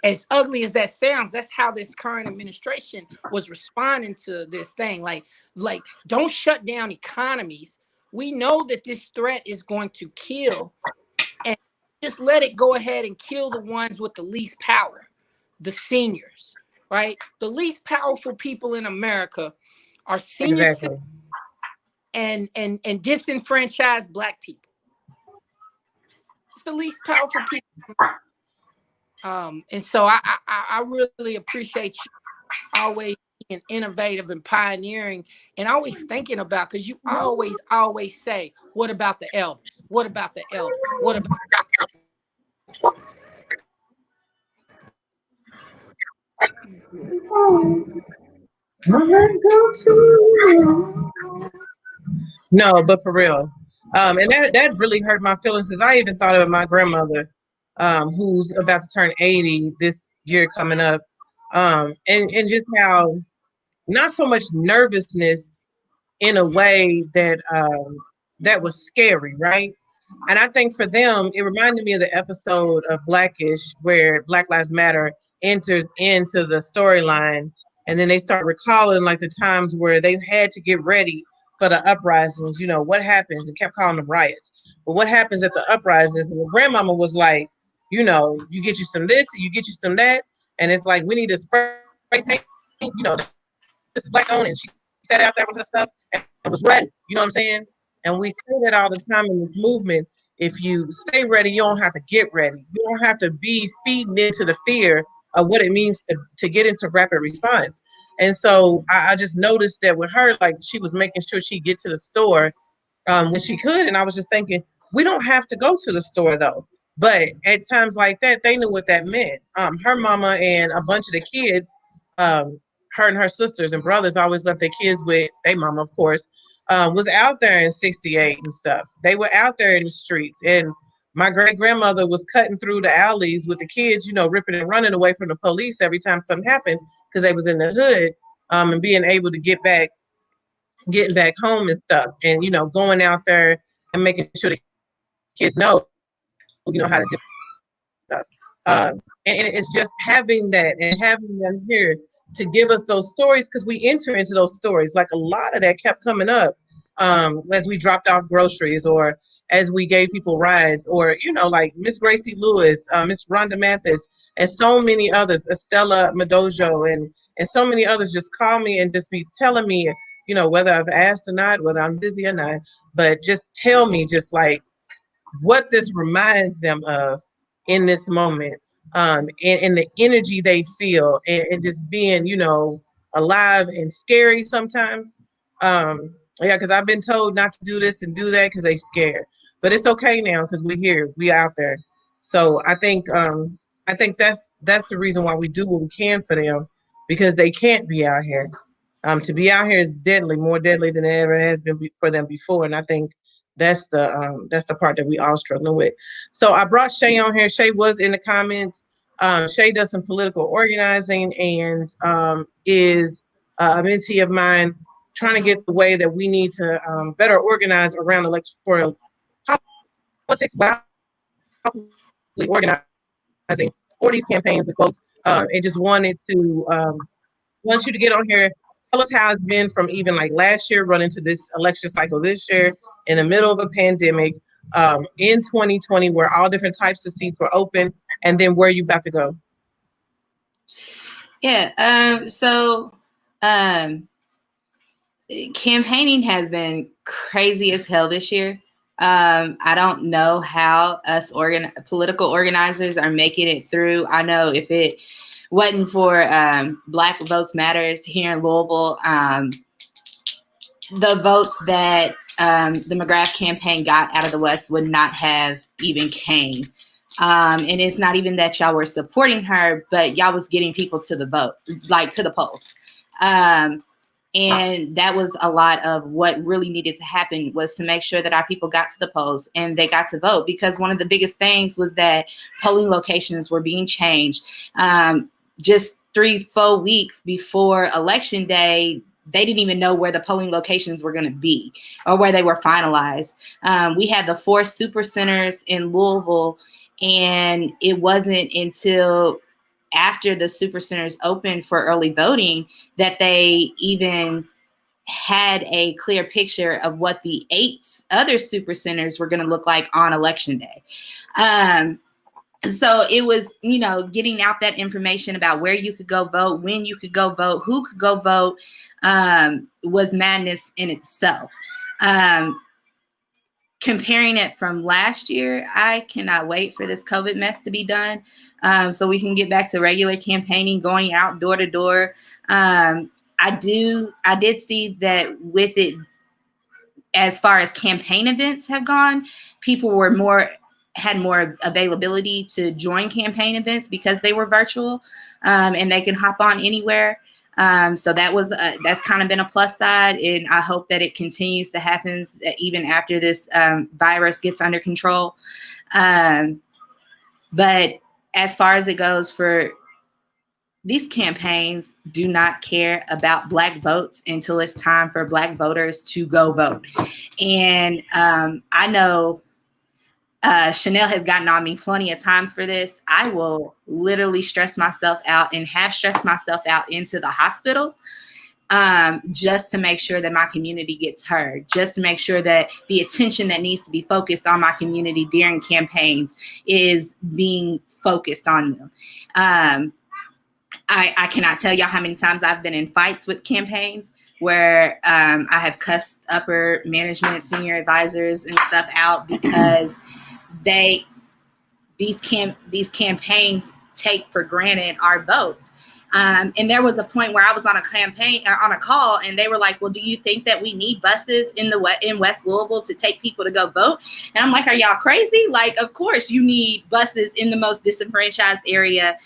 As ugly as that sounds, that's how this current administration was responding to this thing. Like, don't shut down economies. We know that this threat is going to kill, and just let it go ahead and kill the ones with the least power, the seniors. Right, the least powerful people in America are seniors and disenfranchised Black people. It's the least powerful people. And so I really appreciate you always being innovative and pioneering, and always thinking about, because you always say, "What about the elders? What about the elders? What about?" No, but for real. And that really hurt my feelings, because I even thought of my grandmother, who's about to turn 80 this year coming up. And just how not so much nervousness in a way that that was scary, right? And I think for them, it reminded me of the episode of Blackish where Black Lives Matter enters into the storyline, and then they start recalling like the times where they had to get ready for the uprisings. What happens, and kept calling them riots. But what happens at the uprisings? And the grandmama was like, you get you some this, you get you some that, and it's like, we need to spray paint, this is Black owned, and she sat out there with her stuff and was ready. You know what I'm saying? And we say that all the time in this movement. If you stay ready, you don't have to get ready. You don't have to be feeding into the fear of what it means to get into rapid response. And so I just noticed that with her, like, she was making sure she get to the store when she could. And I was just thinking, we don't have to go to the store though. But at times like that, they knew what that meant. Her mama and a bunch of the kids, her and her sisters and brothers always left their kids with their mama, of course, was out there in 68 and stuff. They were out there in the streets. And my great grandmother was cutting through the alleys with the kids, ripping and running away from the police every time something happened, because they was in the hood, and being able to getting back home and stuff. And, going out there and making sure the kids know, how to do stuff. And it's just having that and having them here to give us those stories, because we enter into those stories. Like, a lot of that kept coming up as we dropped off groceries, or as we gave people rides, or like Miss Gracie Lewis, Miss Rhonda Mathis, and so many others, Estella Madojo, and so many others just call me and just be telling me, whether I've asked or not, whether I'm busy or not, but just tell me just like what this reminds them of in this moment. And the energy they feel, and just being, alive and scary sometimes. And Yeah, because I've been told not to do this and do that because they scared. But it's okay now because we're here, we out there. So I think that's the reason why we do what we can for them, because they can't be out here. To be out here is deadly, more deadly than it ever has been for them before. And I think that's the part that we all struggling with. So I brought Shay on here. Shay was in the comments. Shay does some political organizing and is a mentee of mine, trying to get the way that we need to better organize around electoral politics by organizing for these campaigns with folks. And just want you to get on here. Tell us how it's been from even like last year, run into this election cycle this year in the middle of a pandemic, in 2020, where all different types of seats were open, and then where you about to go. Yeah. Campaigning has been crazy as hell this year. I don't know how us political organizers are making it through. I know if it wasn't for Black Votes Matters here in Louisville, the votes that the McGrath campaign got out of the West would not have even came. And it's not even that y'all were supporting her, but y'all was getting people to the vote, like to the polls. And that was a lot of what really needed to happen, was to make sure that our people got to the polls and they got to vote, because one of the biggest things was that polling locations were being changed. Just 3-4 weeks before Election Day, they didn't even know where the polling locations were going to be or where they were finalized. We had the 4 super centers in Louisville, and it wasn't until after the super centers opened for early voting that they even had a clear picture of what the 8 other super centers were going to look like on Election Day. So it was, getting out that information about where you could go vote, when you could go vote, who could go vote, was madness in itself. Comparing it from last year, I cannot wait for this COVID mess to be done, so we can get back to regular campaigning, going out door to door. I did see that with it, as far as campaign events have gone, people had more availability to join campaign events because they were virtual, and they can hop on anywhere. So that's kind of been a plus side, and I hope that it continues to happen even after this virus gets under control. But as far as it goes, for these campaigns do not care about Black votes until it's time for Black voters to go vote. And I know Chanel has gotten on me plenty of times for this. I will literally stress myself out and have stressed myself out into the hospital, just to make sure that my community gets heard, just to make sure that the attention that needs to be focused on my community during campaigns is being focused on them. I cannot tell y'all how many times I've been in fights with campaigns where I have cussed upper management, senior advisors and stuff out because these campaigns take for granted our votes. And there was a point where I was on a call, and they were like, well, do you think that we need buses in West Louisville to take people to go vote? And I'm like, are y'all crazy? Like, of course you need buses in the most disenfranchised area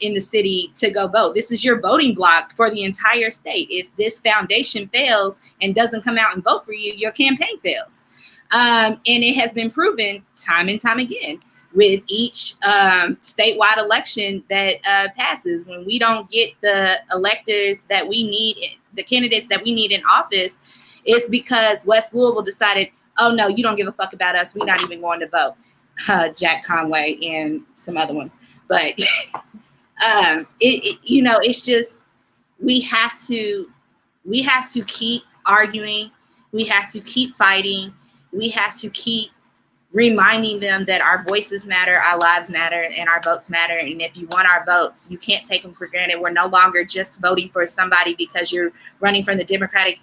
in the city to go vote. This is your voting block for the entire state. If this foundation fails and doesn't come out and vote for you, your campaign fails. And it has been proven time and time again with each statewide election that passes. When we don't get the electors that we need, the candidates that we need in office, it's because West Louisville decided, oh no, you don't give a fuck about us. We're not even going to vote. Jack Conway and some other ones. But it's just, we have to keep arguing. We have to keep fighting. We have to keep reminding them that our voices matter, our lives matter, and our votes matter. And if you want our votes, you can't take them for granted. We're no longer just voting for somebody because you're running from the Democratic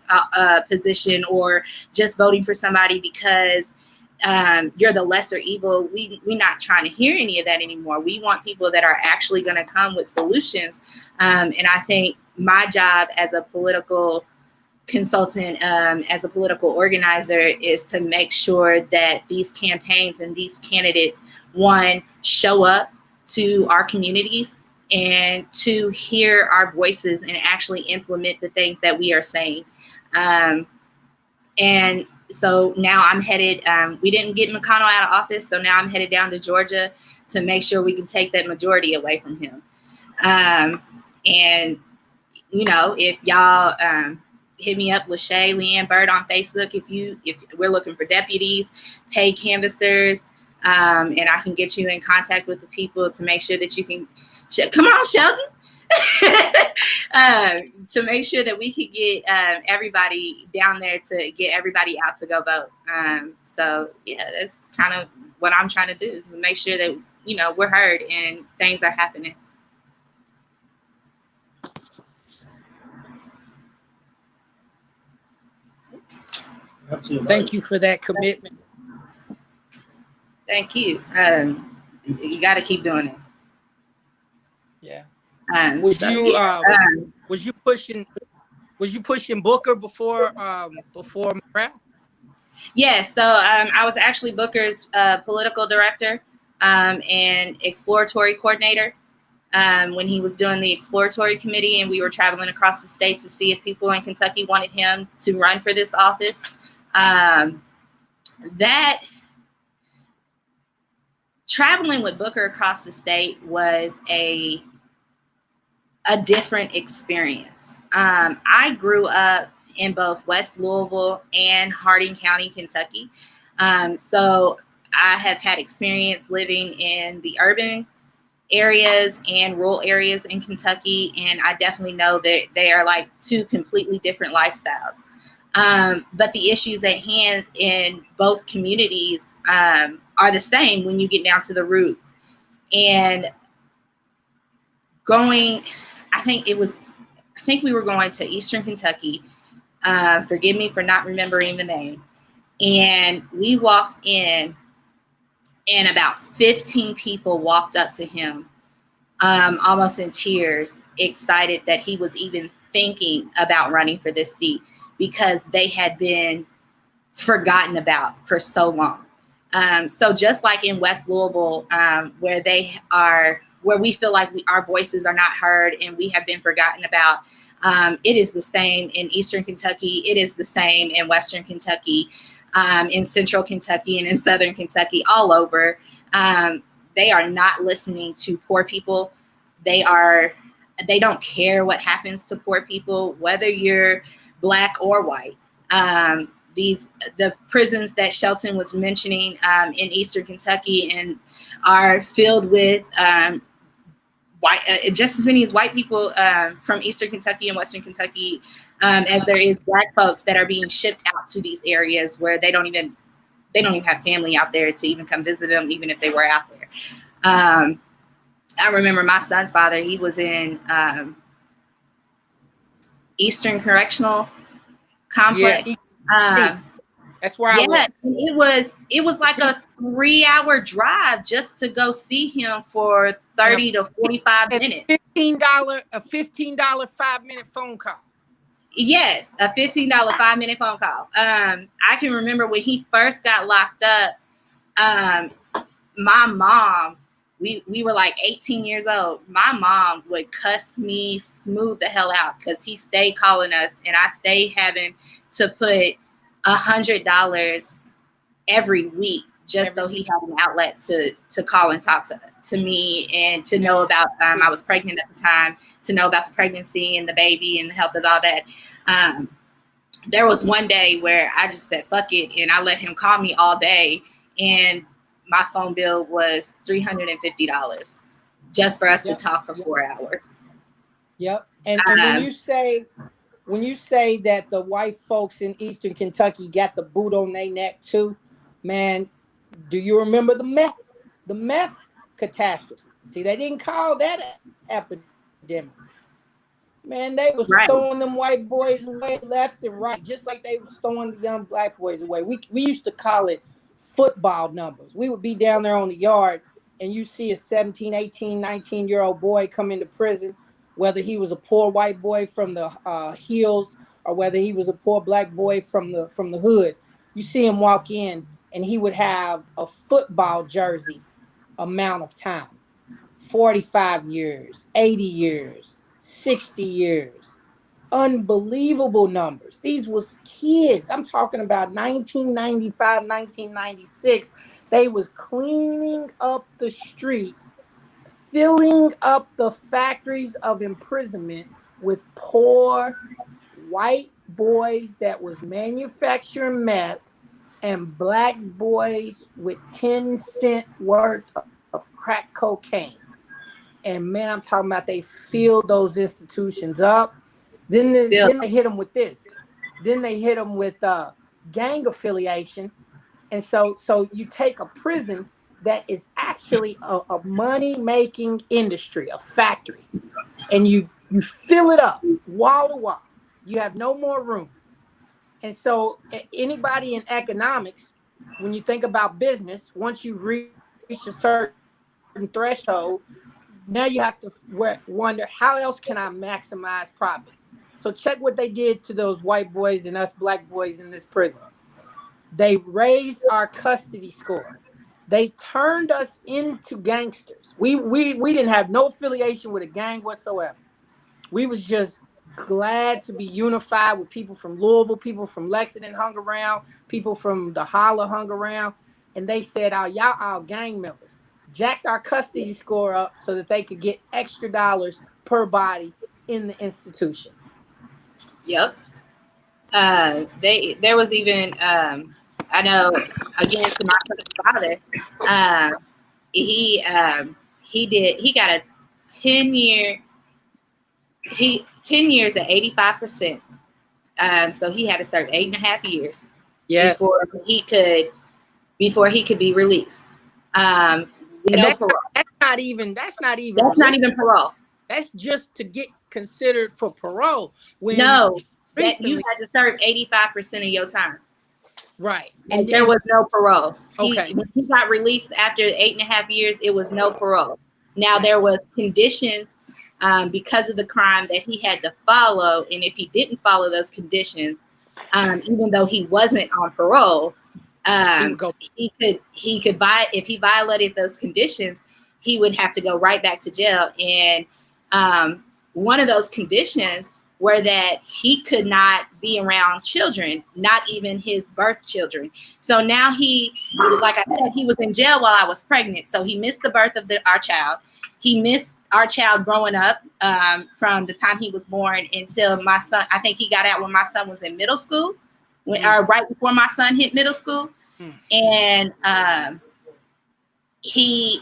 position, or just voting for somebody because you're the lesser evil. We're not trying to hear any of that anymore. We want people that are actually going to come with solutions. And I think my job as a political consultant as a political organizer is to make sure that these campaigns and these candidates, one, show up to our communities, and two, hear our voices and actually implement the things that we are saying. And so now I'm headed, we didn't get McConnell out of office, so now I'm headed down to Georgia to make sure we can take that majority away from him. And, you know, if y'all hit me up, Lachey, Leanne Bird on Facebook, if we're looking for deputies, paid canvassers, and I can get you in contact with the people to make sure that you can, come on, Sheldon. To make sure that we could get everybody down there to get everybody out to go vote. So yeah, that's kind of what I'm trying to do, to make sure that, you know, we're heard and things are happening. Absolutely. Thank you for that commitment. Thank you. You got to keep doing it. Yeah. Was you pushing Booker before McGrath? Yeah, so I was actually Booker's political director and exploratory coordinator when he was doing the exploratory committee, and we were traveling across the state to see if people in Kentucky wanted him to run for this office. That traveling with Booker across the state was a different experience. I grew up in both West Louisville and Hardin County, Kentucky. So I have had experience living in the urban areas and rural areas in Kentucky, and I definitely know that they are like two completely different lifestyles. But the issues at hand in both communities are the same when you get down to the root. And I think we were going to Eastern Kentucky. Forgive me for not remembering the name. And we walked in, and about 15 people walked up to him, almost in tears, excited that he was even thinking about running for this seat, because they had been forgotten about for so long. So just like in West Louisville, where we feel like our voices are not heard and we have been forgotten about, it is the same in Eastern Kentucky. It is the same in Western Kentucky, in Central Kentucky, and in Southern Kentucky, all over. They are not listening to poor people. They don't care what happens to poor people, whether you're Black or white. The prisons that Shelton was mentioning in Eastern Kentucky and are filled with white, just as many as white people from Eastern Kentucky and Western Kentucky as there is Black folks that are being shipped out to these areas where they don't even have family out there to even come visit them, even if they were out there. I remember my son's father, he was in Eastern Correctional Complex. Yeah, that's where I was. It was like a 3-hour drive just to go see him for 30 to 45 minutes. $15 5-minute phone call. Yes, a $15 5-minute phone call. I can remember when he first got locked up. My mom, we were like 18 years old. My mom would cuss me smooth the hell out because he stayed calling us, and I stayed having to put $100 every week just so he had an outlet to call and talk to me, and to know about, I was pregnant at the time, to know about the pregnancy and the baby and the health of all that. There was one day where I just said, fuck it. And I let him call me all day. And my phone bill was $350 just for us to talk for 4 hours. Yep. And when you say that the white folks in Eastern Kentucky got the boot on their neck too, man, do you remember the meth catastrophe? See, they didn't call that epidemic. Man, they was throwing them white boys away left and right, just like they was throwing the young Black boys away. We used to call it football numbers. We would be down there on the yard, and you see a 17, 18, 19-year-old boy come into prison, whether he was a poor white boy from the hills or whether he was a poor black boy from the hood, you see him walk in and he would have a football jersey amount of time. 45 years, 80 years, 60 years. Unbelievable numbers. These was kids. I'm talking about 1995, 1996. They was cleaning up the streets, filling up the factories of imprisonment with poor white boys that was manufacturing meth and black boys with 10-cent worth of crack cocaine. And man, I'm talking about they filled those institutions up. Then they hit them with this. Then they hit them with gang affiliation. And so you take a prison that is actually a money-making industry, a factory, and you fill it up wall to wall. You have no more room. And so anybody in economics, when you think about business, once you reach a certain threshold, now you have to wonder, how else can I maximize profits? So check what they did to those white boys and us black boys in this prison. They raised our custody score. They turned us into gangsters. We didn't have no affiliation with a gang whatsoever. We was just glad to be unified with people from Louisville, people from Lexington hung around, people from the Holler hung around, and they said, y'all our gang members. Jacked our custody score up so that they could get extra dollars per body in the institution. Yep. There was even I know, again, to my father, he got a 10 years at 85%. So he had to serve 8.5 years before he could be released. No parole. That's not even parole. That's just to get considered for parole. You had to serve 85% of your time. Right. And there was no parole. Okay. When he got released after 8.5 years, it was no parole. Now there was conditions because of the crime that he had to follow. And if he didn't follow those conditions, even though he wasn't on parole, he could if he violated those conditions, he would have to go right back to jail. And one of those conditions were that he could not be around children, not even his birth children. So now like I said, he was in jail while I was pregnant. So he missed the birth of our child. He missed our child growing up from the time he was born until my son. I think he got out when my son was in middle school, right before my son hit middle school. And now he's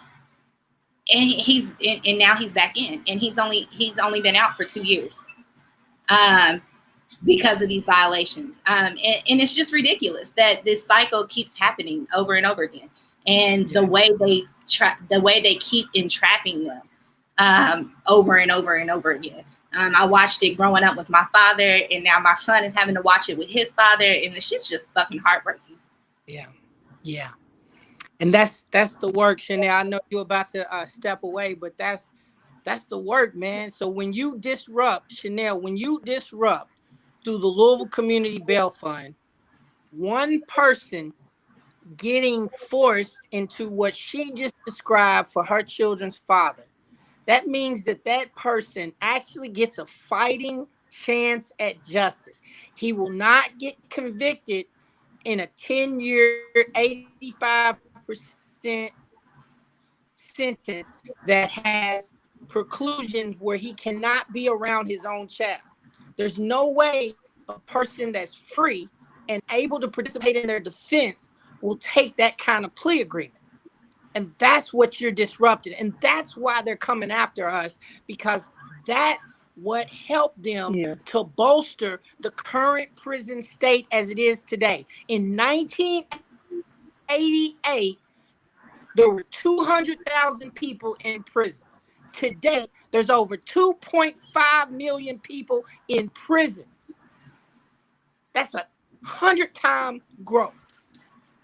back in, and he's only been out for 2 years because of these violations. And it's just ridiculous that this cycle keeps happening over and over again. And the way they keep entrapping them over and over and over again. I watched it growing up with my father, and now my son is having to watch it with his father, and the shit's just fucking heartbreaking. Yeah. And that's the work, Chanel. I know you're about to step away, but that's the work, man. So when you disrupt, Chanel, through the Louisville Community Bail Fund, one person getting forced into what she just described for her children's father, that means that person actually gets a fighting chance at justice. He will not get convicted in a 10-year, 85% sentence that has preclusions where he cannot be around his own child. There's no way a person that's free and able to participate in their defense will take that kind of plea agreement. And that's what you're disrupting. And that's why they're coming after us, because that's what helped them to bolster the current prison state as it is today. In 1988, there were 200,000 people in prisons. Today, there's over 2.5 million people in prisons. That's 100-time growth.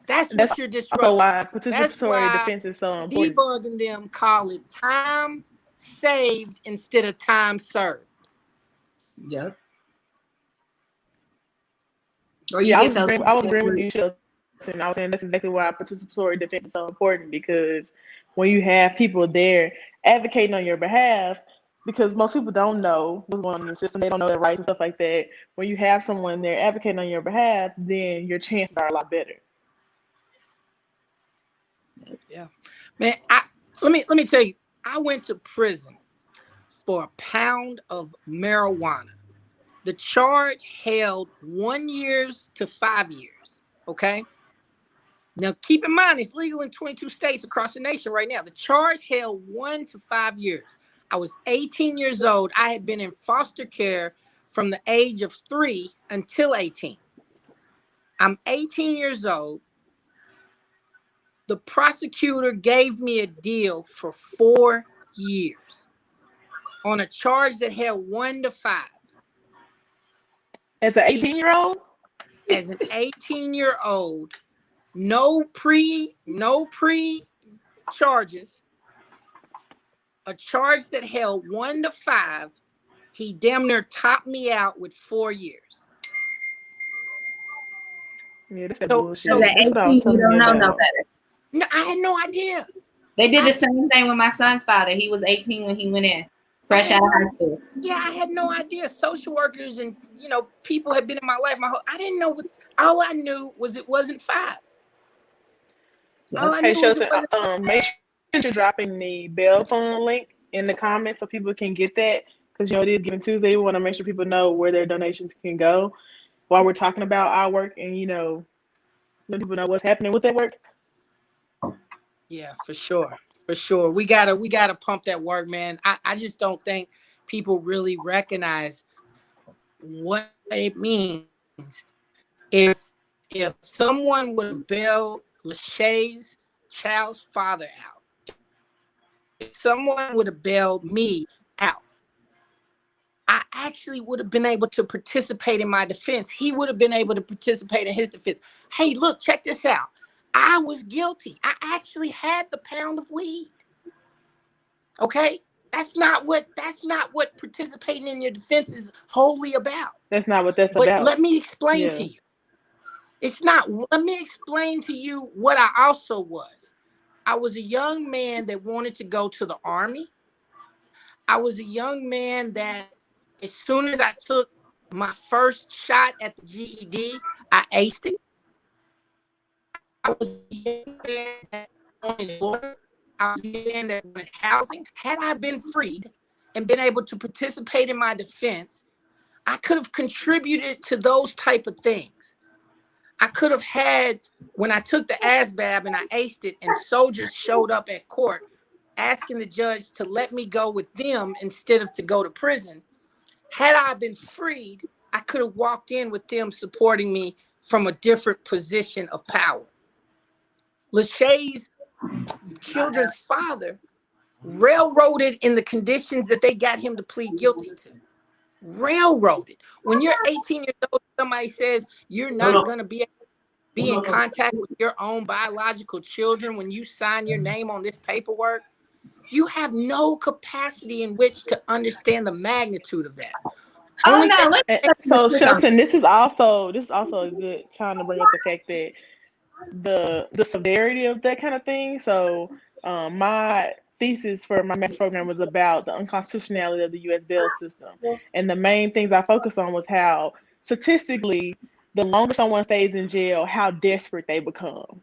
That's what you're disrupting. So why participatory defense is so important. Debugging them call it time saved instead of time served. Yep. Or you Yeah, get those. I was agreeing with you, Shelton. I was saying that's exactly why participatory defense is so important, because when you have people there advocating on your behalf, because most people don't know what's going on in the system, they don't know their rights and stuff like that. When you have someone there advocating on your behalf, then your chances are a lot better. Yeah, man. Let me tell you, I went to prison for a pound of marijuana. The charge held 1 year to 5 years. Okay. Now, keep in mind, it's legal in 22 states across the nation right now. The charge held 1 to 5 years. I was 18 years old. I had been in foster care from the age of 3 until 18. I'm 18 years old. The prosecutor gave me a deal for 4 years on a charge that held 1 to 5. As an 18-year-old? As an 18-year-old, no pre charges, a charge that held 1 to 5, he damn near topped me out with 4 years. Yeah, that's that So- bullshit. so At That's what I was 18, you telling don't you know no about. better. No, I had no idea. They did the same thing with my son's father. He was 18 when he went in, fresh out of high school. Yeah, I had no idea. Social workers and people had been in my life. I didn't know all I knew was it wasn't 5. All I Okay, knew was it Shelton, wasn't. make sure you're dropping the Bell Fund link in the comments so people can get that, because it is Giving Tuesday. We want to make sure people know where their donations can go while we're talking about our work, and let people know what's happening with that work. Yeah, for sure. We gotta pump that work, man. I just don't think people really recognize what it means if someone would bail Lachey's child's father out, if someone would have bailed me out, I actually would have been able to participate in my defense. He would have been able to participate in his defense. Hey, look, check this out. I was guilty. I actually had the pound of weed. Okay? That's not what participating in your defense is wholly about. That's not what that's But about. let me explain Yeah. to you. It's not. Let me explain to you what I also was. I was a young man that wanted to go to the Army. I was a young man that as soon as I took my first shot at the GED, I aced it. I was a young man that wanted water. I was a young man that wanted housing. Had I been freed and been able to participate in my defense, I could have contributed to those type of things. I could have had, when I took the ASVAB and I aced it and soldiers showed up at court asking the judge to let me go with them instead of to go to prison. Had I been freed, I could have walked in with them supporting me from a different position of power. Lachey's children's father railroaded in the conditions that they got him to plead guilty to. Railroaded. When you're 18 years old, somebody says you're not going to be in contact with your own biological children when you sign your name on this paperwork, you have no capacity in which to understand the magnitude of that. Oh no! So Shelton, this is also a good time to bring up the fact that the severity of that kind of thing. So my thesis for my master's program was about the unconstitutionality of the U.S. bail system, and the main things I focused on was how statistically, the longer someone stays in jail, how desperate they become.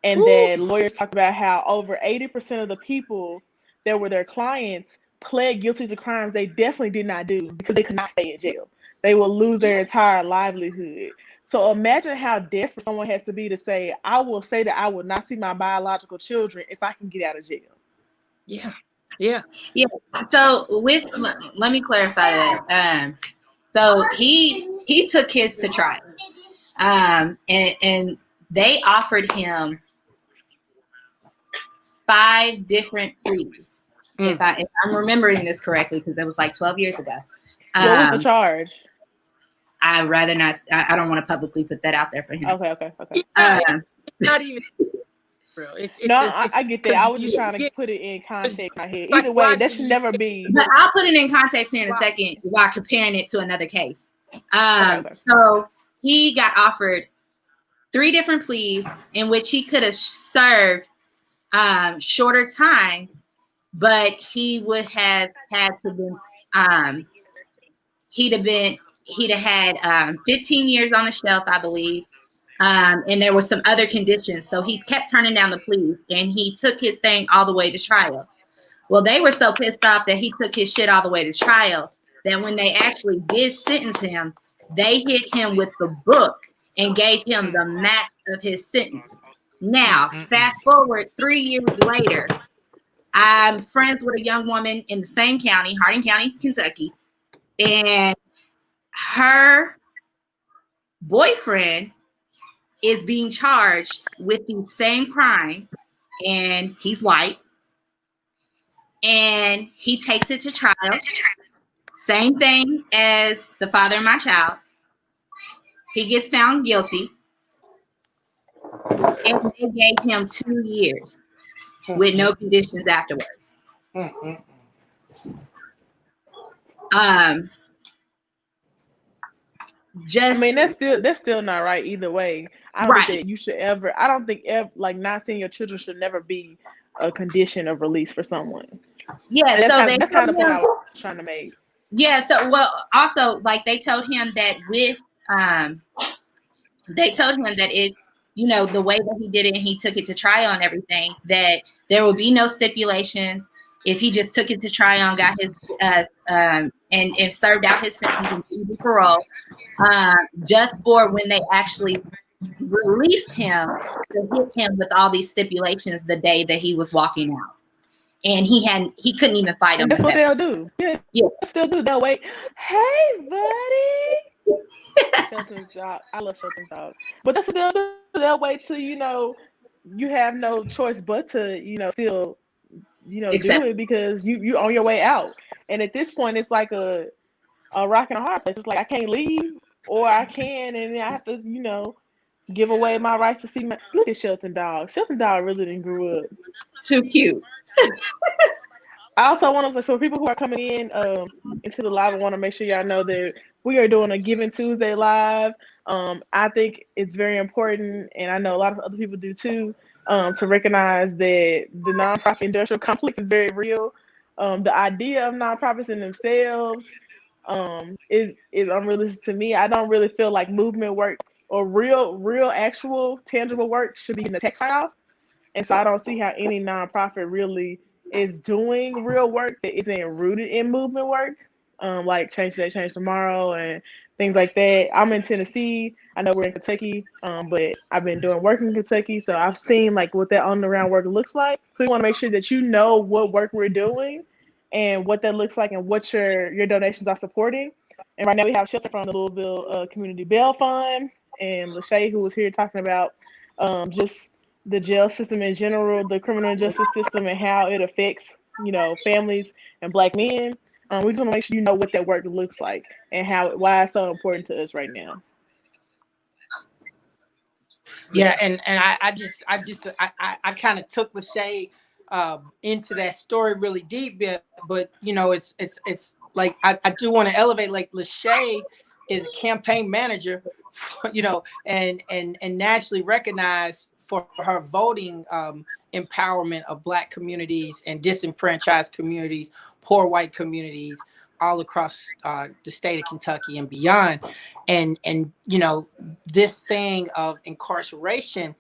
And then lawyers talk about how over 80% of the people that were their clients pled guilty to crimes they definitely did not do because they could not stay in jail. They will lose their entire livelihood. So imagine how desperate someone has to be to say, I will say that I will not see my biological children if I can get out of jail. Yeah. So let me clarify that. So he took his to trial, and they offered him 5 different pleas. If I'm remembering this correctly, because it was like 12 years ago. What was the charge? I'd rather not. I don't want to publicly put that out there for him. Okay. It's not even real. I get that. I was just trying to put it in context in my head. Either way, that should never be. But I'll put it in context here in a second while comparing it to another case. Okay. he got offered 3 different pleas in which he could have served shorter time, but he would have had to been he'd have had 15 years on the shelf, I believe. And there were some other conditions. So he kept turning down the pleas, and he took his thing all the way to trial. Well, they were so pissed off that he took his shit all the way to trial that when they actually did sentence him, they hit him with the book and gave him the max of his sentence. Now, fast forward 3 years later, I'm friends with a young woman in the same county, Hardin County, Kentucky, and her boyfriend is being charged with the same crime, and he's white, and he takes it to trial. Same thing as the father of my child. He gets found guilty, and they gave him 2 years with no conditions afterwards. Just, I mean, that's still not right either way. I don't think that you should ever. I don't think like not seeing your children should never be a condition of release for someone. Yeah, and that's kind of the point I was trying to make. Yeah, so well, also like they told him that they told him that if the way that he did it and he took it to trial and everything, that there will be no stipulations if he just took it to trial and got his and served out his sentence and parole, just for when they actually released him, to hit him with all these stipulations the day that he was walking out. And he couldn't even fight them. That's what they'll do. Yeah. They'll still do. They'll wait. Hey, buddy. Shelton's dog. I love Shelton's dog. But that's what they'll do. They'll wait till you have no choice but to still do it, because you on your way out. And at this point, it's like a rock and a hard place. It's like I can't leave, or I can, and I have to give away my rights to see my. Look at Shelton dog. Shelton dog really didn't grow up. Too cute. I also want to say, so people who are coming in into the live, I want to make sure y'all know that we are doing a Giving Tuesday live. I think it's very important, and I know a lot of other people do too, to recognize that the nonprofit industrial complex is very real. The idea of nonprofits in themselves is unrealistic to me. I don't really feel like movement work or real, actual, tangible work should be in the text file. And so I don't see how any nonprofit really is doing real work that isn't rooted in movement work, like Change Today, Change Tomorrow, and things like that. I'm in Tennessee. I know we're in Kentucky, but I've been doing work in Kentucky, so I've seen like what that on the ground work looks like. So we want to make sure that you know what work we're doing and what that looks like and what your donations are supporting. And right now we have Shelton from the Louisville Community Bail Fund, and Lachey, who was here talking about just the jail system in general, the criminal justice system, and how it affects, families and Black men. We just want to make sure you know what that work looks like and why it's so important to us right now. Yeah, and I kind of took Lachey into that story really deep, but it's like I do want to elevate, like Lachey is a campaign manager, and nationally recognized for her voting empowerment of Black communities and disenfranchised communities, poor white communities all across the state of Kentucky and beyond. And this thing of incarceration,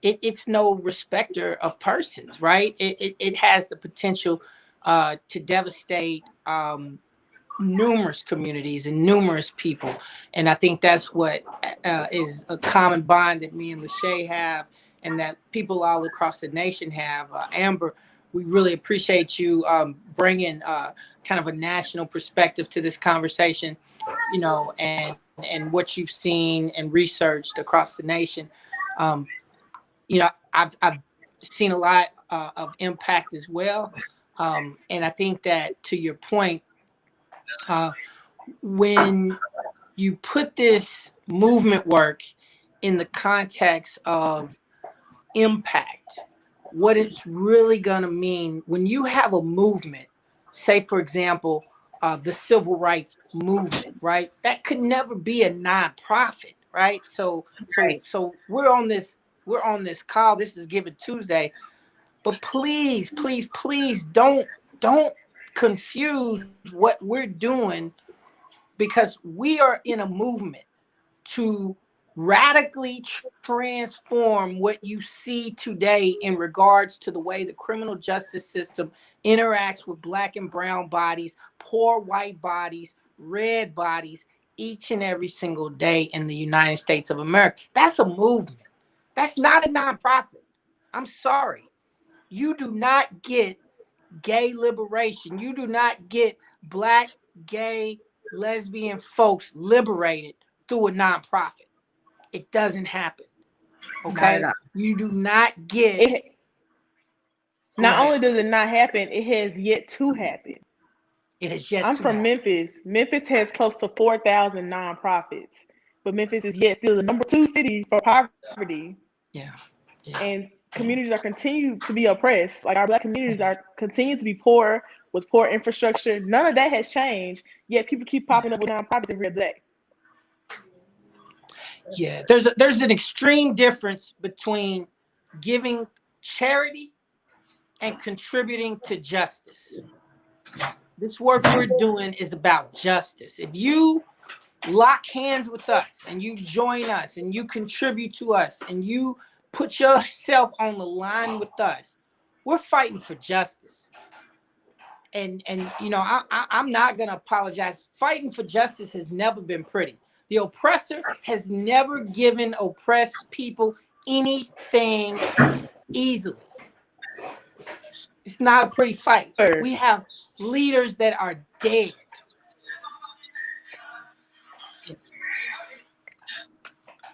it's no respecter of persons, right? It has the potential to devastate numerous communities and numerous people. And I think that's what is a common bond that me and Lachey have, and that people all across the nation have. Amber, we really appreciate you bringing kind of a national perspective to this conversation, and what you've seen and researched across the nation. I've seen a lot of impact as well. And I think that, to your point, when you put this movement work in the context of impact, what it's really going to mean when you have a movement, say, for example, the civil rights movement, right? That could never be a nonprofit, right? So we're on this call. This is Giving Tuesday, but please don't confuse what we're doing, because we are in a movement to radically transform what you see today in regards to the way the criminal justice system interacts with Black and brown bodies, poor white bodies, red bodies, each and every single day in the United States of America. That's a movement. That's not a nonprofit. I'm sorry. You do not get gay liberation. You do not get Black, gay, lesbian folks liberated through a nonprofit. It doesn't happen. Okay? You do not get it. Not only does it not happen, it has yet to happen. It has yet I'm to from happen. Memphis. Memphis has close to 4,000 nonprofits, but Memphis is yet still the number 2 city for poverty. Yeah. And communities are continued to be oppressed. Like, our Black communities are continue to be poor with poor infrastructure. None of that has changed, yet people keep popping up with nonprofits every other day. Yeah, there's an extreme difference between giving charity and contributing to justice. This work we're doing is about justice. If you lock hands with us and you join us and you contribute to us and you put yourself on the line with us, we're fighting for justice. And you know, I'm not gonna apologize. Fighting for justice has never been pretty. The oppressor has never given oppressed people anything easily. It's not a pretty fight. We have leaders that are dead.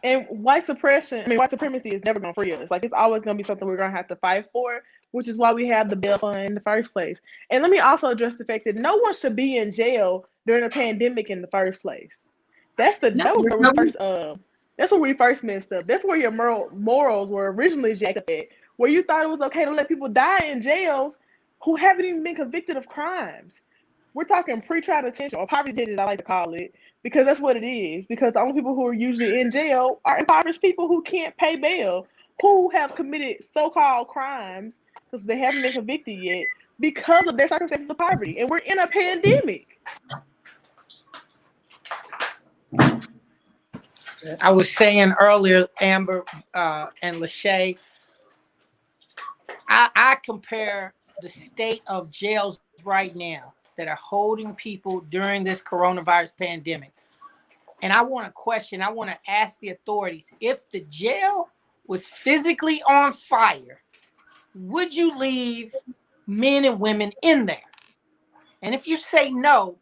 And white supremacy is never going to free us. Like, it's always going to be something we're going to have to fight for, which is why we have the bail fund in the first place. And let me also address the fact that no one should be in jail during a pandemic in the first place. That's where we first messed up. That's where your morals were originally jacked up at, where you thought it was okay to let people die in jails who haven't even been convicted of crimes. We're talking pre-trial detention, or poverty detention, I like to call it, because that's what it is. Because the only people who are usually in jail are impoverished people who can't pay bail, who have committed so-called crimes because they haven't been convicted yet because of their circumstances of poverty. And we're in a pandemic. I was saying earlier, Amber and Lachey, I compare the state of jails right now that are holding people during this coronavirus pandemic. And I want to ask the authorities, if the jail was physically on fire, would you leave men and women in there? And if you say no,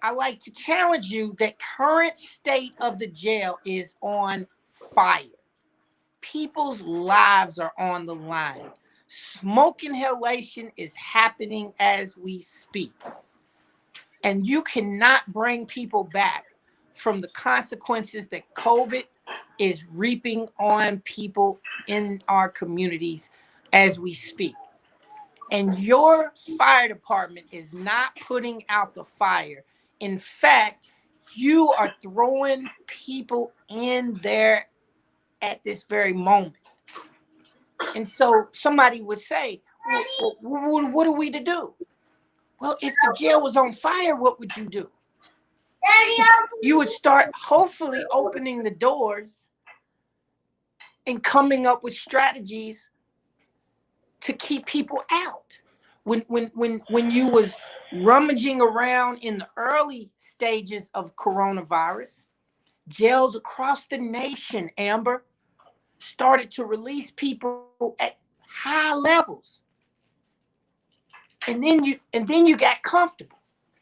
I like to challenge you that current state of the jail is on fire. People's lives are on the line. Smoke inhalation is happening as we speak. And you cannot bring people back from the consequences that COVID is reaping on people in our communities as we speak. And your fire department is not putting out the fire. In fact, you are throwing people in there at this very moment. And so somebody would say, well, what are we to do? Well, if the jail was on fire, what would you do? You would start hopefully opening the doors and coming up with strategies to keep people out. When you was rummaging around in the early stages of coronavirus, jails across the nation, Amber, started to release people at high levels. And then you got comfortable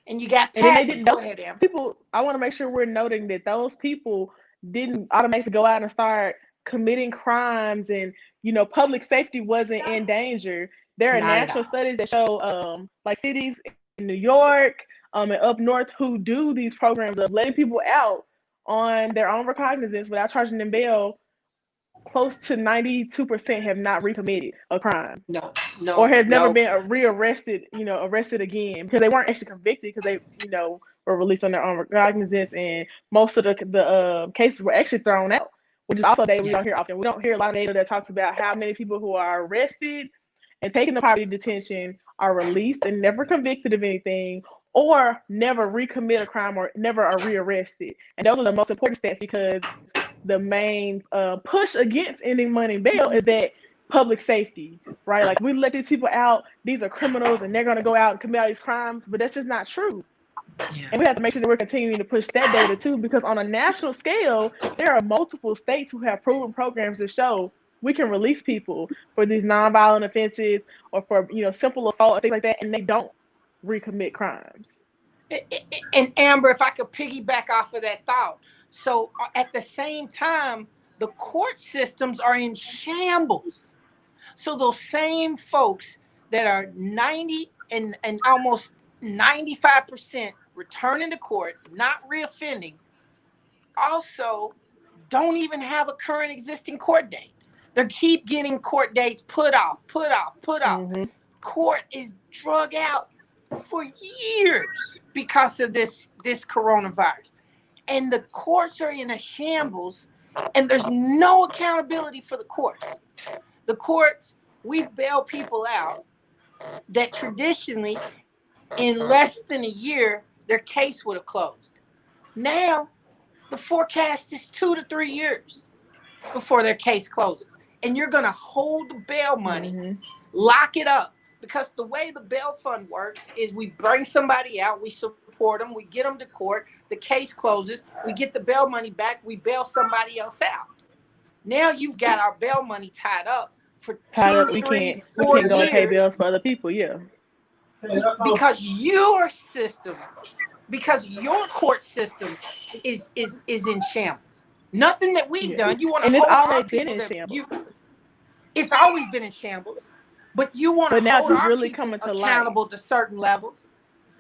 and you got past it. Go ahead, Amber. People, I want to make sure we're noting that those people didn't automatically go out and start committing crimes, and public safety wasn't in danger. There are national studies that show like cities in New York and up north who do these programs of letting people out on their own recognizance without charging them bail close to 92% have not recommitted a crime No, or have never no. been rearrested, arrested again because they weren't actually convicted because they, were released on their own recognizance, and most of the cases were actually thrown out, which is also data we don't hear often. We don't hear a lot of data that talks about how many people who are arrested and taken to poverty detention are released and never convicted of anything, or never recommit a crime or never are rearrested. And those are the most important stats because the main push against ending money bail is that public safety, right? Like we let these people out, these are criminals and they're going to go out and commit all these crimes, but that's just not true. Yeah. And we have to make sure that we're continuing to push that data too, because on a national scale, there are multiple states who have proven programs to show we can release people for these nonviolent offenses or for simple assault and things like that, and they don't recommit crimes. And Amber, if I could piggyback off of that thought, so at the same time, the court systems are in shambles. So those same folks that are 90 and almost 95% returning to court, not reoffending, also don't even have a current existing court date. They keep getting court dates put off. Mm-hmm. Court is drug out for years because of this coronavirus. And the courts are in a shambles, and there's no accountability for the courts. The courts, we've bailed people out that traditionally, in less than a year, their case would have closed. Now, the forecast is 2 to 3 years before their case closes. And you're going to hold the bail money, lock it up. Because the way the bail fund works is we bring somebody out, we support them, we get them to court, the case closes, we get the bail money back, we bail somebody else out. Now you've got our bail money tied up for 2, 3, 4 years. We can't go and pay bills for other people, yeah. Because your system, because your court system is in shambles. Nothing that we've done. You want to, and it's always been in shambles. It's always been in shambles, but you want to hold our really people coming to accountable to certain levels.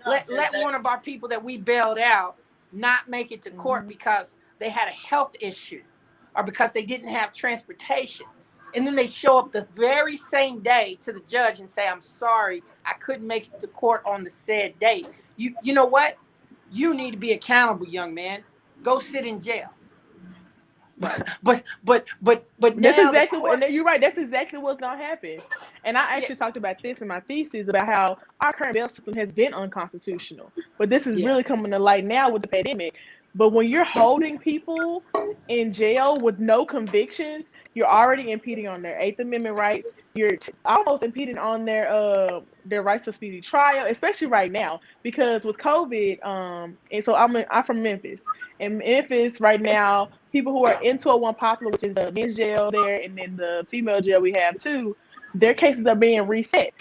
Let one of our people that we bailed out not make it to court because they had a health issue or because they didn't have transportation. And then they show up the very same day to the judge and say, I'm sorry, I couldn't make it to court on the said date. You know what? You need to be accountable, young man. Go sit in jail. But that's exactly what, and you're right, that's exactly what's gonna happen. And I actually talked about this in my thesis about how our current bail system has been unconstitutional. But this is really coming to light now with the pandemic. But when you're holding people in jail with no convictions, you're already impeding on their 8th Amendment rights. You're almost impeding on their rights to speedy trial, especially right now because with COVID. And so I'm from Memphis. In Memphis right now, people who are in 201 Poplar, which is the men's jail there, and then the female jail we have too, their cases are being reset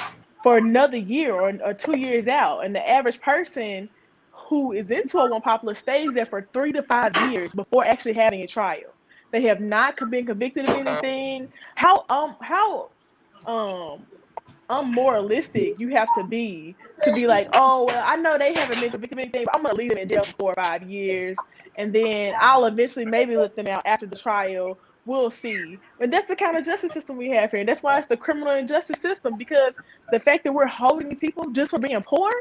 for another year or 2 years out. And the average person who is in 201 Poplar stays there for 3 to 5 years before actually having a trial. They have not been convicted of anything. How unmoralistic you have to be like, oh, well, I know they haven't been convicted of anything, but I'm going to leave them in jail for 4 or 5 years, and then I'll eventually maybe let them out after the trial. We'll see. And that's the kind of justice system we have here. And that's why it's the criminal injustice system, because the fact that we're holding these people just for being poor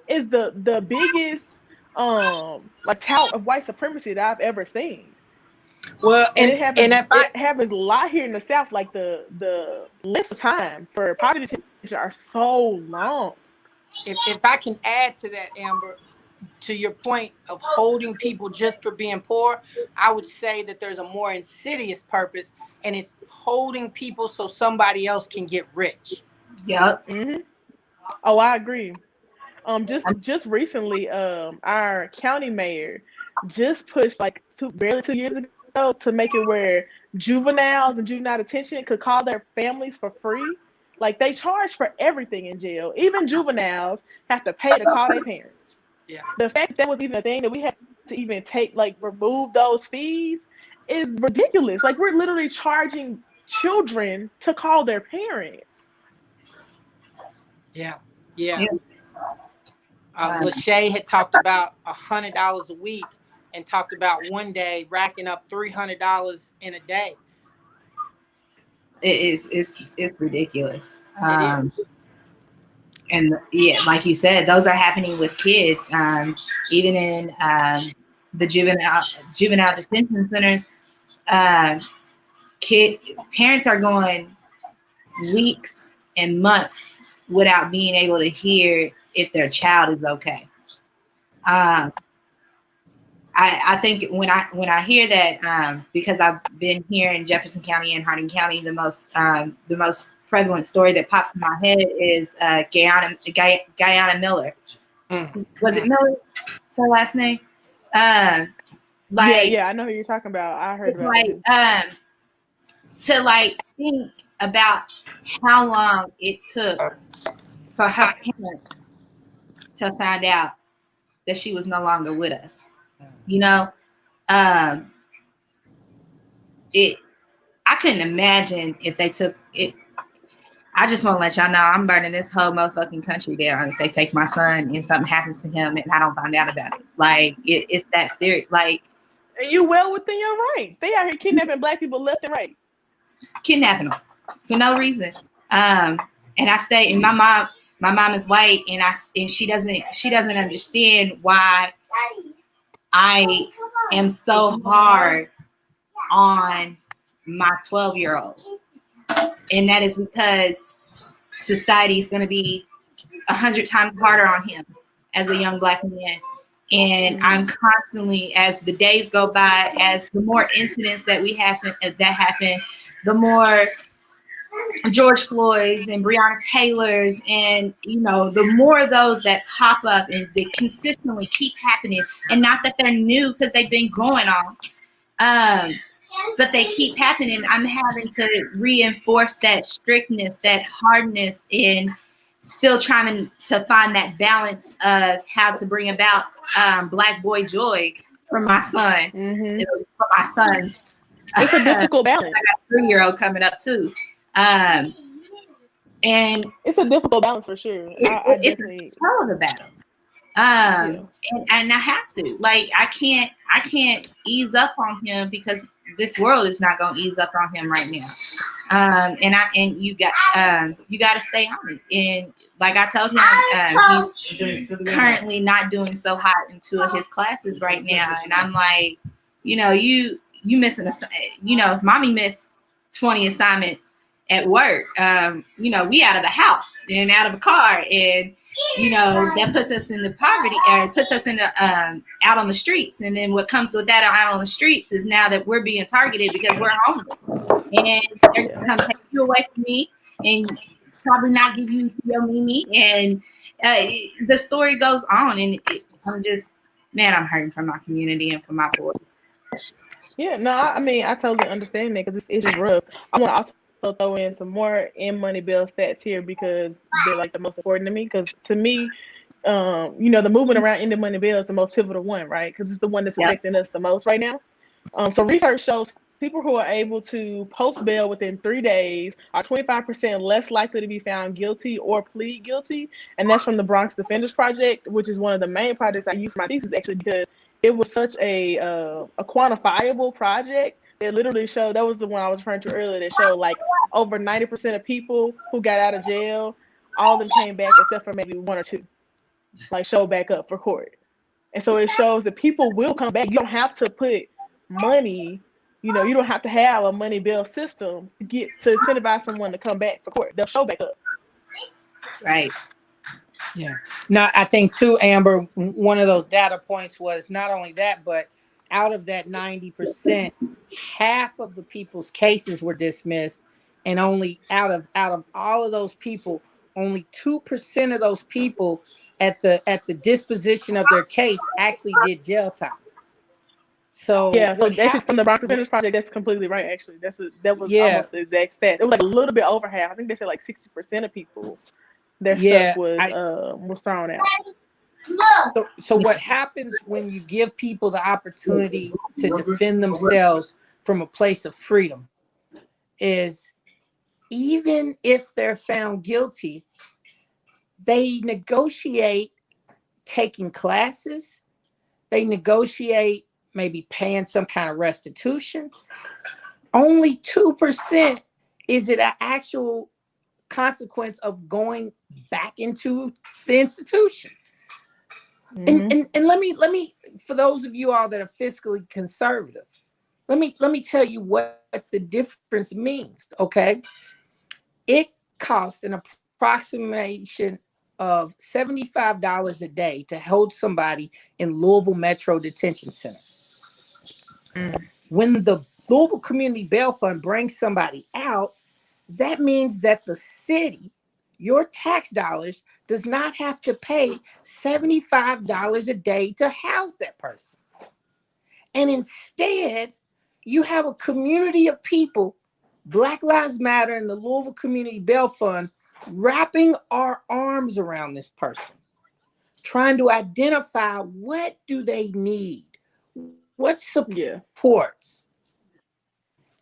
is the biggest tout of white supremacy that I've ever seen. Well, and it happens a lot here in the South. Like the length of time for poverty detention are so long. If I can add to that, Amber, to your point of holding people just for being poor, I would say that there's a more insidious purpose, and it's holding people so somebody else can get rich. Yep. Mm-hmm. Oh, I agree. Just recently, our county mayor just pushed barely 2 years ago to make it where juveniles and juvenile detention could call their families for free. Like they charge for everything in jail. Even juveniles have to pay to call their parents. Yeah. The fact that was even a thing that we had to even remove those fees is ridiculous. Like we're literally charging children to call their parents. Yeah. Lachey had talked about $100 a week and talked about one day racking up $300 in a day. It's ridiculous. And yeah, like you said, those are happening with kids. Even in the juvenile detention centers, parents are going weeks and months without being able to hear if their child is okay. I think when I hear that, because I've been here in Jefferson County and Hardin County, the most prevalent story that pops in my head is Guyana Miller. Was it Miller? Is her last name? Yeah, I know who you're talking about. I heard about it. To think about how long it took for her parents to find out that she was no longer with us. You know, I couldn't imagine if they took it. I just want to let y'all know I'm burning this whole motherfucking country down if they take my son and something happens to him and I don't find out about it. It's that serious. And you well within your rights. They out here kidnapping Black people left and right. Kidnapping them for no reason. And I stay. And my mom is white, and she doesn't understand why I am so hard on my 12-year-old. And that is because society is going to be 100 times harder on him as a young Black man. And I'm constantly, as the days go by, as the more incidents that happen, the more George Floyd's and Breonna Taylor's, and the more of those that pop up and they consistently keep happening, and not that they're new because they've been going on, but they keep happening. I'm having to reinforce that strictness, that hardness, and still trying to find that balance of how to bring about Black boy joy for my son, for my sons. It's a difficult balance. I got a 3-year-old coming up too. And it's a difficult balance for sure. It's a hell of a battle. And I have to, I can't ease up on him because this world is not going to ease up on him right now. And you got to stay on it. And like I told him, he's currently not doing so hot in 2 of his classes right now. And I'm like, you missing if mommy missed 20 assignments at work, we out of the house and out of a car, and that puts us in the poverty, or puts us in the out on the streets. And then what comes with that out on the streets is now that we're being targeted because we're homeless, and they're gonna come take you away from me and probably not give you your Mimi, and the story goes on. And I'm hurting for my community and for my boys. Yeah, no, I totally understand that because it's just rough. I want to also throw in some more money bill stats here because they're the most important to me. Because to me, the movement around in the money bill is the most pivotal one, right? Because it's the one that's affecting us the most right now. So research shows people who are able to post bail within 3 days are 25% less likely to be found guilty or plead guilty. And that's from the Bronx Defenders Project, which is one of the main projects I used for my thesis, actually, because it was such a quantifiable project. It literally showed, that was the one I was referring to earlier, that showed over 90% of people who got out of jail, all of them came back except for maybe 1 or 2, showed back up for court. And so it shows that people will come back. You don't have to put money, you don't have to have a money bail system to incentivize someone to come back for court. They'll show back up. Right. Yeah. Now, I think too, Amber, one of those data points was not only that, but out of that 90%, half of the people's cases were dismissed, and only out of all of those people, only 2% of those people at the disposition of their case actually did jail time. So actually from the Bronx Defenders Project, that's completely right. Actually, that was almost the exact stat. It was a little bit over half. I think they said 60% of people, their stuff was thrown out. So what happens when you give people the opportunity to defend themselves from a place of freedom is, even if they're found guilty, they negotiate taking classes, they negotiate maybe paying some kind of restitution. Only 2% Is it an actual consequence of going back into the institution? And let me for those of you all that are fiscally conservative, let me tell you what the difference means. Okay, it costs an approximation of $75 a day to hold somebody in Louisville Metro Detention Center. When the Louisville Community Bail Fund brings somebody out, that means that the city, your tax dollars, does not have to pay $75 a day to house that person. And instead, you have a community of people, Black Lives Matter and the Louisville Community Bail Fund, wrapping our arms around this person, trying to identify what do they need, what supports.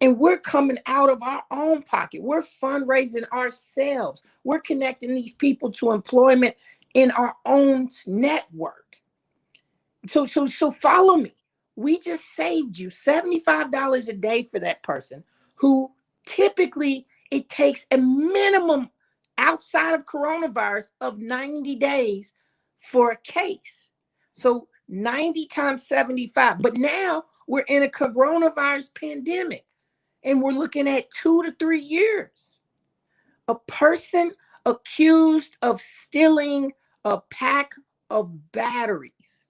And we're coming out of our own pocket. We're fundraising ourselves. We're connecting these people to employment in our own network. So follow me. We just saved you $75 a day for that person who typically it takes a minimum outside of coronavirus of 90 days for a case. So 90 times 75. But now we're in a coronavirus pandemic and we're looking at 2 to 3 years. A person accused of stealing a pack of batteries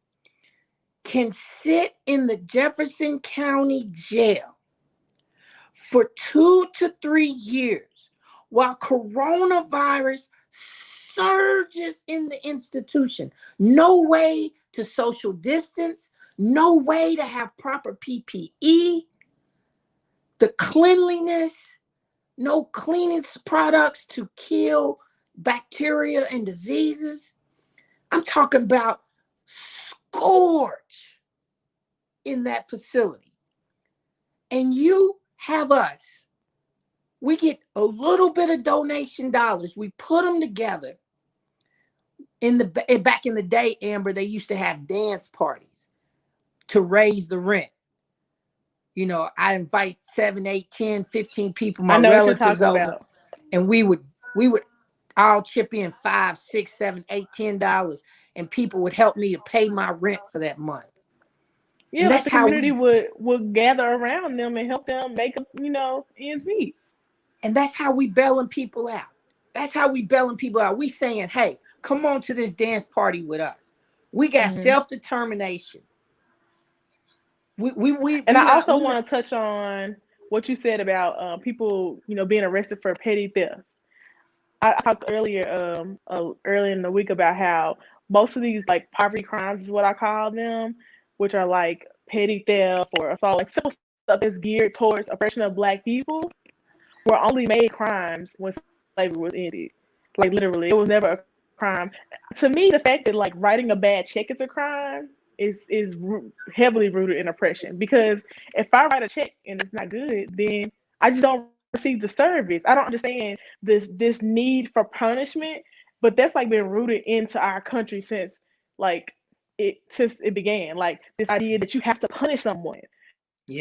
can sit in the Jefferson County jail for 2 to 3 years while coronavirus surges in the institution. No way to social distance, no way to have proper PPE, the cleanliness, no cleaning products to kill bacteria and diseases. I'm talking about scourge in that facility. And you have us. We get a little bit of donation dollars. We put them together. Back in the day, Amber, they used to have dance parties to raise the rent. You know, I invite 7, 8, 10, 15 people, my relatives over, and we would all chip in $5, $6, $7, $8, $10, and people would help me to pay my rent for that month. Yeah, like the community would gather around them and help them make ends meet. And that's how we bailing people out. That's how we bailing people out. We saying, hey, come on to this dance party with us. We got self-determination. I also want to touch on what you said about people, being arrested for petty theft. I talked earlier in the week about how most of these like poverty crimes is what I call them, which are like petty theft or assault, like simple stuff that's geared towards oppression of Black people, were only made crimes when slavery was ended. Like literally, it was never a crime. To me, the fact that like writing a bad check is a crime is heavily rooted in oppression. Because if I write a check and it's not good, then I just don't receive the service. I don't understand this need for punishment, but that's like been rooted into our country since it began. Like this idea that you have to punish someone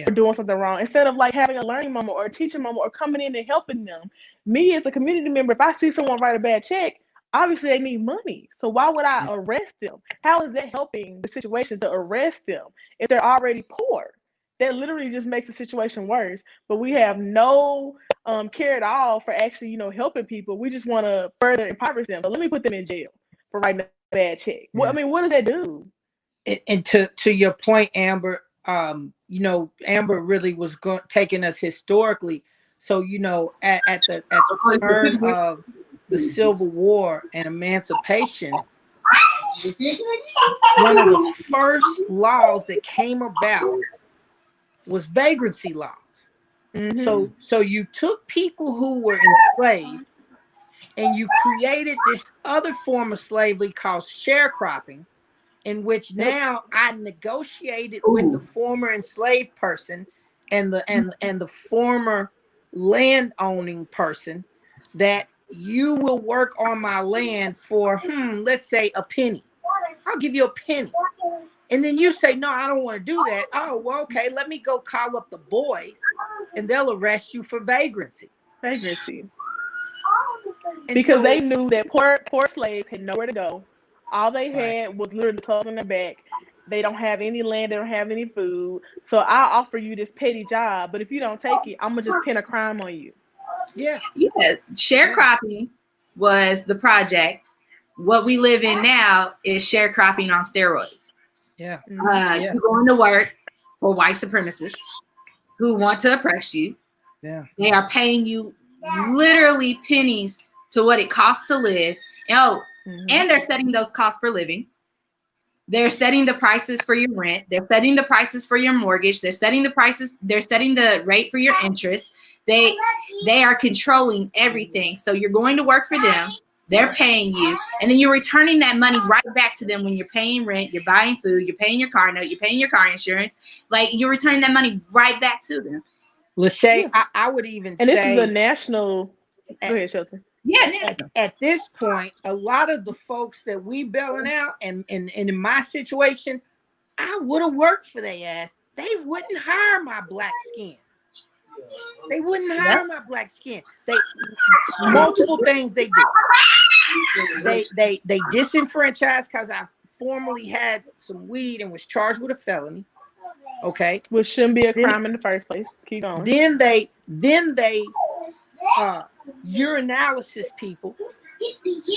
for doing something wrong instead of like having a learning moment or a teaching moment or coming in and helping them. Me as a community member, if I see someone write a bad check, obviously they need money. So why would I arrest them? How is that helping the situation to arrest them if they're already poor? That literally just makes the situation worse. But we have no care at all for actually, helping people. We just want to further impoverish them. So let me put them in jail for writing a bad check. Well, I mean, what does that do? And to your point, Amber, Amber really was taking us historically. So, at the turn of the Civil War and emancipation, one of the first laws that came about was vagrancy laws. So you took people who were enslaved and you created this other form of slavery called sharecropping, in which now I negotiated with the former enslaved person and the former land owning person that you will work on my land for let's say a penny. I'll give you a penny. And then you say, no, I don't want to do that. Oh, well, okay, let me go call up the boys and they'll arrest you for vagrancy. vagrancy. And Because so- they knew that poor slaves had nowhere to go. All they Right. had was literally clothes on their back. They don't have any land. They don't have any food. So I'll offer you this petty job, but if you don't take it, I'm gonna just pin a crime on you. Yeah. Yeah, sharecropping was the project. What we live in now is sharecropping on steroids. Yeah. You're going to work for white supremacists who want to oppress you. Yeah. They are paying you literally pennies to what it costs to live. And they're setting those costs for living. They're setting the prices for your rent. They're setting the prices for your mortgage. They're setting the prices. They're setting the rate for your interest. They are controlling everything. So you're going to work for them. They're paying you, and then you're returning that money right back to them when you're paying rent, you're buying food, you're paying your car note, you're paying your car insurance. Like, you're returning that money right back to them. Lachey, I would even And say, this is a national. Go ahead, Shelton. Yeah. At this point, a lot of the folks that we bailing out, and in my situation, I would have worked for their ass. They wouldn't hire my black skin. They wouldn't hire my black skin. They multiple things they do. They disenfranchise because I formerly had some weed and was charged with a felony. Okay, which shouldn't be a crime in the first place. Keep going. Then they urinalysis people,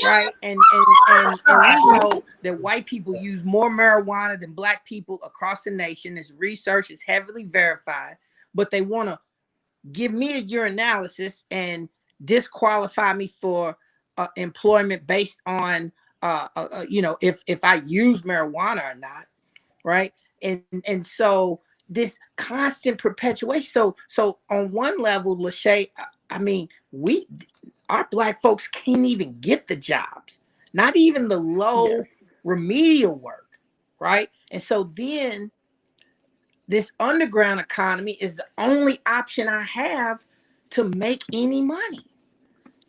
right? And we know that white people use more marijuana than black people across the nation. This research is heavily verified, but they want to give me a urinalysis and disqualify me for employment based on if I use marijuana or not, right? And so this constant perpetuation. So on one level, Lachey, I mean, our black folks can't even get the jobs, not even the low remedial work, right? And so then this underground economy is the only option I have to make any money.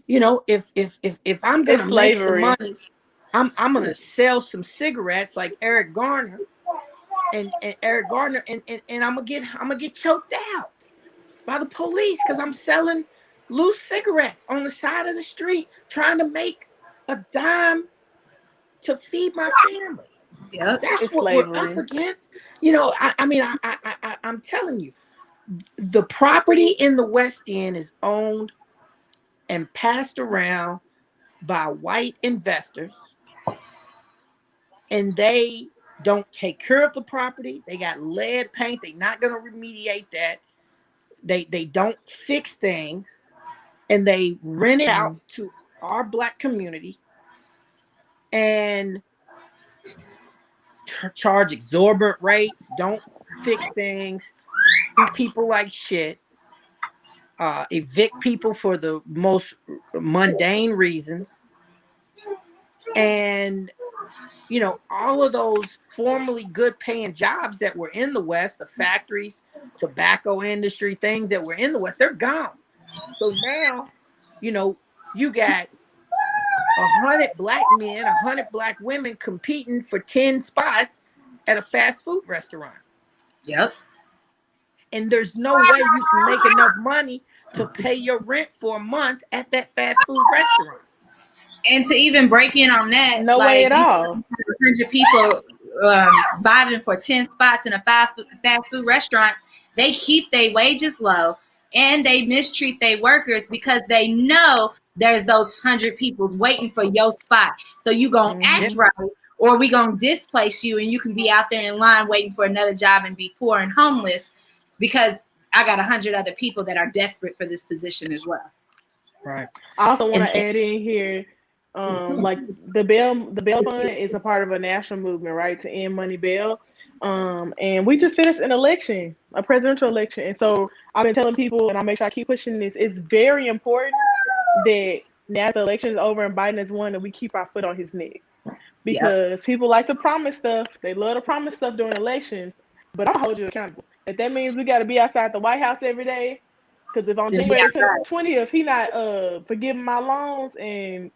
You know, if I'm gonna make some money, I'm gonna sell some cigarettes like Eric Garner and Eric Gardner, and I'm gonna get choked out by the police because I'm selling loose cigarettes on the side of the street, trying to make a dime to feed my family. Yep, that's what we're up against. You know, I'm telling you, the property in the West End is owned and passed around by white investors, and they don't take care of the property. They got lead paint. They're not going to remediate that. They don't fix things, and they rent it out to our black community and charge exorbitant rates, don't fix things, treat people like shit, evict people for the most mundane reasons. And, you know, all of those formerly good paying jobs that were in the West, the factories, tobacco industry, things that were in the West, they're gone. So now, you know, you got 100 black men, 100 black women competing for 10 spots at a fast food restaurant. Yep. And there's no way you can make enough money to pay your rent for a month at that fast food restaurant. And to even break in on that, no way at all. 100 people vying for 10 spots in a fast food restaurant, they keep their wages low and they mistreat their workers because they know there's those 100 people waiting for your spot. So you gonna act right, or we gonna displace you, and you can be out there in line waiting for another job and be poor and homeless because I got 100 other people that are desperate for this position as well. Right. I also want to add in here, like the bail fund is a part of a national movement, right, to end money bail. And we just finished an election, a presidential election. And so I've been telling people, and I'll make sure I keep pushing this, it's very important that now the election is over and Biden has won, that we keep our foot on his neck. Because people like to promise stuff. They love to promise stuff during elections, but I'll hold you accountable. If that means we got to be outside the White House every day, because if on January 20th he not forgiving my loans and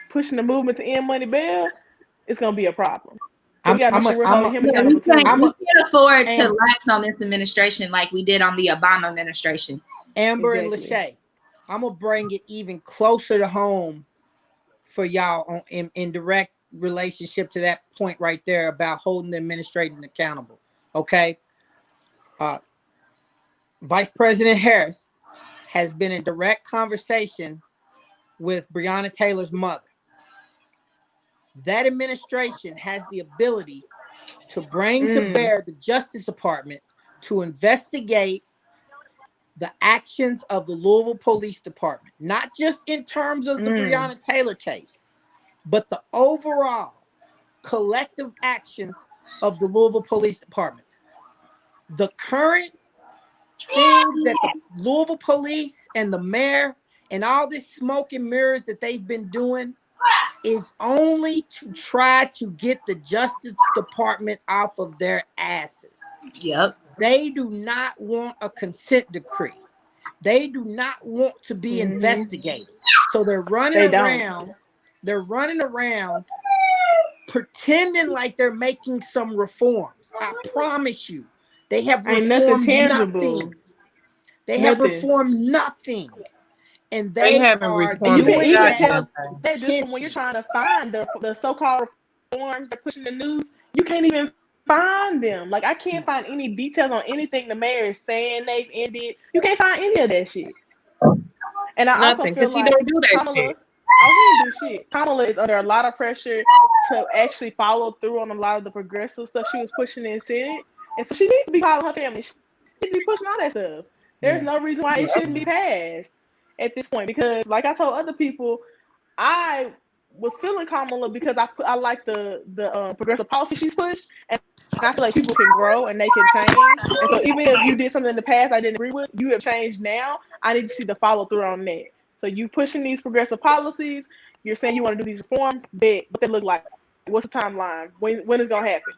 pushing the movement to end money bail, it's going to be a problem. So we can't afford to lax on this administration like we did on the Obama administration. Amber and Lachey, I'm gonna bring it even closer to home for y'all in direct relationship to that point right there about holding the administration accountable. Okay. Vice President Harris has been in direct conversation with Breonna Taylor's mother. That administration has the ability to bring to bear the Justice Department to investigate the actions of the Louisville Police Department, not just in terms of the Breonna Taylor case, but the overall collective actions of the Louisville Police Department. The current things that the Louisville police and the mayor and all this smoke and mirrors that they've been doing is only to try to get the Justice Department off of their asses. Yep. They do not want a consent decree. They do not want to be investigated. So they're running around. They're running around pretending like they're making some reforms. I promise you, they have reformed nothing. They have reformed nothing. And they haven't are reformed doing that. When you're trying to find the so-called reforms they're pushing the news, you can't even find them. Like, I can't find any details on anything the mayor is saying they've ended. You can't find any of that shit. And I Nothing, because he don't do that Kamala, shit. I wouldn't do shit. Kamala is under a lot of pressure to actually follow through on a lot of the progressive stuff she was pushing in Senate. And so she needs to be calling her family. She needs to be pushing all that stuff. There's no reason why it shouldn't be passed at this point. Because, like I told other people, I was feeling Kamala because I like the progressive policy she's pushed, and I feel like people can grow and they can change. And so even if you did something in the past I didn't agree with, you have changed now. I need to see the follow through on that. So you pushing these progressive policies, you're saying you want to do these reforms, but what they look like? What's the timeline? When is gonna happen?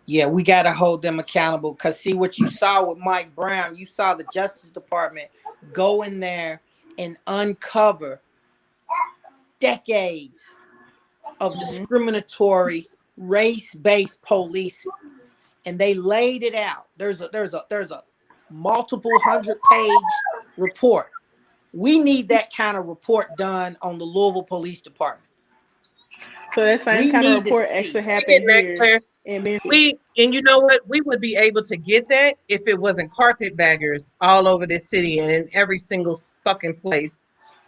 Yeah, we got to hold them accountable, because see what you saw with Mike Brown, you saw the Justice Department go in there and uncover decades of discriminatory race-based policing, and they laid it out. There's a multiple 100-page report. We need that kind of report done on the Louisville Police Department. So that same kind of report actually happened here. And you know what? We would be able to get that if it wasn't carpetbaggers all over this city and in every single fucking place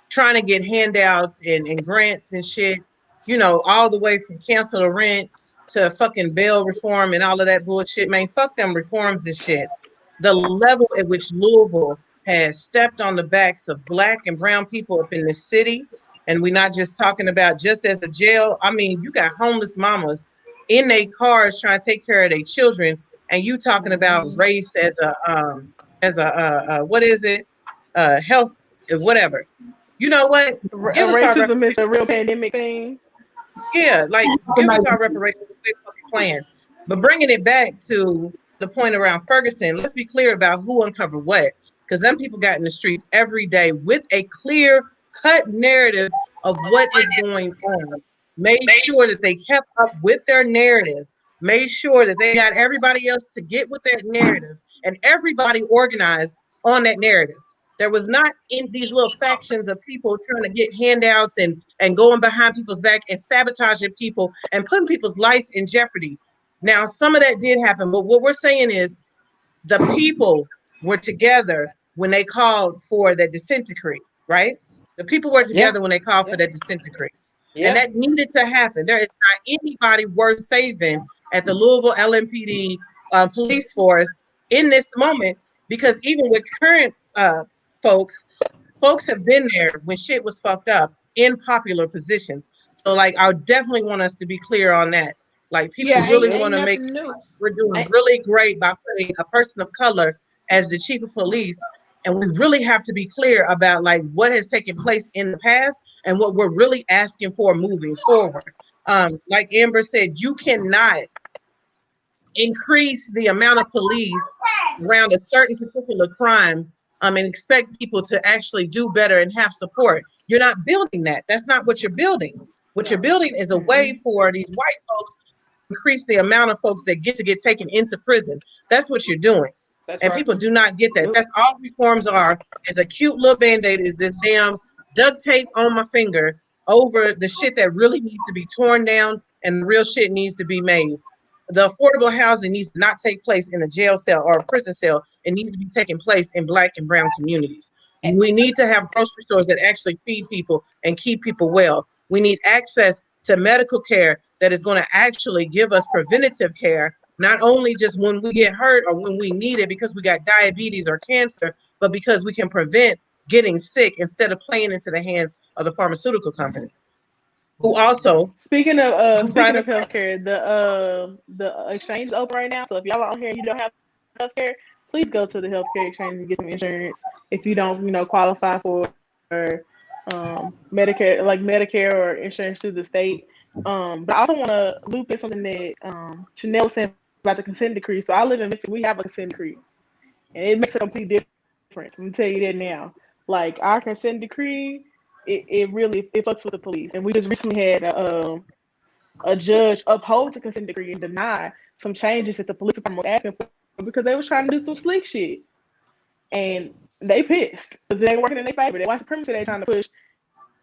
trying to get handouts and grants and shit, you know, all the way from cancel the rent to fucking bail reform and all of that bullshit. Man, fuck them reforms and shit. The level at which Louisville has stepped on the backs of Black and brown people up in the city, and we're not just talking about just as a jail. I mean, you got homeless mamas in their cars trying to take care of their children, and you talking about race as a what is it? Health, whatever. You know what? Racism is a real pandemic thing. Yeah, like give us our reparations plan. But bringing it back to the point around Ferguson, let's be clear about who uncovered what, because them people got in the streets every day with a clear cut narrative of what is going on. Made sure that they kept up with their narrative, made sure that they got everybody else to get with that narrative, and everybody organized on that narrative. There was not in these little factions of people trying to get handouts and going behind people's back and sabotaging people and putting people's life in jeopardy. Now, some of that did happen, but what we're saying is the people were together when they called for that dissent decree, right? The people were together when they called for that dissent decree. And that needed to happen. There is not anybody worth saving at the Louisville LMPD police force in this moment, because even with current folks have been there when shit was fucked up in popular positions. So like, I definitely want us to be clear on that. Like, people really want to make we're doing really great by putting a person of color as the chief of police. And we really have to be clear about like what has taken place in the past and what we're really asking for moving forward. Like Amber said, you cannot increase the amount of police around a certain particular crime and expect people to actually do better and have support. You're not building that. That's not what you're building. What you're building is a way for these white folks to increase the amount of folks that get taken into prison. That's what you're doing. That's And right. people do not get that. That's all reforms are, is a cute little Band-Aid, is this damn duct tape on my finger over the shit that really needs to be torn down and the real shit needs to be made. The affordable housing needs to not take place in a jail cell or a prison cell. It needs to be taking place in Black and brown communities. We need to have grocery stores that actually feed people and keep people well. We need access to medical care that is going to actually give us preventative care, not only just when we get hurt or when we need it because we got diabetes or cancer, but because we can prevent getting sick instead of playing into the hands of the pharmaceutical companies. Who also, Speaking of Speaking of- healthcare, the exchange is open right now. So if y'all are on here and you don't have healthcare, please go to the healthcare exchange and get some insurance. If you don't, qualify for Medicare or insurance through the state. But I also want to loop in something that Chanel was saying about the consent decree. So I live in Memphis. We have a consent decree, and it makes a complete difference. I'm gonna tell you that now. Like our consent decree, it really fucks with the police. And we just recently had a judge uphold the consent decree and deny some changes that the police department was asking for because they was trying to do some slick shit. And they pissed because it ain't working in their favor. That white supremacy they trying to push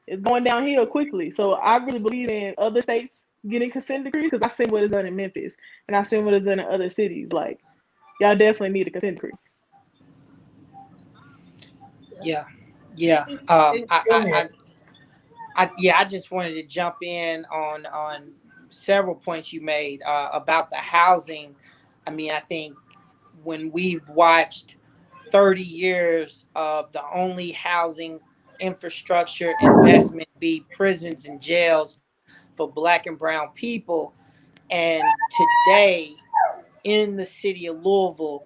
is going downhill quickly. So I really believe in other states getting consent decrees because I seen what is done in Memphis and I seen what is done in other cities. Like, y'all definitely need a consent decree. Yeah. I just wanted to jump in on several points you made about the housing. I mean, I think when we've watched 30 years of the only housing infrastructure investment be prisons and jails for Black and brown people, and today in the city of Louisville,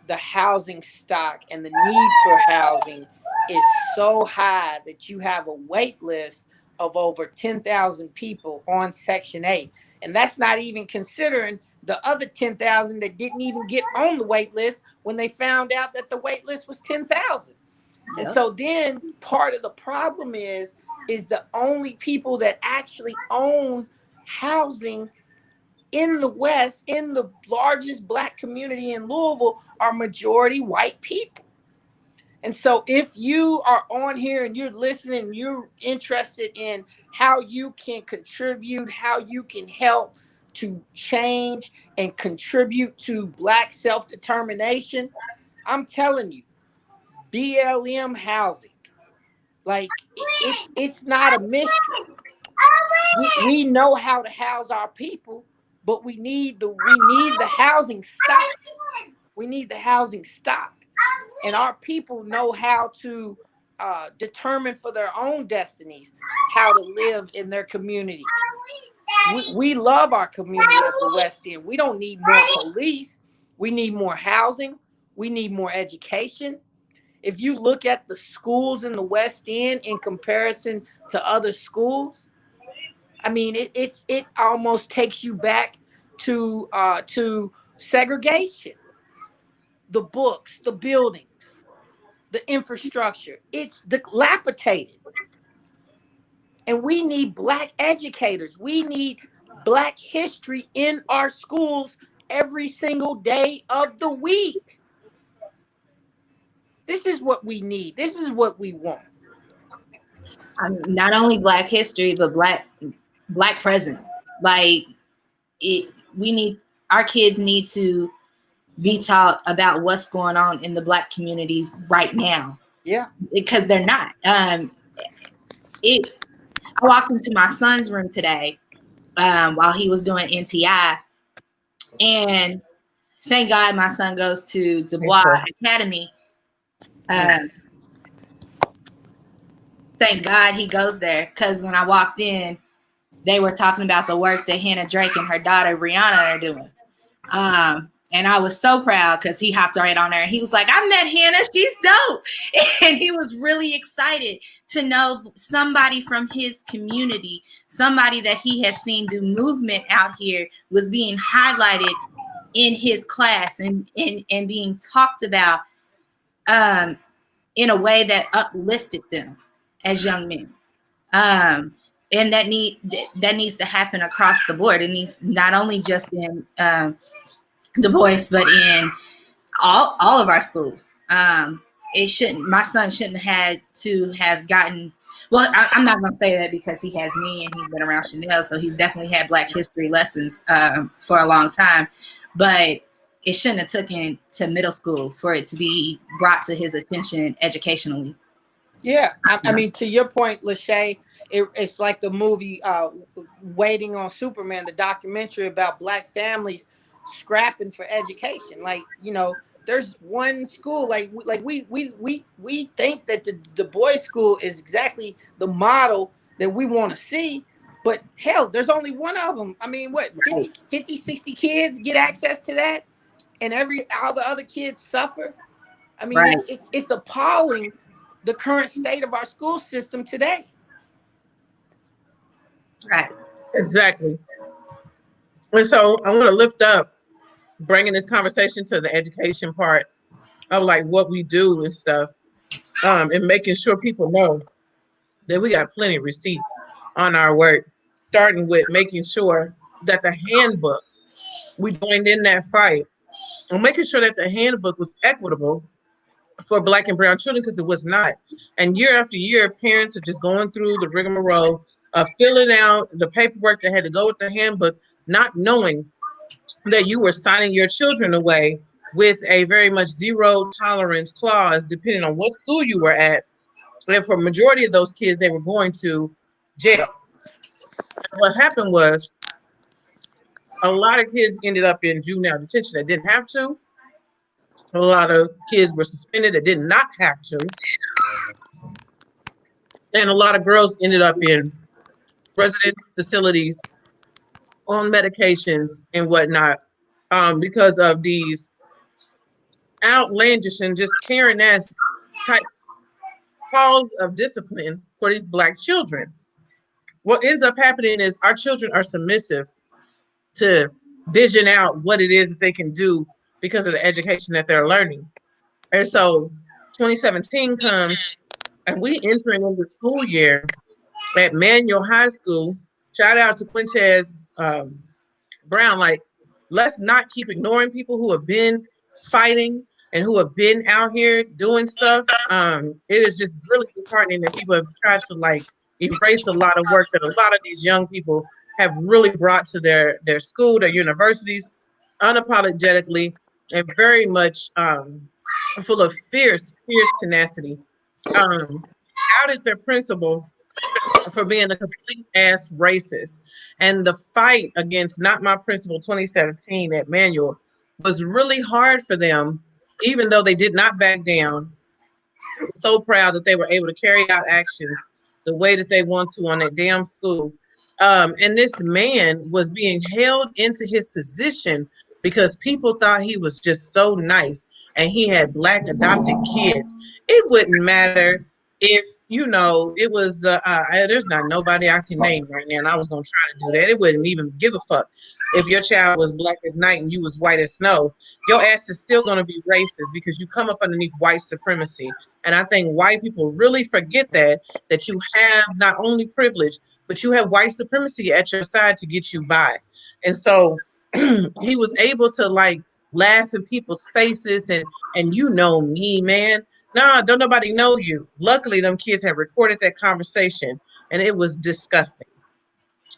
the housing stock and the need for housing is so high that you have a wait list of over 10,000 people on Section 8. And that's not even considering the other 10,000 that didn't even get on the wait list when they found out that the wait list was 10,000. And so then part of the problem is the only people that actually own housing in the West, in the largest Black community in Louisville, are majority white people. And so if you are on here and you're listening, you're interested in how you can contribute, how you can help to change and contribute to Black self-determination, I'm telling you, BLM housing, like it's not a mystery. We know how to house our people, but we need the housing stock. We need the housing stock. And our people know how to determine for their own destinies how to live in their community. We love our community of the West End. We don't need more police. We need more housing. We need more education. If you look at the schools in the West End in comparison to other schools, I mean, it almost takes you back to segregation. The books, the buildings, the infrastructure, it's dilapidated. And we need Black educators. We need Black history in our schools every single day of the week. This is what we need. This is what we want. Not only Black history, but Black presence. Like our kids need to be taught about what's going on in the Black communities right now. Yeah, because they're not. I walked into my son's room today while he was doing NTI, and thank God my son goes to Dubois Academy. Thank God he goes there, because when I walked in, they were talking about the work that Hannah Drake and her daughter Brianna are doing. And I was so proud because he hopped right on there and he was like, I met Hannah, she's dope. And he was really excited to know somebody from his community, somebody that he has seen do movement out here, was being highlighted in his class and being talked about in a way that uplifted them as young men. And that needs to happen across the board. It needs not only just in Du Bois, but in all of our schools. It shouldn't. My son shouldn't have had to have gotten. Well, I'm not gonna say that because he has me and he's been around Chanel, so he's definitely had Black history lessons for a long time. But it shouldn't have taken to middle school for it to be brought to his attention educationally. Yeah, I mean, to your point, Lachey, it's like the movie Waiting on Superman, the documentary about Black families scrapping for education. Like, you know, there's one school, we think that the boys' school is exactly the model that we want to see, but hell, there's only one of them. I mean, what, 50, 60 kids get access to that, and all the other kids suffer? I mean, Right. it's appalling, the current state of our school system today. Right. Exactly. And so I want to lift up bringing this conversation to the education part of like what we do and stuff, and making sure people know that we got plenty of receipts on our work, starting with making sure that the handbook, we joined in that fight, and making sure that the handbook was equitable for Black and brown children, because it was not. And year after year, parents are just going through the rigmarole of filling out the paperwork that had to go with the handbook, not knowing that you were signing your children away with a very much zero tolerance clause, depending on what school you were at. And for a majority of those kids, they were going to jail. And what happened was a lot of kids ended up in juvenile detention that didn't have to. A lot of kids were suspended that did not have to. And a lot of girls ended up in resident facilities on medications and whatnot, because of these outlandish and just Karen-esque type calls of discipline for these Black children. What ends up happening is our children are submissive to vision out what it is that they can do because of the education that they're learning. And so 2017 comes and we entering into the school year at Manual High School. Shout out to Quintez Brown. Like, let's not keep ignoring people who have been fighting and who have been out here doing stuff. It is just really disheartening that people have tried to like erase a lot of work that a lot of these young people have really brought to their school, their universities, unapologetically and very much full of fierce tenacity. Outed their principal for being a complete ass racist. And the fight against Not My Principal 2017 at Manual was really hard for them, even though they did not back down. So proud that they were able to carry out actions the way that they want to on that damn school. And this man was being held into his position because people thought he was just so nice and he had Black adopted kids. It wouldn't matter if, you know, it was there's not nobody I can name right now, and I was gonna try to do that. It wouldn't even give a fuck if your child was Black as night and you was white as snow. Your ass is still gonna be racist because you come up underneath white supremacy. And I think white people really forget that you have not only privilege, but you have white supremacy at your side to get you by. And so he was able to like laugh in people's faces and you know me, man. No, don't nobody know you. Luckily, them kids had recorded that conversation and it was disgusting.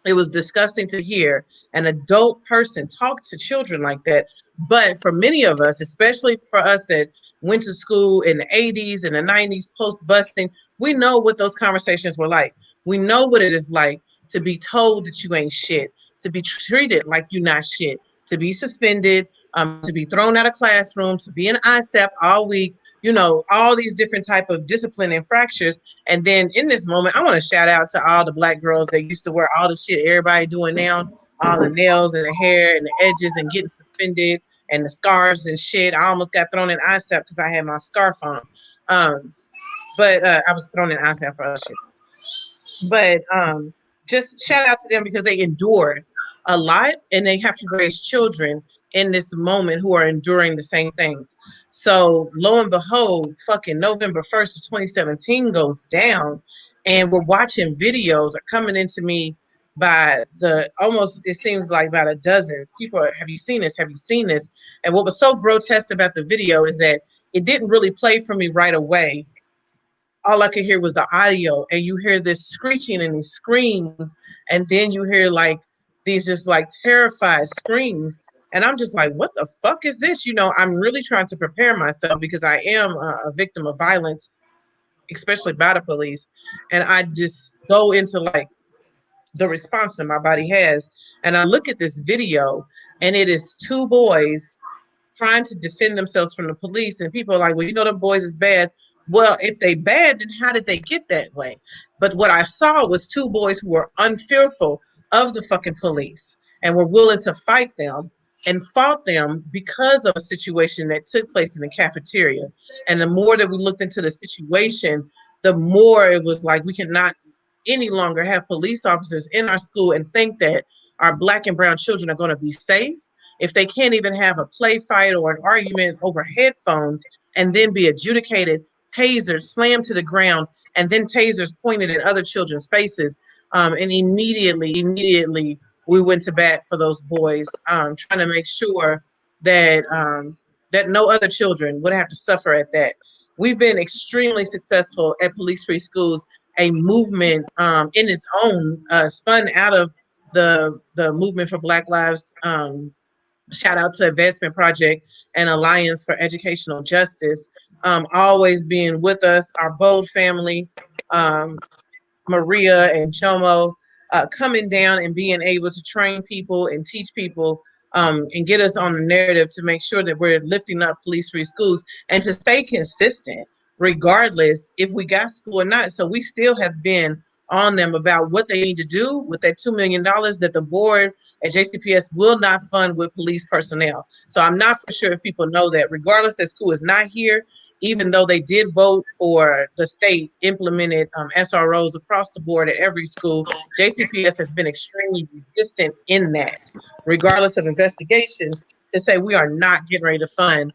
It was disgusting to hear an adult person talk to children like that. But for many of us, especially for us that went to school in the 80s and the 90s post-busting, we know what those conversations were like. We know what it is like to be told that you ain't shit, to be treated like you're not shit, to be suspended, to be thrown out of classroom, to be in ISEP all week, you know, all these different type of discipline and fractures. And then in this moment, I want to shout out to all the Black girls that used to wear all the shit everybody doing now, all the nails and the hair and the edges and getting suspended and the scarves and shit. I almost got thrown in ISEP because I had my scarf on. But I was thrown in ISEP for other shit. But just shout out to them because they endured a lot and they have to raise children in this moment who are enduring the same things. So lo and behold, fucking November 1st of 2017 goes down and we're watching videos are coming into me by the almost, it seems like by the dozens. People are, have you seen this? Have you seen this? And what was so grotesque about the video is that it didn't really play for me right away. All I could hear was the audio, and you hear this screeching and these screams, and then you hear like these just like terrified screams. And I'm just like, what the fuck is this? You know, I'm really trying to prepare myself because I am a victim of violence, especially by the police. And I just go into like the response that my body has. And I look at this video, and it is two boys trying to defend themselves from the police. And people are like, well, you know, the boys is bad. Well, if they bad, then how did they get that way? But what I saw was two boys who were unfearful of the fucking police and were willing to fight them and fought them because of a situation that took place in the cafeteria. And the more that we looked into the situation, the more it was like we cannot any longer have police officers in our school and think that our Black and brown children are going to be safe if they can't even have a play fight or an argument over headphones and then be adjudicated, tasered, slammed to the ground, and then tasers pointed at other children's faces. And immediately we went to bat for those boys, trying to make sure that that no other children would have to suffer at that. We've been extremely successful at Police Free Schools, a movement in its own, spun out of the movement for Black Lives. Shout out to Advancement Project and Alliance for Educational Justice, always being with us, our Bold family, Maria and Chomo, coming down and being able to train people and teach people, and get us on the narrative to make sure that we're lifting up police free schools and to stay consistent regardless if we got school or not. So we still have been on them about what they need to do with that $2 million that the board at JCPS will not fund with police personnel. So I'm not for sure if people know that regardless that school is not here, even though they did vote for the state implemented SROs across the board at every school, JCPS has been extremely resistant in that, regardless of investigations, to say we are not getting ready to fund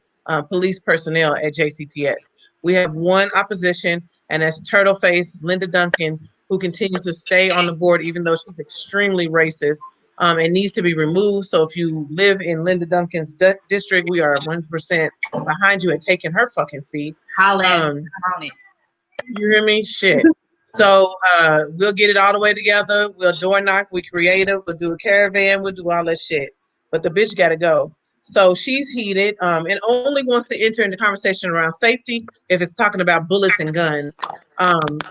police personnel at JCPS. We have one opposition, and that's Turtle Face Linda Duncan, who continues to stay on the board, even though she's extremely racist and needs to be removed. So if you live in Linda Duncan's district, we are 100% behind you at taking her fucking seat. On it. You hear me? Shit. So we'll get it all the way together. We'll door knock. We creative. We'll do a caravan. We'll do all that shit. But the bitch got to go. So she's heated and only wants to enter into conversation around safety if it's talking about bullets and guns.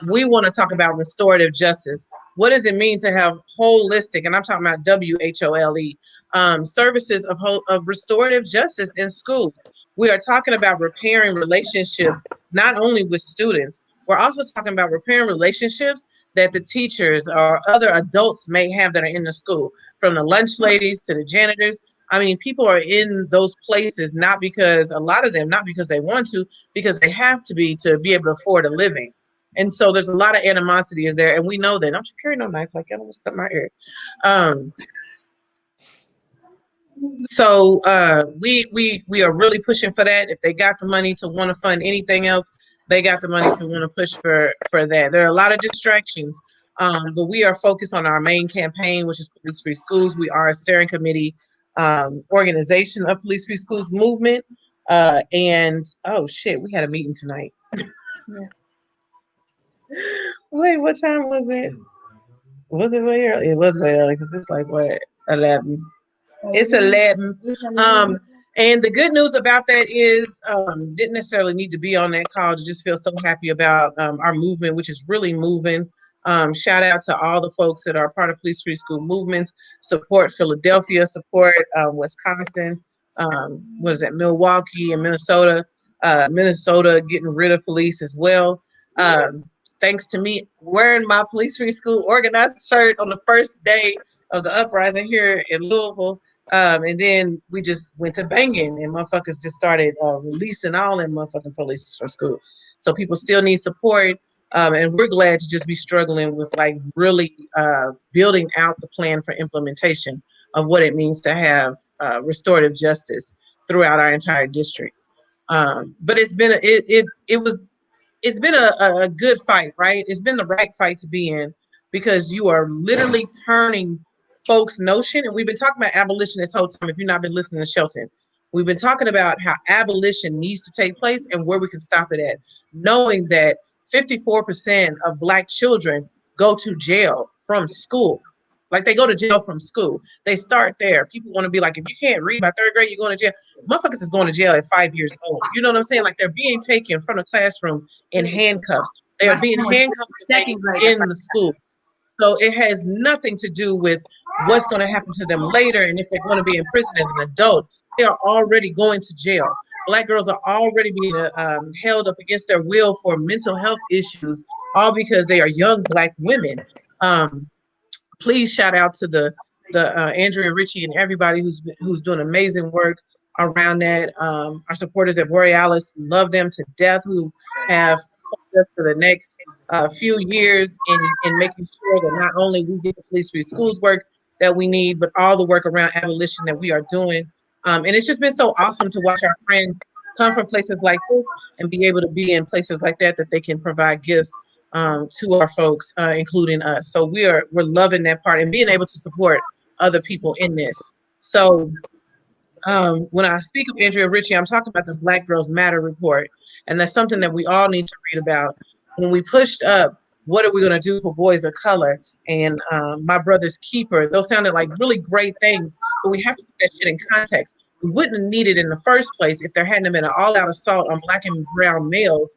We want to talk about restorative justice. What does it mean to have holistic, and I'm talking about WHOLE, services of restorative justice in schools? We are talking about repairing relationships, not only with students, we're also talking about repairing relationships that the teachers or other adults may have that are in the school, from the lunch ladies to the janitors. I mean, people are in those places not because, a lot of them, not because they want to, because they have to be able to afford a living. And so there's a lot of animosity is there, and we know that. Don't you carry no knife like I almost cut my hair. So we are really pushing for that. If they got the money to want to fund anything else, they got the money to want to push for that. There are a lot of distractions, but we are focused on our main campaign, which is Police Free Schools. We are a steering committee organization of Police Free Schools movement. And oh shit, we had a meeting tonight. Yeah. Wait, what time was it? Was it way early? It was way early because it's like what, 11. It's 11. And the good news about that is didn't necessarily need to be on that call to just feel so happy about our movement, which is really moving. Shout out to all the folks that are part of Police Free School movements, support Philadelphia, support Wisconsin, what is that, Milwaukee and Minnesota, Minnesota getting rid of police as well. Thanks to me wearing my Police Free School organized shirt on the first day of the uprising here in Louisville. And then we just went to banging and motherfuckers just started releasing all them motherfucking police from school. So people still need support. And we're glad to just be struggling with like really building out the plan for implementation of what it means to have restorative justice throughout our entire district. But it's been it's been a good fight, right? It's been the right fight to be in. because you are literally turning folks' notion. And we've been talking about abolition this whole time. If you've not been listening to Shelton, we've been talking about how abolition needs to take place and where we can stop it at, knowing that 54% of Black children go to jail from school. Like they go to jail from school. They start there. People want to be like, if you can't read by third grade, you're going to jail. Motherfuckers is going to jail at 5 years old. You know what I'm saying? Like they're being taken from the classroom in handcuffs. They are being handcuffed in the school. So it has nothing to do with what's going to happen to them later and if they're going to be in prison as an adult. They are already going to jail. Black girls are already being held up against their will for mental health issues, all because they are young Black women. Please shout out to the Andrea Ritchie and everybody who's doing amazing work around that. Our supporters at Borealis, love them to death, who have focused us for the next few years in making sure that not only we get the Police Free Schools work that we need, but all the work around abolition that we are doing. And it's just been so awesome to watch our friends come from places like this and be able to be in places like that they can provide gifts to our folks, including us. So we're loving that part and being able to support other people in this. So when I speak of Andrea Ritchie, I'm talking about the Black Girls Matter report. And that's something that we all need to read about. When we pushed up, what are we going to do for boys of color? And My Brother's Keeper, those sounded like really great things, but we have to put that shit in context. We wouldn't have needed it in the first place if there hadn't been an all-out assault on Black and brown males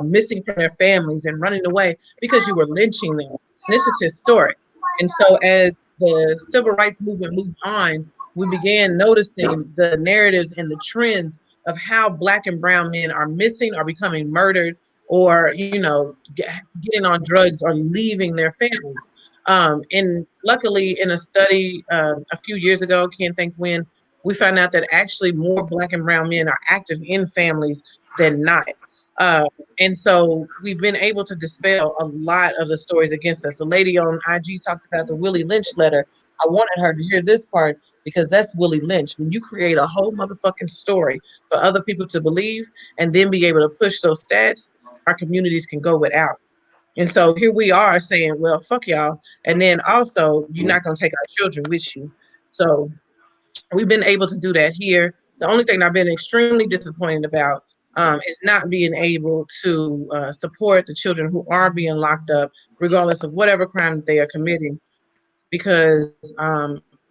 missing from their families and running away because you were lynching them. And this is historic. And so as the civil rights movement moved on, we began noticing the narratives and the trends of how Black and brown men are missing or becoming murdered or, getting on drugs or leaving their families. And luckily in a study a few years ago, can't think when, we found out that actually more Black and brown men are active in families than not. And so we've been able to dispel a lot of the stories against us. The lady on IG talked about the Willie Lynch letter. I wanted her to hear this part because that's Willie Lynch. When you create a whole motherfucking story for other people to believe and then be able to push those stats, our communities can go without. And so here we are saying, well, fuck y'all. And then also, you're not going to take our children with you. So we've been able to do that here. The only thing I've been extremely disappointed about is not being able to support the children who are being locked up, regardless of whatever crime that they are committing, because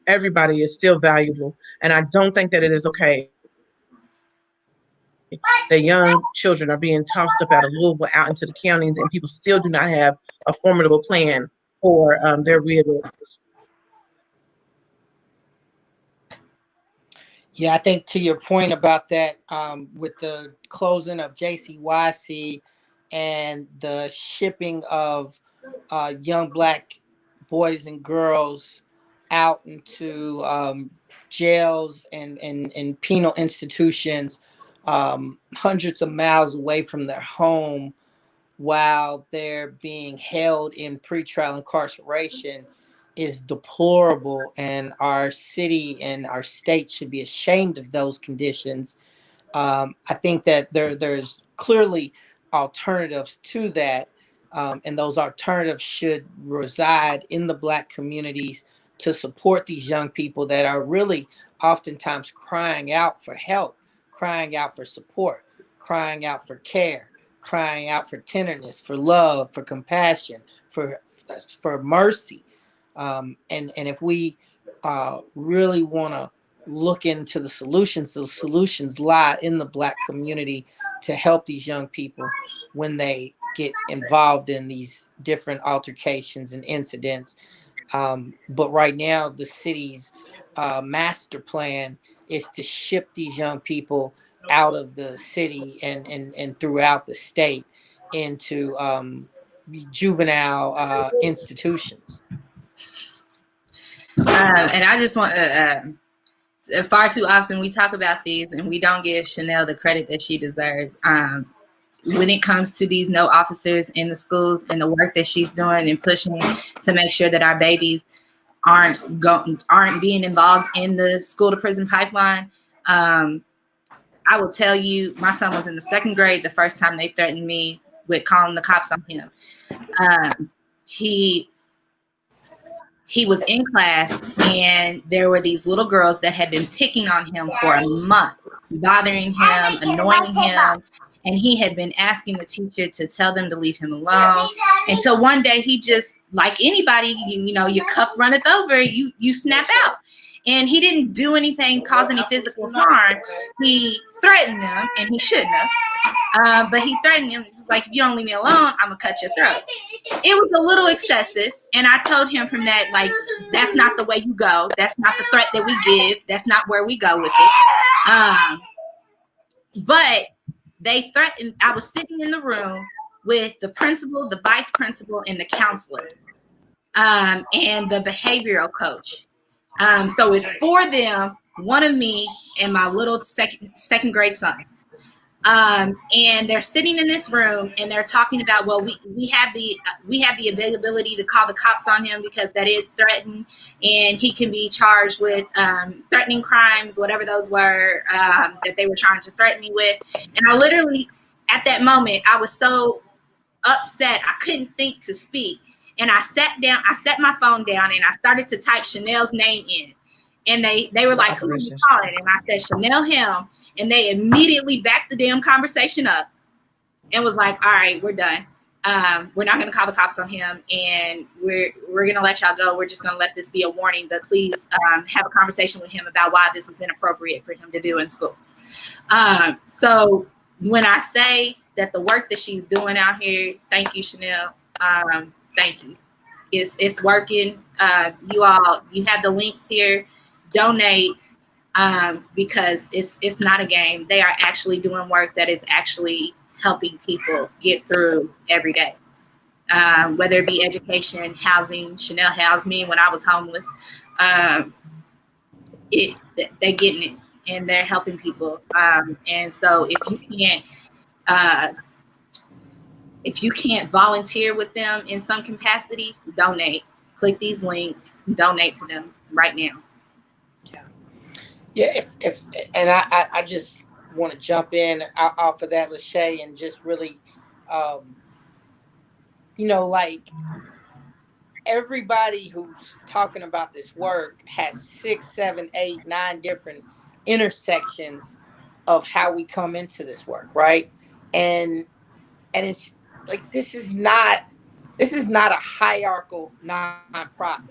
everybody is still valuable. And I don't think that it is okay that young children are being tossed up out of Louisville out into the counties and people still do not have a formidable plan for their rehabilitation. Yeah, I think to your point about that, with the closing of JCYC and the shipping of young Black boys and girls out into jails and penal institutions, hundreds of miles away from their home while they're being held in pretrial incarceration is deplorable, and our city and our state should be ashamed of those conditions. I think that there's clearly alternatives to that, and those alternatives should reside in the Black communities to support these young people that are really oftentimes crying out for help, crying out for support, crying out for care, crying out for tenderness, for love, for compassion, for mercy. And if we really want to look into the solutions lie in the Black community to help these young people when they get involved in these different altercations and incidents. But right now, the city's master plan is to ship these young people out of the city and throughout the state into juvenile institutions. And I just want to, far too often we talk about these and we don't give Chanel the credit that she deserves. When it comes to these no officers in the schools and the work that she's doing and pushing to make sure that our babies aren't being involved in the school to prison pipeline. I will tell you, my son was in the 2nd grade the first time they threatened me with calling the cops on him. He he was in class and there were these little girls that had been picking on him for a month, bothering him, annoying him. And he had been asking the teacher to tell them to leave him alone. Until one day he just, like anybody, you know, your cup runneth over, you snap out. And he didn't do anything, cause any physical harm. He threatened them, and he shouldn't have. But he threatened him. He was like, if you don't leave me alone, I'm going to cut your throat. It was a little excessive. And I told him from that, like, that's not the way you go. That's not the threat that we give. That's not where we go with it. But they threatened. I was sitting in the room with the principal, the vice principal, and the counselor, and the behavioral coach. So it's 4 of them, 1 of me, and my little second grade son. And they're sitting in this room and they're talking about, well, we have the ability to call the cops on him because that is threatened, and he can be charged with threatening crimes, whatever those were that they were trying to threaten me with. And I literally, at that moment, I was so upset I couldn't think to speak. And I sat my phone down and I started to type Chanel's name in. And they were like, who are you calling? And I said, Chanel Helm. And they immediately backed the damn conversation up and was like, all right, we're done. We're not going to call the cops on him, and we're going to let y'all go. We're just going to let this be a warning, but please have a conversation with him about why this is inappropriate for him to do in school. So when I say that the work that she's doing out here, thank you, Chanel. Thank you. It's working. You have the links here. Donate, because it's not a game. They are actually doing work that is actually helping people get through every day. Whether it be education, housing. Chanel housed me when I was homeless. They're getting it, and they're helping people. And so if you can't volunteer with them in some capacity, donate. Click these links, donate to them right now. Yeah, and I just want to jump in off of that, Lachey, and just really, like everybody who's talking about this work has 6, 7, 8, 9 different intersections of how we come into this work, right? And it's like this is not a hierarchical nonprofit.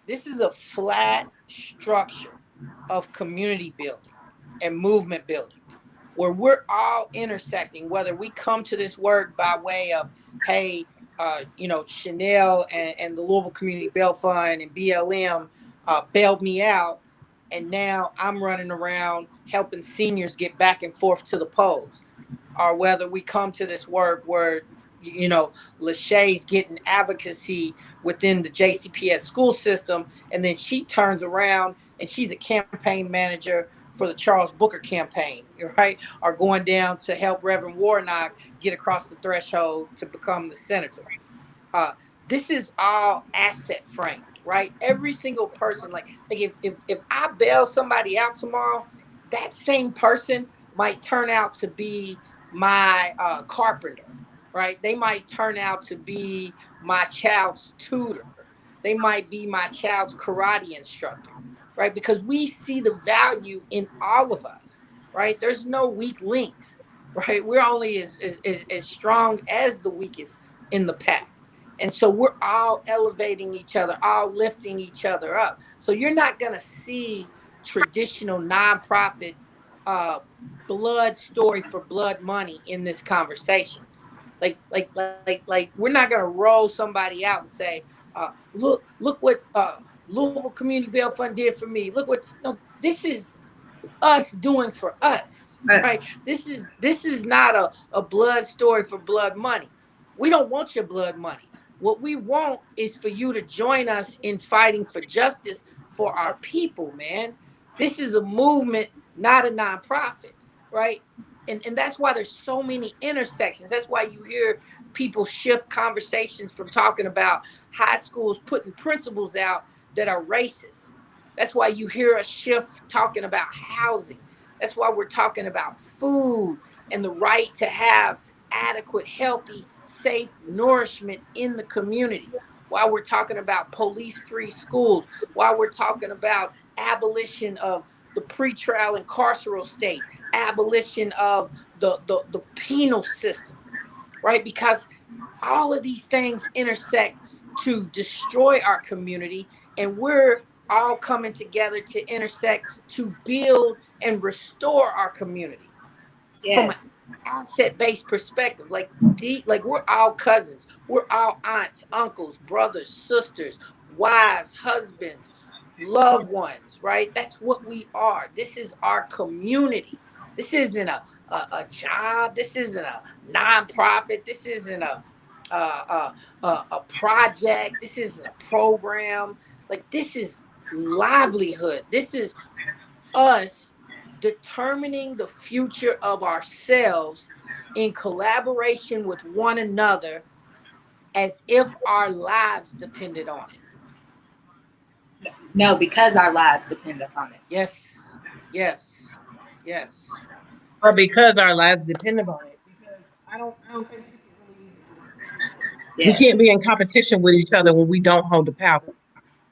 This is a flat structure of community building and movement building, where we're all intersecting, whether we come to this work by way of, hey, Chanel and the Louisville Community Bail Fund and BLM bailed me out, and now I'm running around helping seniors get back and forth to the polls, or whether we come to this work where, Lachey's getting advocacy within the JCPS school system, and then she turns around and she's a campaign manager for the Charles Booker campaign, right? Or going down to help Reverend Warnock get across the threshold to become the senator. This is all asset framed, right? Every single person, like if I bail somebody out tomorrow, that same person might turn out to be my carpenter, right? They might turn out to be my child's tutor. They might be my child's karate instructor, right? Because we see the value in all of us, right? There's no weak links, right? We're only as strong as the weakest in the pack. And so we're all elevating each other, all lifting each other up. So you're not going to see traditional nonprofit blood story for blood money in this conversation. Like we're not going to roll somebody out and say, look what Louisville Community Bail Fund did for me. No, this is us doing for us, right? This is not a blood story for blood money. We don't want your blood money. What we want is for you to join us in fighting for justice for our people, man. This is a movement, not a nonprofit, right? And that's why there's so many intersections. That's why you hear people shift conversations from talking about high schools putting principals out that are racist. That's why you hear a shift talking about housing. That's why we're talking about food and the right to have adequate, healthy, safe nourishment in the community. while we're talking about police-free schools, while we're talking about abolition of the pretrial and carceral state, abolition of the penal system, right? Because all of these things intersect to destroy our community, and we're all coming together to intersect to build and restore our community. Yes. From an asset-based perspective, like we're all cousins, we're all aunts, uncles, brothers, sisters, wives, husbands, loved ones, right? That's what we are. This is our community. This isn't a job. This isn't a nonprofit. This isn't a project. This isn't a program. Like, this is livelihood. This is us determining the future of ourselves in collaboration with one another, as if our lives depended on it. No, because our lives depend upon it. Yes, yes, yes. Or because our lives depend upon it. Because I don't think people really we can't be in competition with each other when we don't hold the power.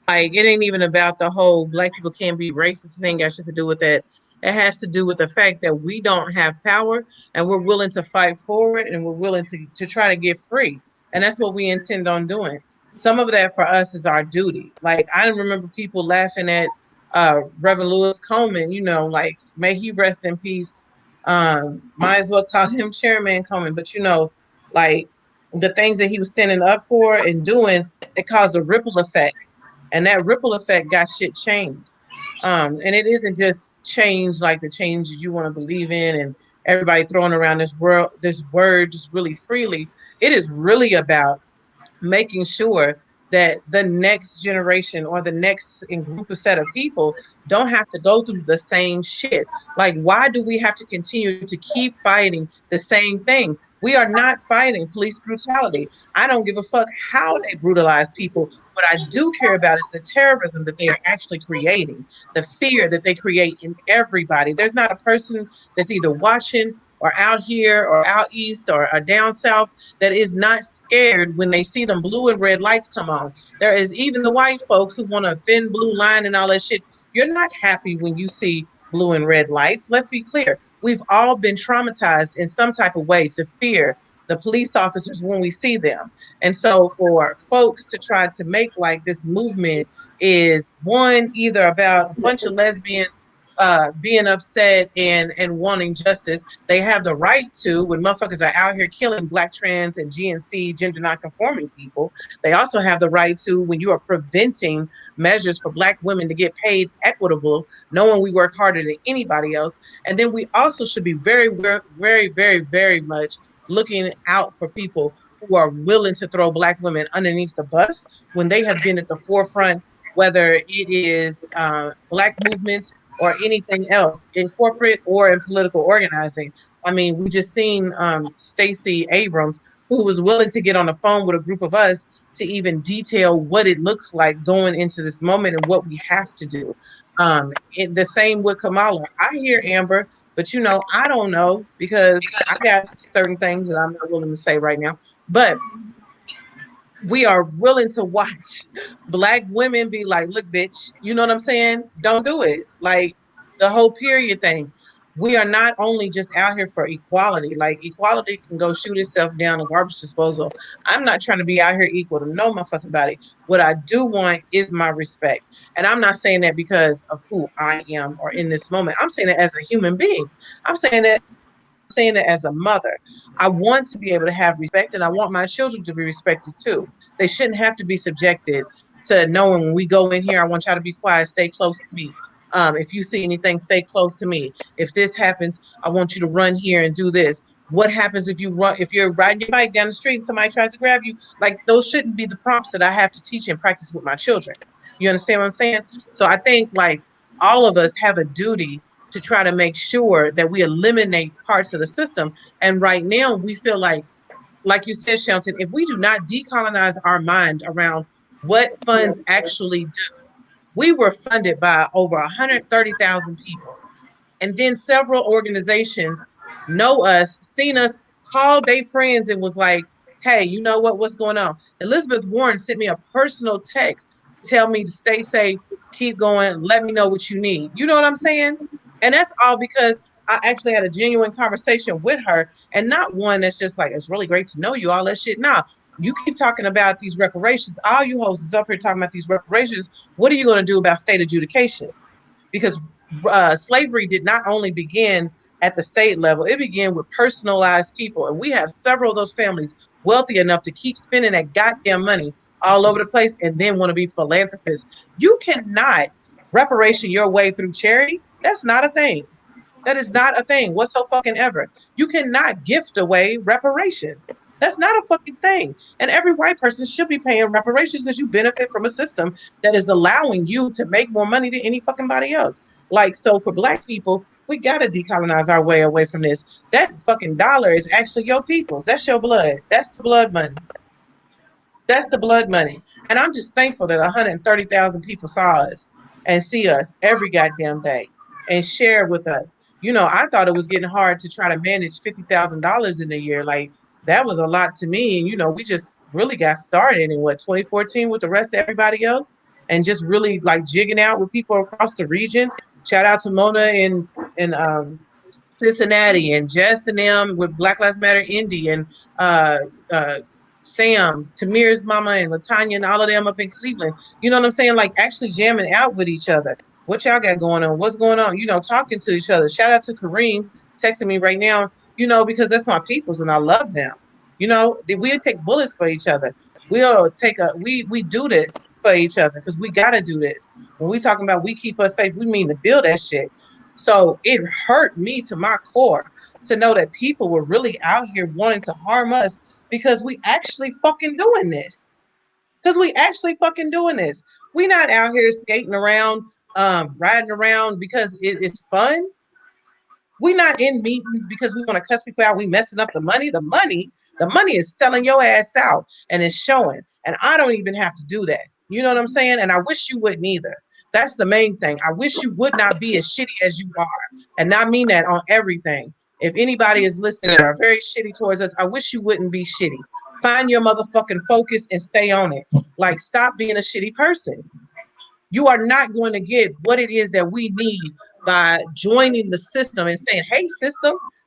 Like, it ain't even about the whole black people can't be racist. It ain't got shit to do with that. It has to do with the fact that we don't have power, and we're willing to fight for it, and we're willing to try to get free. And that's what we intend on doing. Some of that for us is our duty. Like, I remember people laughing at Reverend Lewis Coleman, you know, like, may he rest in peace. Might as well call him Chairman Coleman, but you know, like, the things that he was standing up for and doing, it caused a ripple effect. And that ripple effect got shit changed. And it isn't just change like the change that you want to believe in and everybody throwing around this word just really freely. It is really about making sure that the next generation or the next group of set of people don't have to go through the same shit. Like, why do we have to continue to keep fighting the same thing? We are not fighting police brutality. I don't give a fuck how they brutalize people. What I do care about is the terrorism that they are actually creating, the fear that they create in everybody. There's not a person that's either watching or out here or out east or down south that is not scared when they see them blue and red lights come on. There is even the white folks who want a thin blue line and all that shit. You're not happy when you see blue and red lights. Let's be clear. We've all been traumatized in some type of way to fear the police officers when we see them. And so for folks to try to make like this movement is one, either about a bunch of lesbians being upset and wanting justice. They have the right to, when motherfuckers are out here killing black, trans, and GNC, gender non-conforming people. They also have the right to, when you are preventing measures for black women to get paid equitable, knowing we work harder than anybody else. And then we also should be very, very, very, very much looking out for people who are willing to throw black women underneath the bus when they have been at the forefront, whether it is black movements or anything else in corporate or in political organizing. I mean, we just seen Stacey Abrams, who was willing to get on the phone with a group of us to even detail what it looks like going into this moment and what we have to do. The same with Kamala. I hear Amber, but you know, I don't know, because I got certain things that I'm not willing to say right now. But we are willing to watch black women be like, look, bitch, you know what I'm saying? Don't do it. Like the whole period thing. We are not only just out here for equality. Like, equality can go shoot itself down a garbage disposal. I'm not trying to be out here equal to no motherfucking body. What I do want is my respect. And I'm not saying that because of who I am or in this moment. I'm saying it as a human being. I'm saying that as a mother. I want to be able to have respect, and I want my children to be respected too. They shouldn't have to be subjected to knowing when we go in here, I want y'all to be quiet, stay close to me. If you see anything, stay close to me. If this happens, I want you to run here and do this. What happens if you're riding your bike down the street and somebody tries to grab you? Like, those shouldn't be the prompts that I have to teach and practice with my children. You understand what I'm saying? So I think like all of us have a duty to try to make sure that we eliminate parts of the system. And right now we feel like you said, Shelton, if we do not decolonize our mind around what funds actually do. We were funded by over 130,000 people. And then several organizations know us, seen us, called their friends and was like, hey, you know what? What's going on? Elizabeth Warren sent me a personal text, tell me to stay safe, keep going, let me know what you need. You know what I'm saying? And that's all because I actually had a genuine conversation with her, and not one that's just like, it's really great to know you, all that shit. Nah, you keep talking about these reparations. All you hosts is up here talking about these reparations. What are you going to do about state adjudication? Because slavery did not only begin at the state level, it began with personalized people. And we have several of those families wealthy enough to keep spending that goddamn money all over the place and then want to be philanthropists. You cannot reparation your way through charity. That's not a thing. That is not a thing whatsoever. You cannot gift away reparations. That's not a fucking thing. And every white person should be paying reparations because you benefit from a system that is allowing you to make more money than any fucking body else. Like, so for black people, we got to decolonize our way away from this. That fucking dollar is actually your people's. That's your blood. That's the blood money. That's the blood money. And I'm just thankful that 130,000 people saw us and see us every goddamn day and share with us. You know, I thought it was getting hard to try to manage $50,000 in a year. Like, that was a lot to me. And, you know, we just really got started in 2014 with the rest of everybody else and just really like jigging out with people across the region. Shout out to Mona in Cincinnati and Jess and them with Black Lives Matter Indy and Sam, Tamir's mama, and Latanya, and all of them up in Cleveland. You know what I'm saying? Like actually jamming out with each other. What y'all got going on? What's going on? You know, talking to each other. Shout out to Kareem texting me right now, you know, because that's my peoples and I love them. You know, we'll take bullets for each other. We'll take we do this for each other because we got to do this. When we talking about we keep us safe, we mean to build that shit. So it hurt me to my core to know that people were really out here wanting to harm us because we actually fucking doing this. Because we actually fucking doing this. We not out here skating around, riding around because it's fun. We not in meetings because we want to cuss people out. We messing up the money. The money is selling your ass out and it's showing. And I don't even have to do that. You know what I'm saying? And I wish you wouldn't either. That's the main thing. I wish you would not be as shitty as you are. And I mean that on everything. If anybody is listening and are very shitty towards us, I wish you wouldn't be shitty. Find your motherfucking focus and stay on it. Like, stop being a shitty person. You are not going to get what it is that we need by joining the system and saying, hey,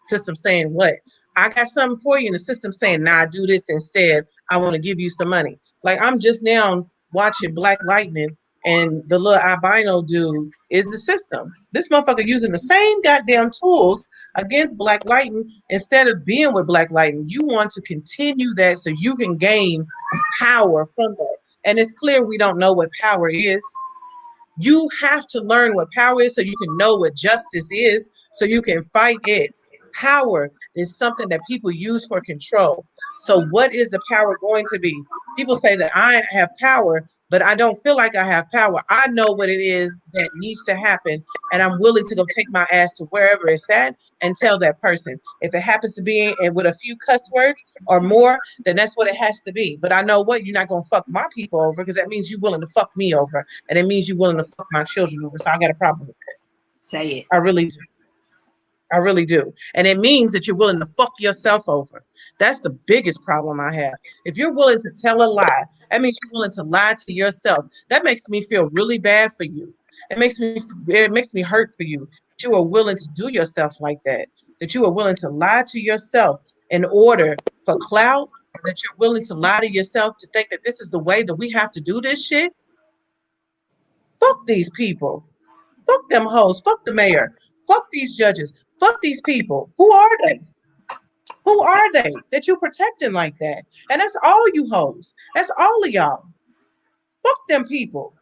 system saying what? I got something for you. And the system saying, nah, do this instead. I want to give you some money. Like, I'm just now watching Black Lightning and the little albino dude is the system. This motherfucker using the same goddamn tools against Black Lightning instead of being with Black Lightning. You want to continue that so you can gain power from that. And it's clear we don't know what power is. You have to learn what power is so you can know what justice is, so you can fight it. Power is something that people use for control. So what is the power going to be? People say that I have power, but I don't feel like I have power. I know what it is that needs to happen, and I'm willing to go take my ass to wherever it's at and tell that person. If it happens to be with a few cuss words or more, then that's what it has to be. But I know what, you're not going to fuck my people over because that means you're willing to fuck me over, and it means you're willing to fuck my children over. So I got a problem with that. Say it. I really do. I really do. And it means that you're willing to fuck yourself over. That's the biggest problem I have. If you're willing to tell a lie, that means you're willing to lie to yourself. That makes me feel really bad for you. It makes me hurt for you that you are willing to do yourself like that. That you are willing to lie to yourself in order for clout, that you're willing to lie to yourself to think that this is the way that we have to do this shit. Fuck these people. Fuck them hoes. Fuck the mayor. Fuck these judges. Fuck these people. Who are they? Who are they that you protecting like that? And that's all you hoes. That's all of y'all. Fuck them people.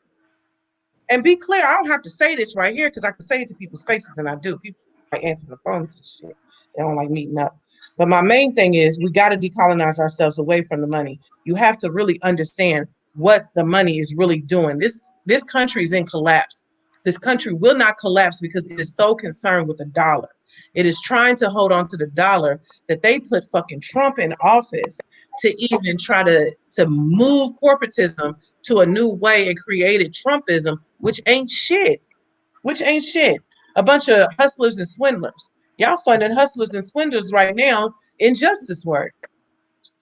And be clear, I don't have to say this right here because I can say it to people's faces, and I do. People like answering the phones and shit. They don't like meeting up. But my main thing is we got to decolonize ourselves away from the money. You have to really understand what the money is really doing. This country is in collapse. This country will not collapse because it is so concerned with the dollar. It is trying to hold on to the dollar that they put fucking Trump in office to even try to move corporatism to a new way and created Trumpism, which ain't shit. A bunch of hustlers and swindlers. Y'all funding hustlers and swindlers right now in justice work.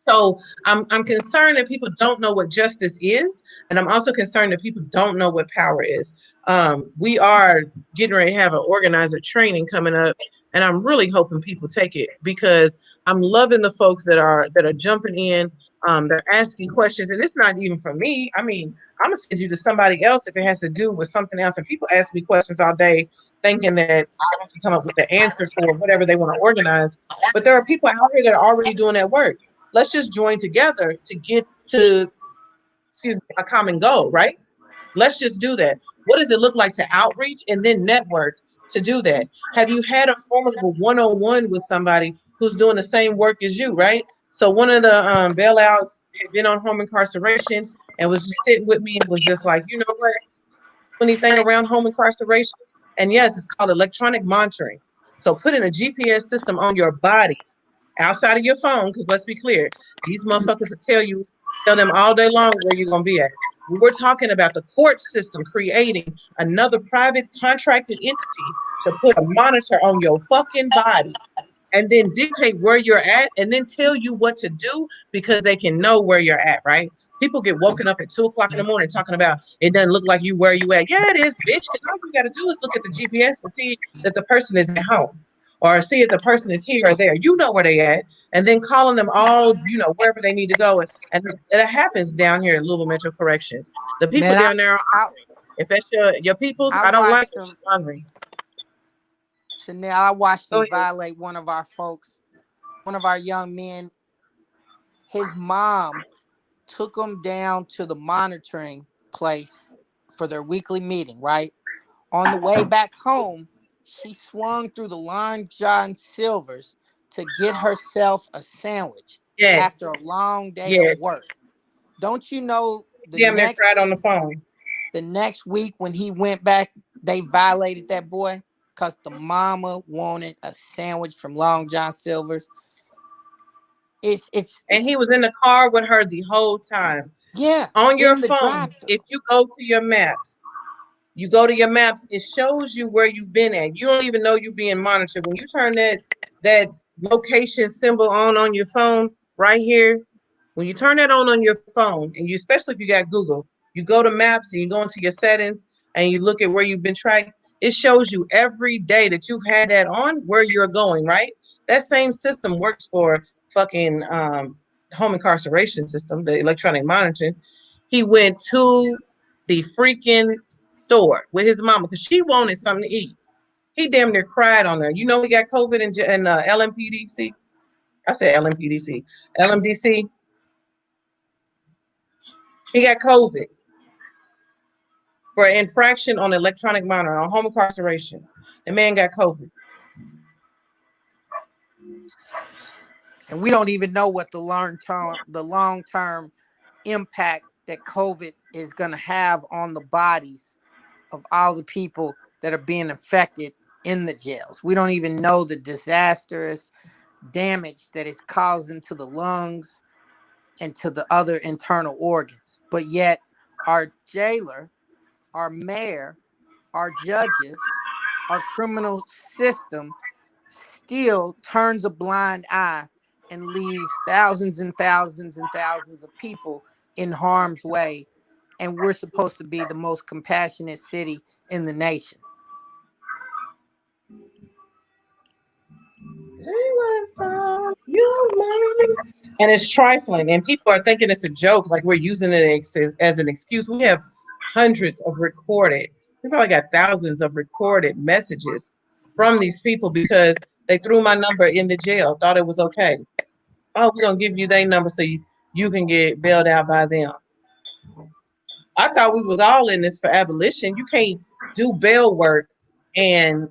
So I'm concerned that people don't know what justice is, and I'm also concerned that people don't know what power is. We are getting ready to have an organizer training coming up, and I'm really hoping people take it because I'm loving the folks that are jumping in. They're asking questions, and it's not even for me. I mean, I'm gonna send you to somebody else if it has to do with something else. And people ask me questions all day, thinking that I have to come up with the answer for whatever they want to organize. But there are people out here that are already doing that work. Let's just join together to get to, a common goal, right? Let's just do that. What does it look like to outreach and then network to do that? Have you had a formidable one-on-one with somebody who's doing the same work as you, right? So one of the bailouts had been on home incarceration and was just sitting with me and was just like, you know what? Anything around home incarceration? And yes, it's called electronic monitoring. So putting a GPS system on your body outside of your phone, because let's be clear, these motherfuckers will tell them all day long where you're gonna be at. We're talking about the court system creating another private contracted entity to put a monitor on your fucking body and then dictate where you're at and then tell you what to do because they can know where you're at, right? People get woken up at 2:00 in the morning talking about it doesn't look like you where you at. Yeah, it is, bitch. Because all you got to do is look at the GPS and see that the person is at home or see if the person is here or there. You know where they at, and then calling them all, wherever they need to go. And it happens down here at Louisville Metro Corrections. The people down there are hungry. If that's your peoples, I don't like them. It's hungry. Chanel, I watched them violate one of our folks, one of our young men. His mom took him down to the monitoring place for their weekly meeting, right? On the way back home, she swung through the Long John Silver's to get herself a sandwich after a long day of work. Don't you know they cried on the phone. The next week when he went back, they violated that boy because the mama wanted a sandwich from Long John Silver's. And he was in the car with her the whole time. Yeah. On your phone, if you go to your maps, it shows you where you've been at. You don't even know you're being monitored. When you turn that location symbol on your phone right here, when you turn that on your phone, and especially if you got Google, you go to maps and you go into your settings and you look at where you've been tracked, it shows you every day that you've had that on where you're going, right? That same system works for fucking home incarceration system, the electronic monitoring. He went to the freaking store with his mama because she wanted something to eat. He damn near cried on her. He got COVID in LMPDC. I said LMPDC. LMDC. He got COVID for infraction on electronic monitoring on home incarceration. The man got COVID. And we don't even know what the long-term impact that COVID is going to have on the bodies of all the people that are being infected in the jails. We don't even know the disastrous damage that it's causing to the lungs and to the other internal organs. But yet our jailer, our mayor, our judges, our criminal system still turns a blind eye and leaves thousands and thousands and thousands of people in harm's way. And we're supposed to be the most compassionate city in the nation. And it's trifling, and people are thinking it's a joke, like we're using it as an excuse. We have hundreds of recorded, we probably got thousands of recorded messages from these people because they threw my number in the jail, thought it was okay. Oh, we're gonna give you their number so you can get bailed out by them. I thought we was all in this for abolition. You can't do bail work and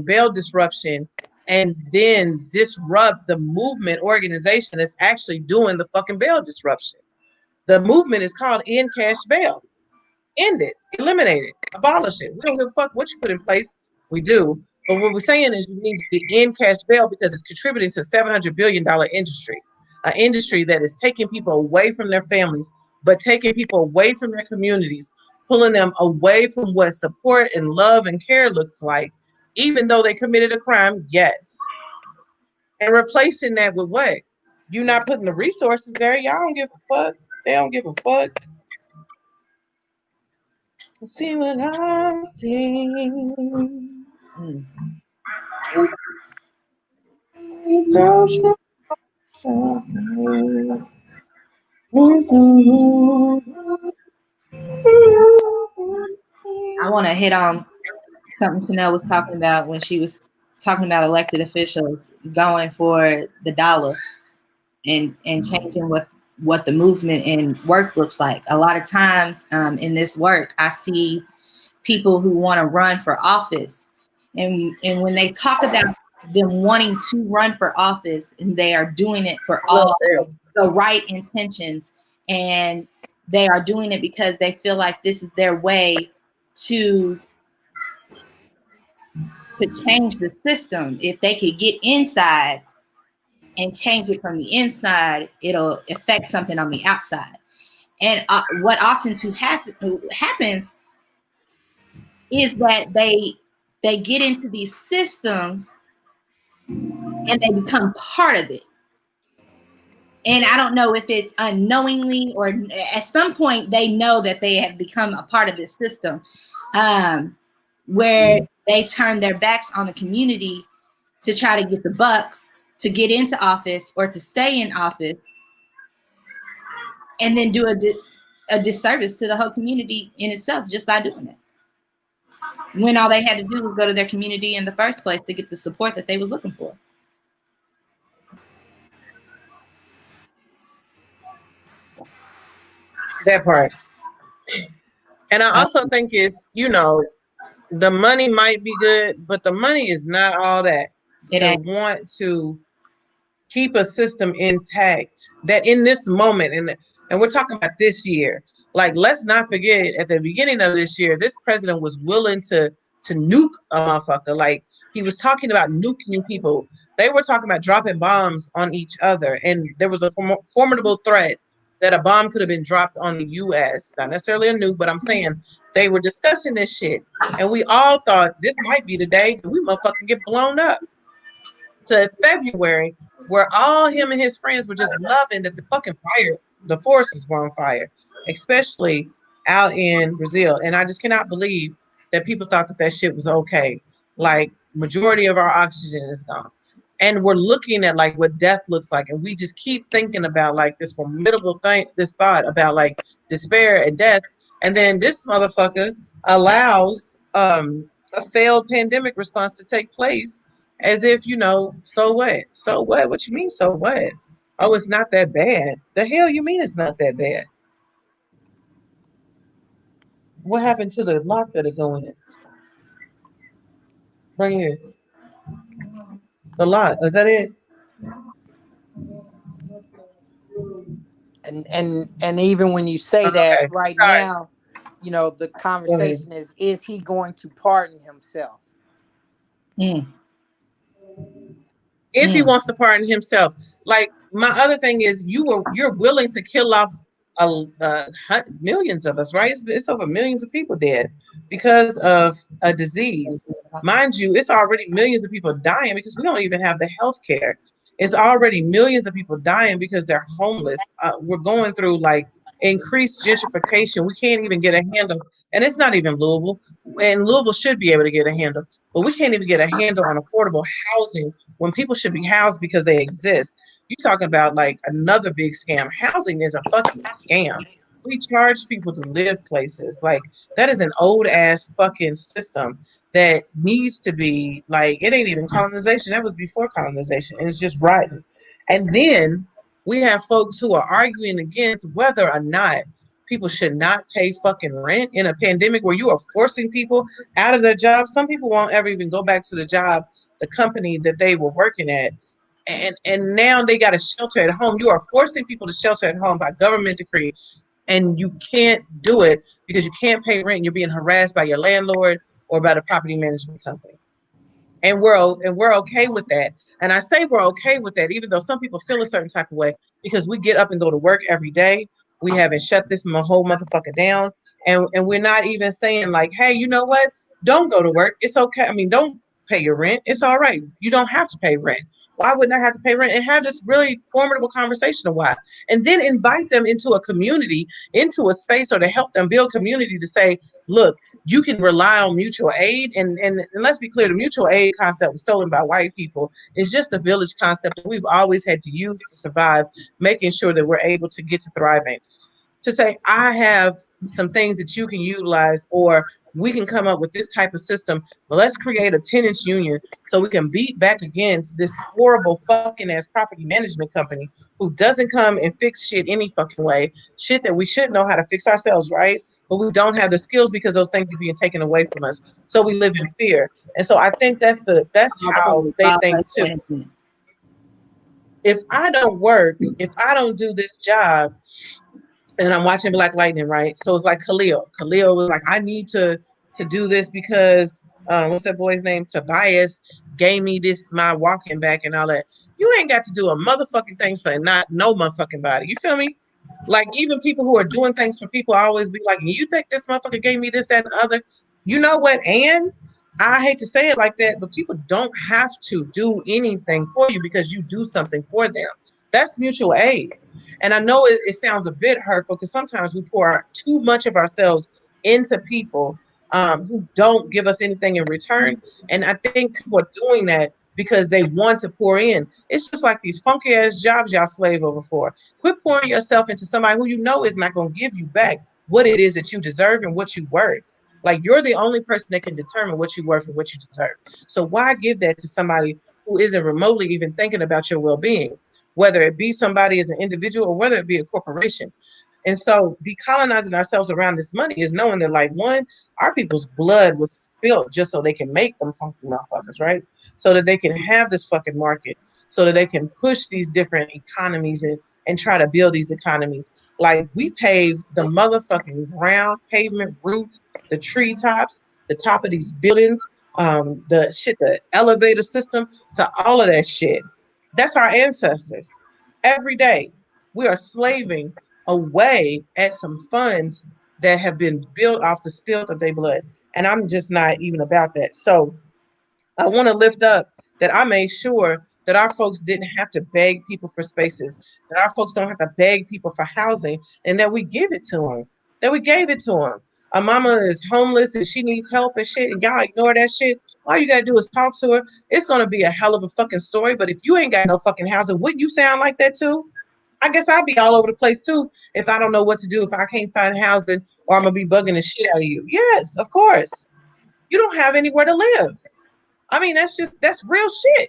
bail disruption and then disrupt the movement organization that's actually doing the fucking bail disruption. The movement is called End Cash Bail. End it, eliminate it, abolish it. We don't give a fuck what you put in place. We do. But what we're saying is you need to end cash bail because it's contributing to $700 billion industry, an industry that is taking people away from their families, but taking people away from their communities, pulling them away from what support and love and care looks like, even though they committed a crime, yes. And replacing that with what? you not putting the resources there, y'all don't give a fuck. They don't give a fuck. See what I see. Don't you I want to hit on something Chanel was talking about when she was talking about elected officials going for the dollar and changing what the movement in work looks like. A lot of times in this work, I see people who want to run for office, and when they talk about them wanting to run for office, and they are doing it for all the right intentions, and they are doing it because they feel like this is their way to change the system. If they could get inside and change it from the inside, it'll affect something on the outside. And what often happens is that they get into these systems and they become part of it. And I don't know if it's unknowingly or at some point they know that they have become a part of this system, where they turn their backs on the community to try to get the bucks to get into office or to stay in office, and then do a disservice to the whole community in itself just by doing it, when all they had to do was go to their community in the first place to get the support that they was looking for. That part. And I also think it's, the money might be good, but the money is not all that. They want to keep a system intact that in this moment, and we're talking about this year, like, let's not forget at the beginning of this year, this president was willing to nuke a motherfucker. Like, he was talking about nuking people. They were talking about dropping bombs on each other. And there was a formidable threat that a bomb could have been dropped on the U.S. Not necessarily a nuke, but I'm saying they were discussing this shit. And we all thought this might be the day that we motherfucking get blown up. To February, where all him and his friends were just loving that the fucking fire, the forests were on fire, especially out in Brazil. And I just cannot believe that people thought that shit was okay. Like, majority of our oxygen is gone. And we're looking at like what death looks like. And we just keep thinking about like this formidable thing, this thought about like despair and death. And then this motherfucker allows a failed pandemic response to take place as if, so what? So what? What you mean, so what? Oh, it's not that bad. The hell you mean it's not that bad? What happened to the lock that are going in? Right here. The lock. Is that it? And even when you say that right now, the conversation is he going to pardon himself? If he wants to pardon himself. Like, my other thing is you're willing to kill off millions of us, right? It's over millions of people dead because of a disease. Mind you, it's already millions of people dying because we don't even have the health care. It's already millions of people dying because they're homeless. We're going through like increased gentrification. We can't even get a handle. And it's not even Louisville. And Louisville should be able to get a handle. But we can't even get a handle on affordable housing when people should be housed because they exist. You're talking about like another big scam. Housing is a fucking scam. We charge people to live places. Like, that is an old ass fucking system that needs to be like, it ain't even colonization. That was before colonization. And it's just rotten. And then we have folks who are arguing against whether or not people should not pay fucking rent in a pandemic where you are forcing people out of their jobs. Some people won't ever even go back to the job, the company that they were working at. And now they got a shelter at home. You are forcing people to shelter at home by government decree. And you can't do it because you can't pay rent. You're being harassed by your landlord or by the property management company. And we're okay with that. And I say we're okay with that, even though some people feel a certain type of way, because we get up and go to work every day. We haven't shut this whole motherfucker down. And we're not even saying like, hey, you know what? Don't go to work. It's okay. I mean, don't pay your rent. It's all right. You don't have to pay rent. Why wouldn't I have to pay rent? And have this really formidable conversation of why. And then invite them into a community, into a space, or to help them build community to say, look, you can rely on mutual aid. And let's be clear, the mutual aid concept was stolen by white people. It's just a village concept that we've always had to use to survive, making sure that we're able to get to thriving. To say, I have some things that you can utilize, or we can come up with this type of system, but let's create a tenants union so we can beat back against this horrible fucking ass property management company who doesn't come and fix shit any fucking way, shit that we should know how to fix ourselves, right? But we don't have the skills because those things are being taken away from us. So we live in fear. And so I think that's how they think too. If I don't work, if I don't do this job, and I'm watching Black Lightning, right? So it's like Khalil. Khalil was like, I need to do this because what's that boy's name? Tobias gave me this my walking back and all that. You ain't got to do a motherfucking thing for not no motherfucking body. You feel me? Like even people who are doing things for people always be like, you think this motherfucker gave me this, that, and the other? You know what? And I hate to say it like that, but people don't have to do anything for you because you do something for them. That's mutual aid. And I know it sounds a bit hurtful because sometimes we pour too much of ourselves into people who don't give us anything in return. And I think people are doing that because they want to pour in. It's just like these funky ass jobs y'all slave over for. Quit pouring yourself into somebody who you know is not going to give you back what it is that you deserve and what you're worth. Like you're the only person that can determine what you're worth and what you deserve. So why give that to somebody who isn't remotely even thinking about your well-being? Whether it be somebody as an individual or whether it be a corporation. And so decolonizing ourselves around this money is knowing that, like, one, our people's blood was spilled just so they can make them funky motherfuckers, right? So that they can have this fucking market, so that they can push these different economies and try to build these economies. Like we paved the motherfucking ground, pavement routes, the treetops, the top of these buildings, the elevator system, to all of that shit. That's our ancestors. Every day, we are slaving away at some funds that have been built off the spilt of their blood. And I'm just not even about that. So I want to lift up that I made sure that our folks didn't have to beg people for spaces, that our folks don't have to beg people for housing, and that we give it to them, that we gave it to them. A mama is homeless and she needs help and shit, and y'all ignore that shit. All you gotta do is talk to her. It's gonna be a hell of a fucking story. But if you ain't got no fucking housing, wouldn't you sound like that too? I guess I'll be all over the place too if I don't know what to do, if I can't find housing, or I'm gonna be bugging the shit out of you. Yes, of course. You don't have anywhere to live. I mean, that's real shit.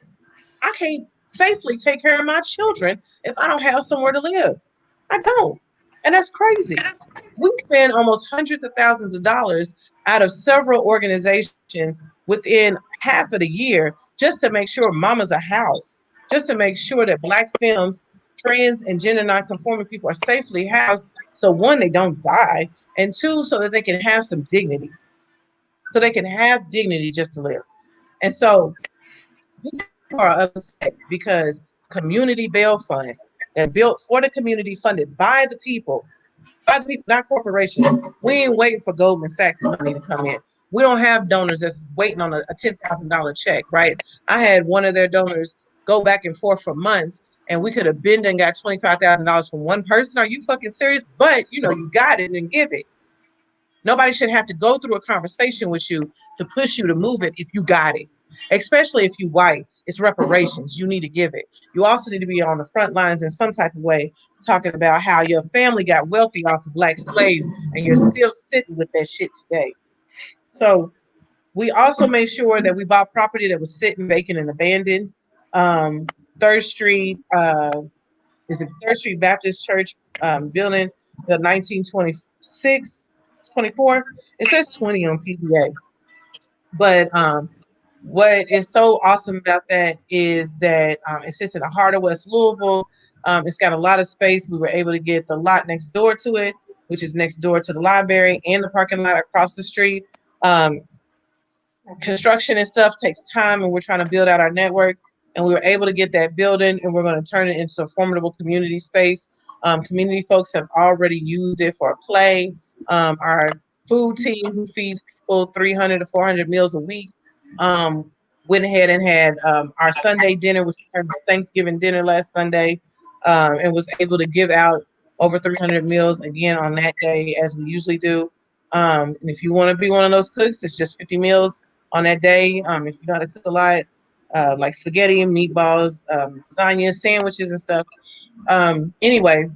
I can't safely take care of my children if I don't have somewhere to live. I don't. And that's crazy. We spend almost hundreds of thousands of dollars out of several organizations within half of the year just to make sure mamas are housed, just to make sure that Black femmes, trans and gender nonconforming people are safely housed. So one, they don't die, and two, so that they can have some dignity. So they can have dignity just to live. And so people are upset because community bail fund that's built for the community, funded by the people, not corporations. We ain't waiting for Goldman Sachs money to come in. We don't have donors that's waiting on a $10,000 check, right? I had one of their donors go back and forth for months, and we could have been and got $25,000 from one person. Are you fucking serious? But you got it and give it. Nobody should have to go through a conversation with you to push you to move it if you got it, especially if you white. It's reparations. You need to give it. You also need to be on the front lines in some type of way, talking about how your family got wealthy off of Black slaves and you're still sitting with that shit today. So we also made sure that we bought property that was sitting vacant and abandoned. 3rd Street, is it 3rd Street Baptist Church building, the 1926, 24. It says 20 on PDA. But what is so awesome about that is that it sits in the heart of West Louisville. It's got a lot of space. We were able to get the lot next door to it, which is next door to the library, and the parking lot across the street. Construction and stuff takes time, and we're trying to build out our network. And we were able to get that building, and we're going to turn it into a formidable community space. Community folks have already used it for a play. Our food team, who feeds people 300 to 400 meals a week, went ahead and had our Sunday dinner, which was our Thanksgiving dinner last Sunday, and was able to give out over 300 meals again on that day, as we usually do. And if you want to be one of those cooks, it's just 50 meals on that day. If you know how to cook a lot, like spaghetti and meatballs, lasagna, sandwiches, and stuff. Anyway,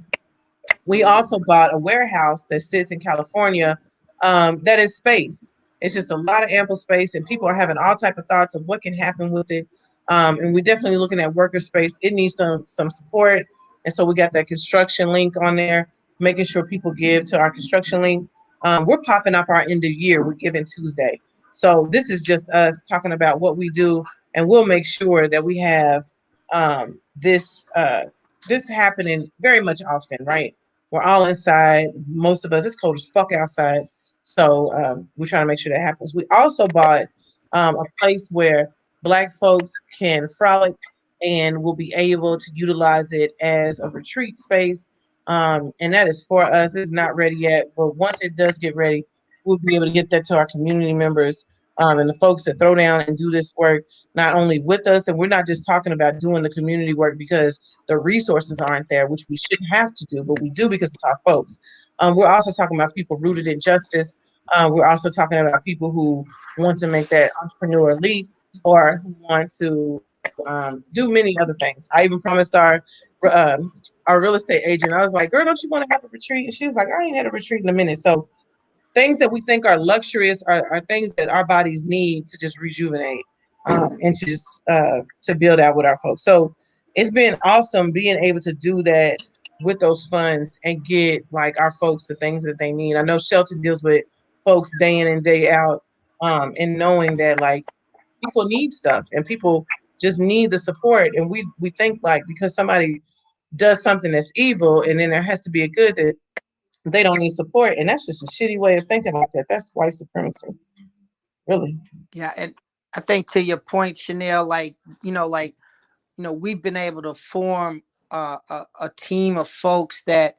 we also bought a warehouse that sits in California that is space. It's just a lot of ample space, and people are having all type of thoughts of what can happen with it. And we're definitely looking at worker space. It needs some support, and so we got that construction link on there, making sure people give to our construction link. We're popping up our end of year. We're giving Tuesday, so this is just us talking about what we do, and we'll make sure that we have this happening very much often, right? We're all inside. Most of us, it's cold as fuck outside. So we're trying to make sure that happens. We also bought a place where Black folks can frolic and will be able to utilize it as a retreat space. And that is for us. It's not ready yet, but once it does get ready, we'll be able to get that to our community members and the folks that throw down and do this work, not only with us, and we're not just talking about doing the community work because the resources aren't there, which we shouldn't have to do, but we do because it's our folks. We're also talking about people rooted in justice. We're also talking about people who want to make that entrepreneur leap or who want to do many other things. I even promised our real estate agent, I was like, girl, don't you want to have a retreat? And she was like, I ain't had a retreat in a minute. So things that we think are luxurious are things that our bodies need to just rejuvenate and to just to build out with our folks. So it's been awesome being able to do that with those funds and get like our folks the things that they need. I know Shelton deals with folks day in and day out, and knowing that like people need stuff and people just need the support. And we think like because somebody does something that's evil and then there has to be a good, that they don't need support. And that's just a shitty way of thinking like that. That's white supremacy. Really. Yeah, and I think to your point, Chanel, we've been able to form a team of folks that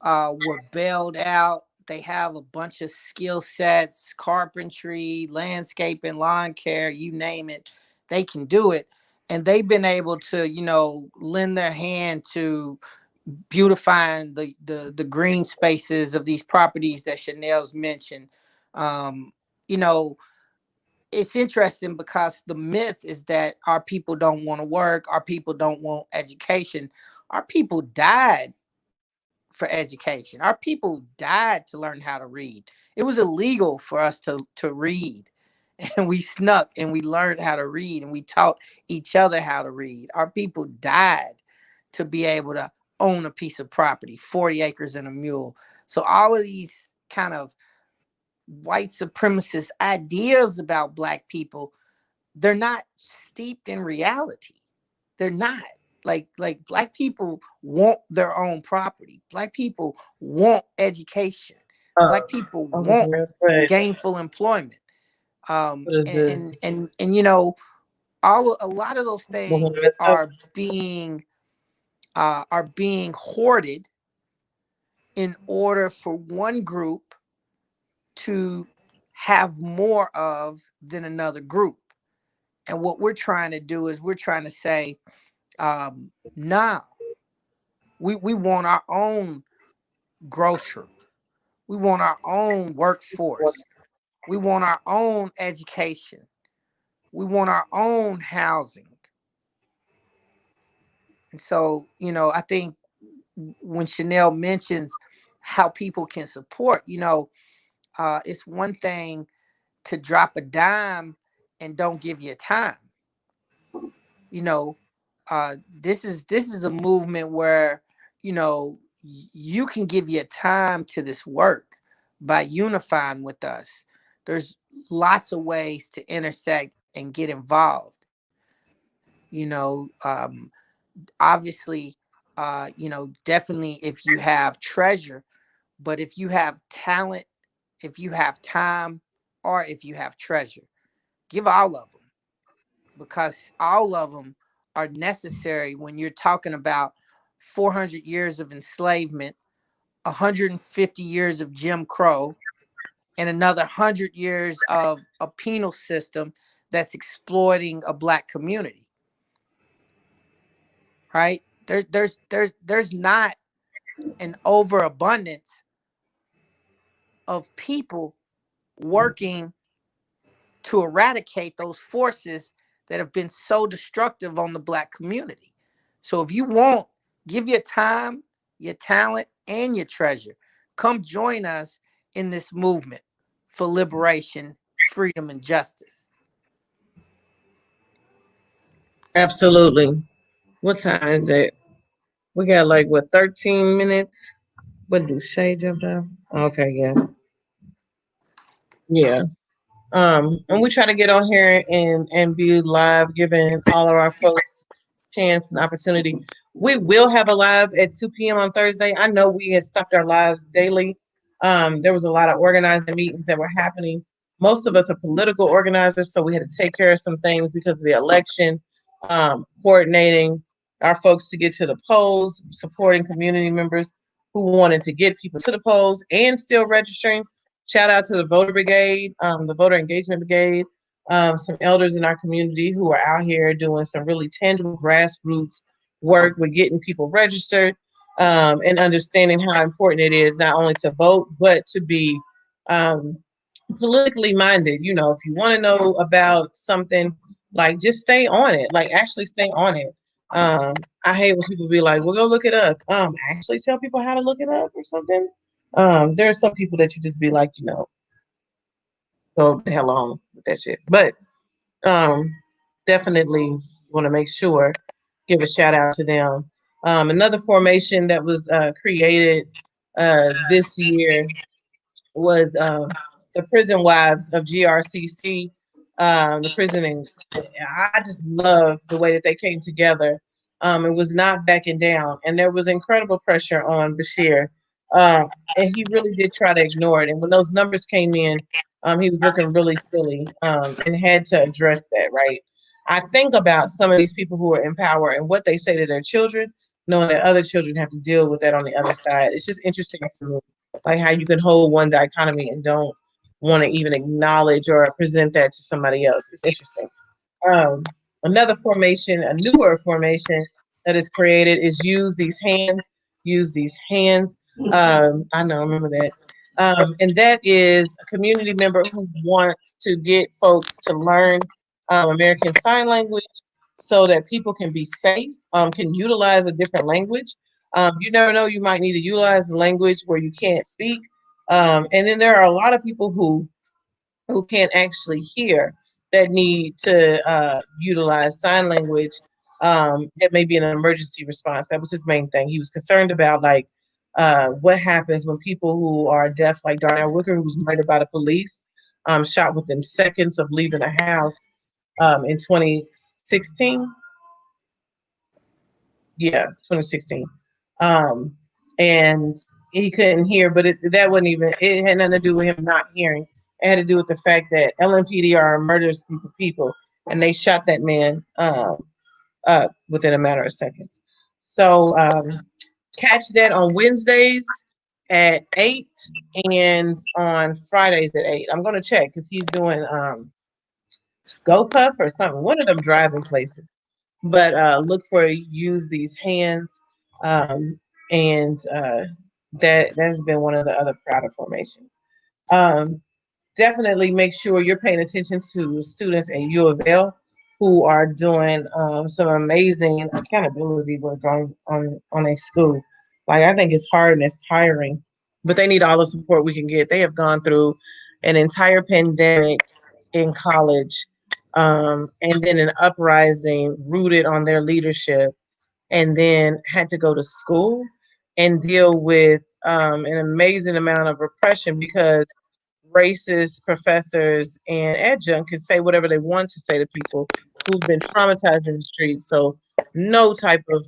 were bailed out. They have a bunch of skill sets, carpentry, landscaping, lawn care, you name it. They can do it. And they've been able to, lend their hand to beautifying the green spaces of these properties that Chanel's mentioned. You know, it's interesting because the myth is that our people don't want to work, our people don't want education. Our people died for education. Our people died to learn how to read. It was illegal for us to read. And we snuck and we learned how to read and we taught each other how to read. Our people died to be able to own a piece of property, 40 acres and a mule. So all of these kind of white supremacist ideas about Black people, they're not steeped in reality. They're not. Like Black people want their own property. Black people want education. Black people want gainful employment. And a lot of those things are being hoarded in order for one group to have more of than another group. And what we're trying to do is we're trying to say, nah, we want our own grocery. We want our own workforce. We want our own education. We want our own housing. And so, I think when Chanel mentions how people can support, it's one thing to drop a dime and don't give you time. This is a movement where, you can give your time to this work by unifying with us. There's lots of ways to intersect and get involved. Obviously, definitely if you have treasure, but if you have talent, if you have time, or if you have treasure, give all of them, because all of them are necessary when you're talking about 400 years of enslavement, 150 years of Jim Crow, and another 100 years of a penal system that's exploiting a Black community, right? There's not an overabundance of people working to eradicate those forces that have been so destructive on the Black community. So if you want, give your time, your talent, and your treasure. Come join us in this movement for liberation, freedom, and justice. Absolutely. What time is it? We got like what 13 minutes. What do Shay jump down? Okay, yeah. Yeah. And we try to get on here and be live, giving all of our folks chance and opportunity. We will have a live at 2 p.m. on Thursday. I know we had stopped our lives daily. There was a lot of organizing meetings that were happening. Most of us are political organizers, so we had to take care of some things because of the election, coordinating our folks to get to the polls, supporting community members who wanted to get people to the polls and still registering. Shout out to the voter brigade, the voter engagement brigade, some elders in our community who are out here doing some really tangible grassroots work with getting people registered, and understanding how important it is not only to vote, but to be politically minded. You know, if you want to know about something, like just stay on it, like actually stay on it. I hate when people be like, well, go look it up. Actually tell people how to look it up or something. There are some people that you just be like, go the hell on with that shit. But definitely want to make sure, give a shout out to them. Another formation that was created this year was the Prison Wives of GRCC. The prison, and I just love the way that they came together. It was not backing down, and there was incredible pressure on Bashir, and he really did try to ignore it. And when those numbers came in, he was looking really silly, and had to address that. Right. I think about some of these people who are in power and what they say to their children, knowing that other children have to deal with that on the other side. It's just interesting to me, like how you can hold one dichotomy and don't want to even acknowledge or present that to somebody else. It's interesting. Another formation, a newer formation that is created is use these hands. Use these hands. I know, I remember that. And that is a community member who wants to get folks to learn American Sign Language so that people can be safe, can utilize a different language. You never know, you might need to utilize the language where you can't speak. And then there are a lot of people who can't actually hear that need to utilize sign language. That may be an emergency response. That was his main thing. He was concerned about like what happens when people who are deaf, like Darnell Wicker, who was murdered by the police, shot within seconds of leaving a house in 2016. Yeah, 2016. And he couldn't hear, but that wasn't even, it had nothing to do with him not hearing. It had to do with the fact that LMPD are a murderous group of people, and they shot that man within a matter of seconds. So catch that on Wednesdays at 8 and on Fridays at 8. I'm going to check because he's doing GoPuff or something, one of them driving places. But look for use these hands, and that has been one of the other prouder formations. Definitely make sure you're paying attention to students at U of L who are doing some amazing accountability work on a school. Like, I think it's hard and it's tiring, but they need all the support we can get. They have gone through an entire pandemic in college, and then an uprising rooted on their leadership, and then had to go to school and deal with an amazing amount of repression because racist professors and adjunct can say whatever they want to say to people who've been traumatized in the street. So no type of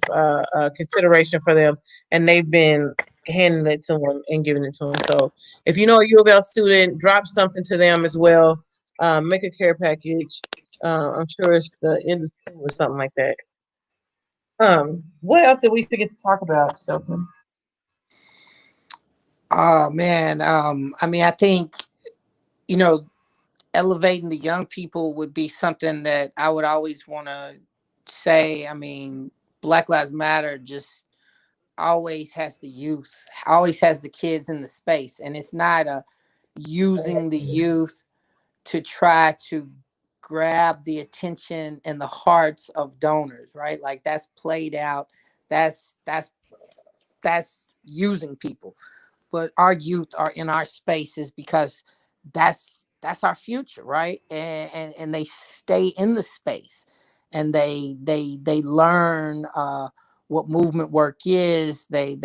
consideration for them, and they've been handing it to them and giving it to them. So if you know a U of L student, drop something to them as well. Make a care package. I'm sure it's the end of school or something like that. What else did we forget to talk about, Shelton? Oh man, I mean, I think, elevating the young people would be something that I would always want to say. I mean, Black Lives Matter just always has the youth, always has the kids in the space. And it's not using the youth to try to grab the attention and the hearts of donors, right? Like that's played out. That's using people. But our youth are in our spaces because that's our future, right? And they stay in the space, and they learn what movement work is. They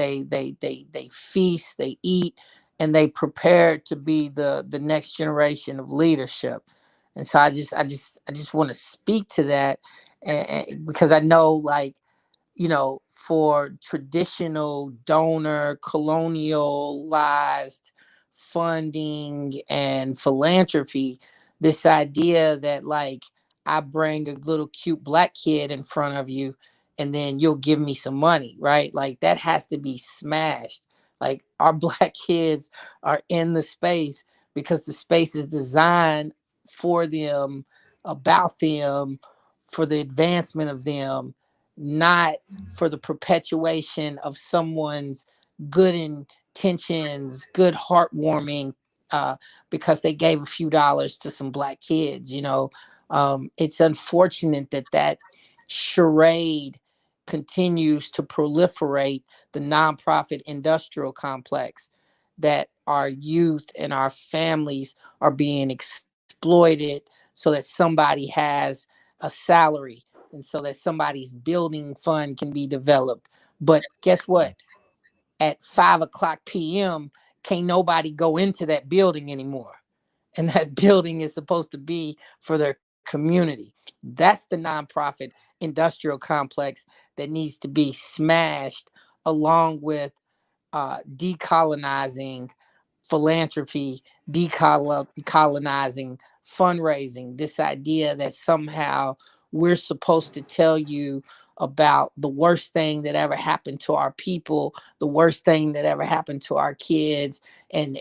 feast, they eat, and they prepare to be the next generation of leadership. And so I just want to speak to that, because I know, like, for traditional donor, colonialized funding and philanthropy, this idea that, like, I bring a little cute Black kid in front of you and then you'll give me some money, right? Like, that has to be smashed. Like, our Black kids are in the space because the space is designed for them, about them, for the advancement of them, not for the perpetuation of someone's good intentions, good heartwarming, because they gave a few dollars to some Black kids. It's unfortunate that charade continues to proliferate the nonprofit industrial complex, that our youth and our families are being exploited so that somebody has a salary, and so that somebody's building fund can be developed. But guess what? At 5:00 p.m., can't nobody go into that building anymore. And that building is supposed to be for their community. That's the nonprofit industrial complex that needs to be smashed, along with decolonizing philanthropy, decolonizing fundraising. This idea that somehow we're supposed to tell you about the worst thing that ever happened to our people, the worst thing that ever happened to our kids, and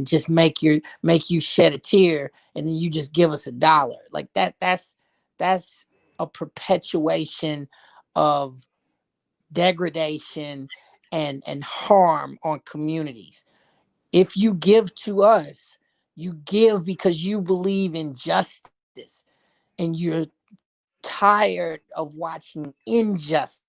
just make you shed a tear, and then you just give us $1. Like that's a perpetuation of degradation and harm on communities. If you give to us, you give because you believe in justice, and you're tired of watching injustice.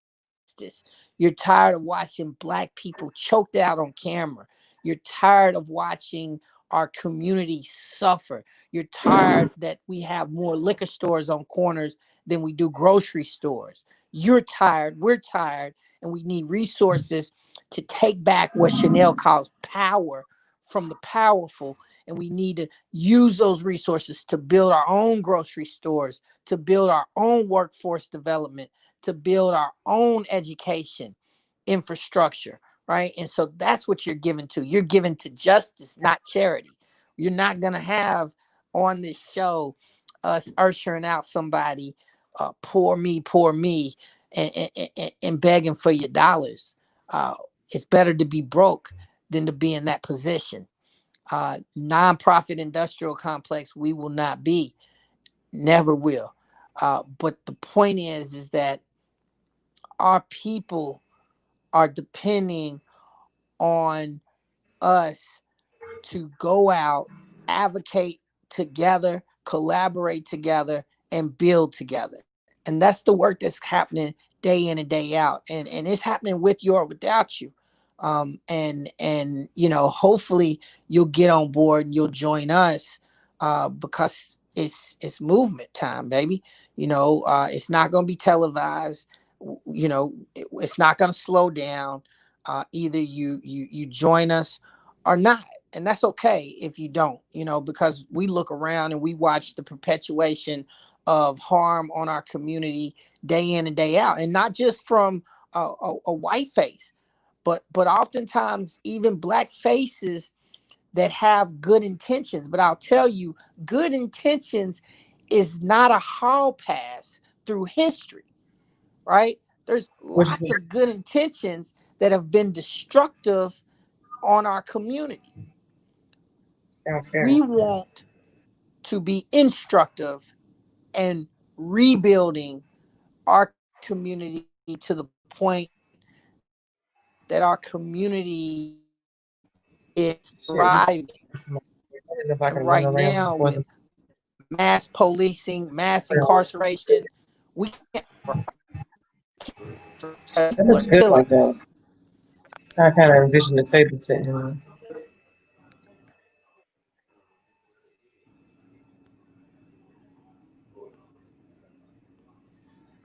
You're tired of watching Black people choked out on camera. You're tired of watching our community suffer. You're tired that we have more liquor stores on corners than we do grocery stores. You're tired, we're tired, and we need resources to take back what Chanel calls power from the powerful. And we need to use those resources to build our own grocery stores, to build our own workforce development, to build our own education infrastructure, right? And so that's what you're giving to. You're giving to justice, not charity. You're not going to have on this show us ushering out somebody, poor me, and begging for your dollars. It's better to be broke than to be in that position. Nonprofit industrial complex, we will not be, never will. But the point is that our people are depending on us to go out, advocate together, collaborate together, and build together. And that's the work that's happening day in and day out. And it's happening with you or without you. And hopefully you'll get on board and you'll join us, because it's movement time, baby. It's not going to be televised. It's not going to slow down. Either you join us or not. And that's okay if you don't, because we look around and we watch the perpetuation of harm on our community day in and day out. And not just from a white face, but oftentimes even Black faces that have good intentions. But I'll tell you, good intentions is not a hall pass through history, right? There's lots of good intentions that have been destructive on our community. We want to be instructive and rebuilding our community to the point that our community is thriving. And right now, with mass policing, mass incarceration, we can't. That looks good like that. I kind of envision the table sitting on.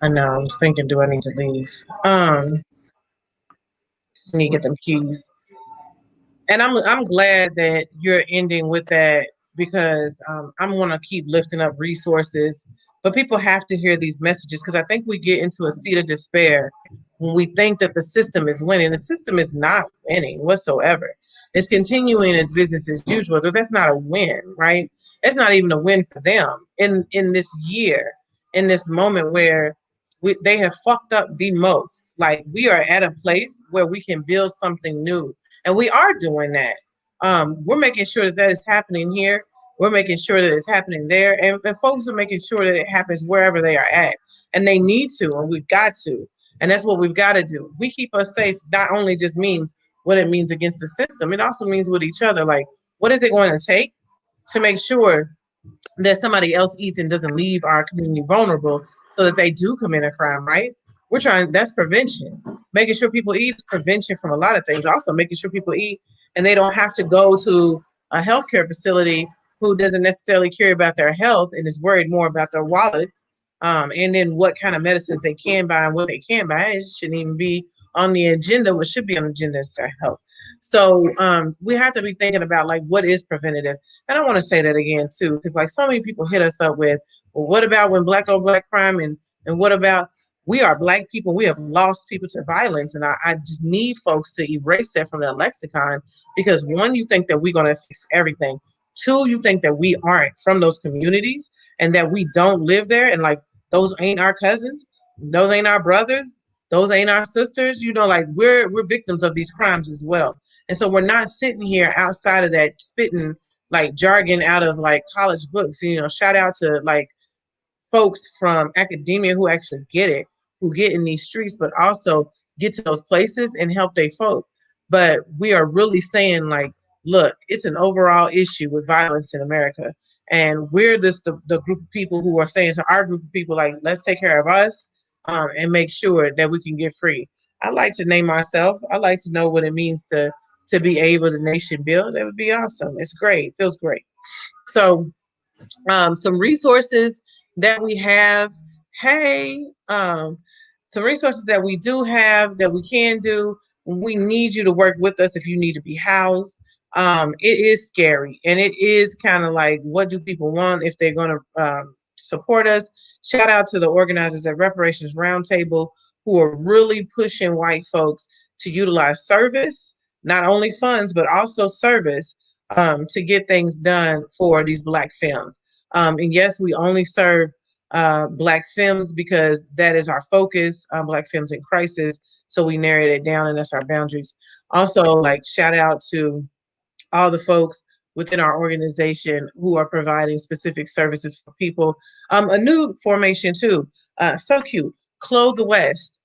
I know. I was thinking, do I need to leave? Let me get them keys. And I'm glad that you're ending with that because I'm going to keep lifting up resources, but people have to hear these messages because I think we get into a seat of despair when we think that the system is winning. The system is not winning whatsoever. It's continuing as business as usual, but that's not a win, right? It's not even a win for them in this year, in this moment where they have fucked up the most. Like we are at a place where we can build something new. And we are doing that. We're making sure that is happening here. We're making sure that it's happening there. And folks are making sure that it happens wherever they are at. And they need to, and we've got to. And that's what we've got to do. We keep us safe not only just means what it means against the system, it also means with each other. Like, what is it going to take to make sure that somebody else eats and doesn't leave our community vulnerable so that they do commit a crime, right? We're trying, that's prevention. Making sure people eat is prevention from a lot of things. Also making sure people eat and they don't have to go to a healthcare facility who doesn't necessarily care about their health and is worried more about their wallets. And then what kind of medicines they can buy and what they can't buy. It shouldn't even be on the agenda. What should be on the agenda is their health. So we have to be thinking about like what is preventative. And I want to say that again too, because like so many people hit us up with, well, what about when black on black crime and what about we are black people, we have lost people to violence. And I just need folks to erase that from their lexicon because one, you think that we're going to fix everything. Two, you think that we aren't from those communities and that we don't live there. And like, those ain't our cousins. Those ain't our brothers. Those ain't our sisters. You know, like we're victims of these crimes as well. And so we're not sitting here outside of that spitting like jargon out of like college books. You know, shout out to like folks from academia who actually get it, who get in these streets, but also get to those places and help their folk. But we are really saying like, look, it's an overall issue with violence in America. And we're the group of people who are saying to our group of people, like, let's take care of us and make sure that we can get free. I like to name myself. I like to know what it means to be able to nation build. That would be awesome. It's great. It feels great. So some resources that we have. Hey, some resources that we do have that we can do. We need you to work with us if you need to be housed. It is scary and it is kind of like, what do people want if they're going to support us? Shout out to the organizers at Reparations Roundtable who are really pushing white folks to utilize service, not only funds, but also service to get things done for these Black films. And yes, we only serve Black films because that is our focus, Black films in crisis. So we narrowed it down and that's our boundaries. Also, like shout out to all the folks within our organization who are providing specific services for people. A new formation too, so cute, Clothe the West.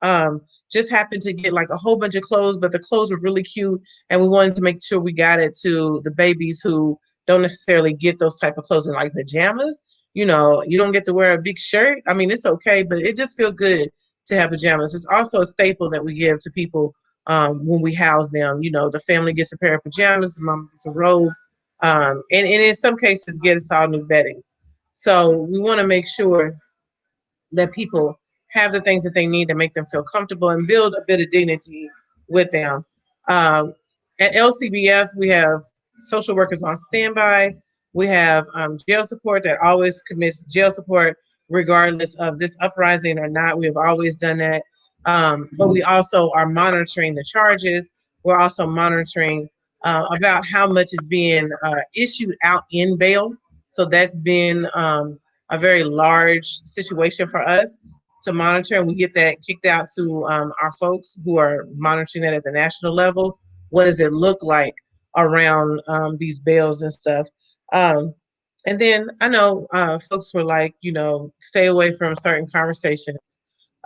Just happened to get like a whole bunch of clothes, but the clothes were really cute. And we wanted to make sure we got it to the babies who don't necessarily get those type of clothes in like pajamas. You know, you don't get to wear a big shirt. I mean, it's okay, but it just feels good to have pajamas. It's also a staple that we give to people when we house them. You know, the family gets a pair of pajamas, the mom gets a robe, and in some cases get us all new beddings. So we want to make sure that people have the things that they need to make them feel comfortable and build a bit of dignity with them. At LCBF, we have social workers on standby. We have jail support that always commits jail support regardless of this uprising or not. We have always done that. But we also are monitoring the charges. We're also monitoring about how much is being issued out in bail. So that's been a very large situation for us to monitor. And we get that kicked out to our folks who are monitoring that at the national level. What does it look like around these bails and stuff? And then I know folks were like, stay away from certain conversations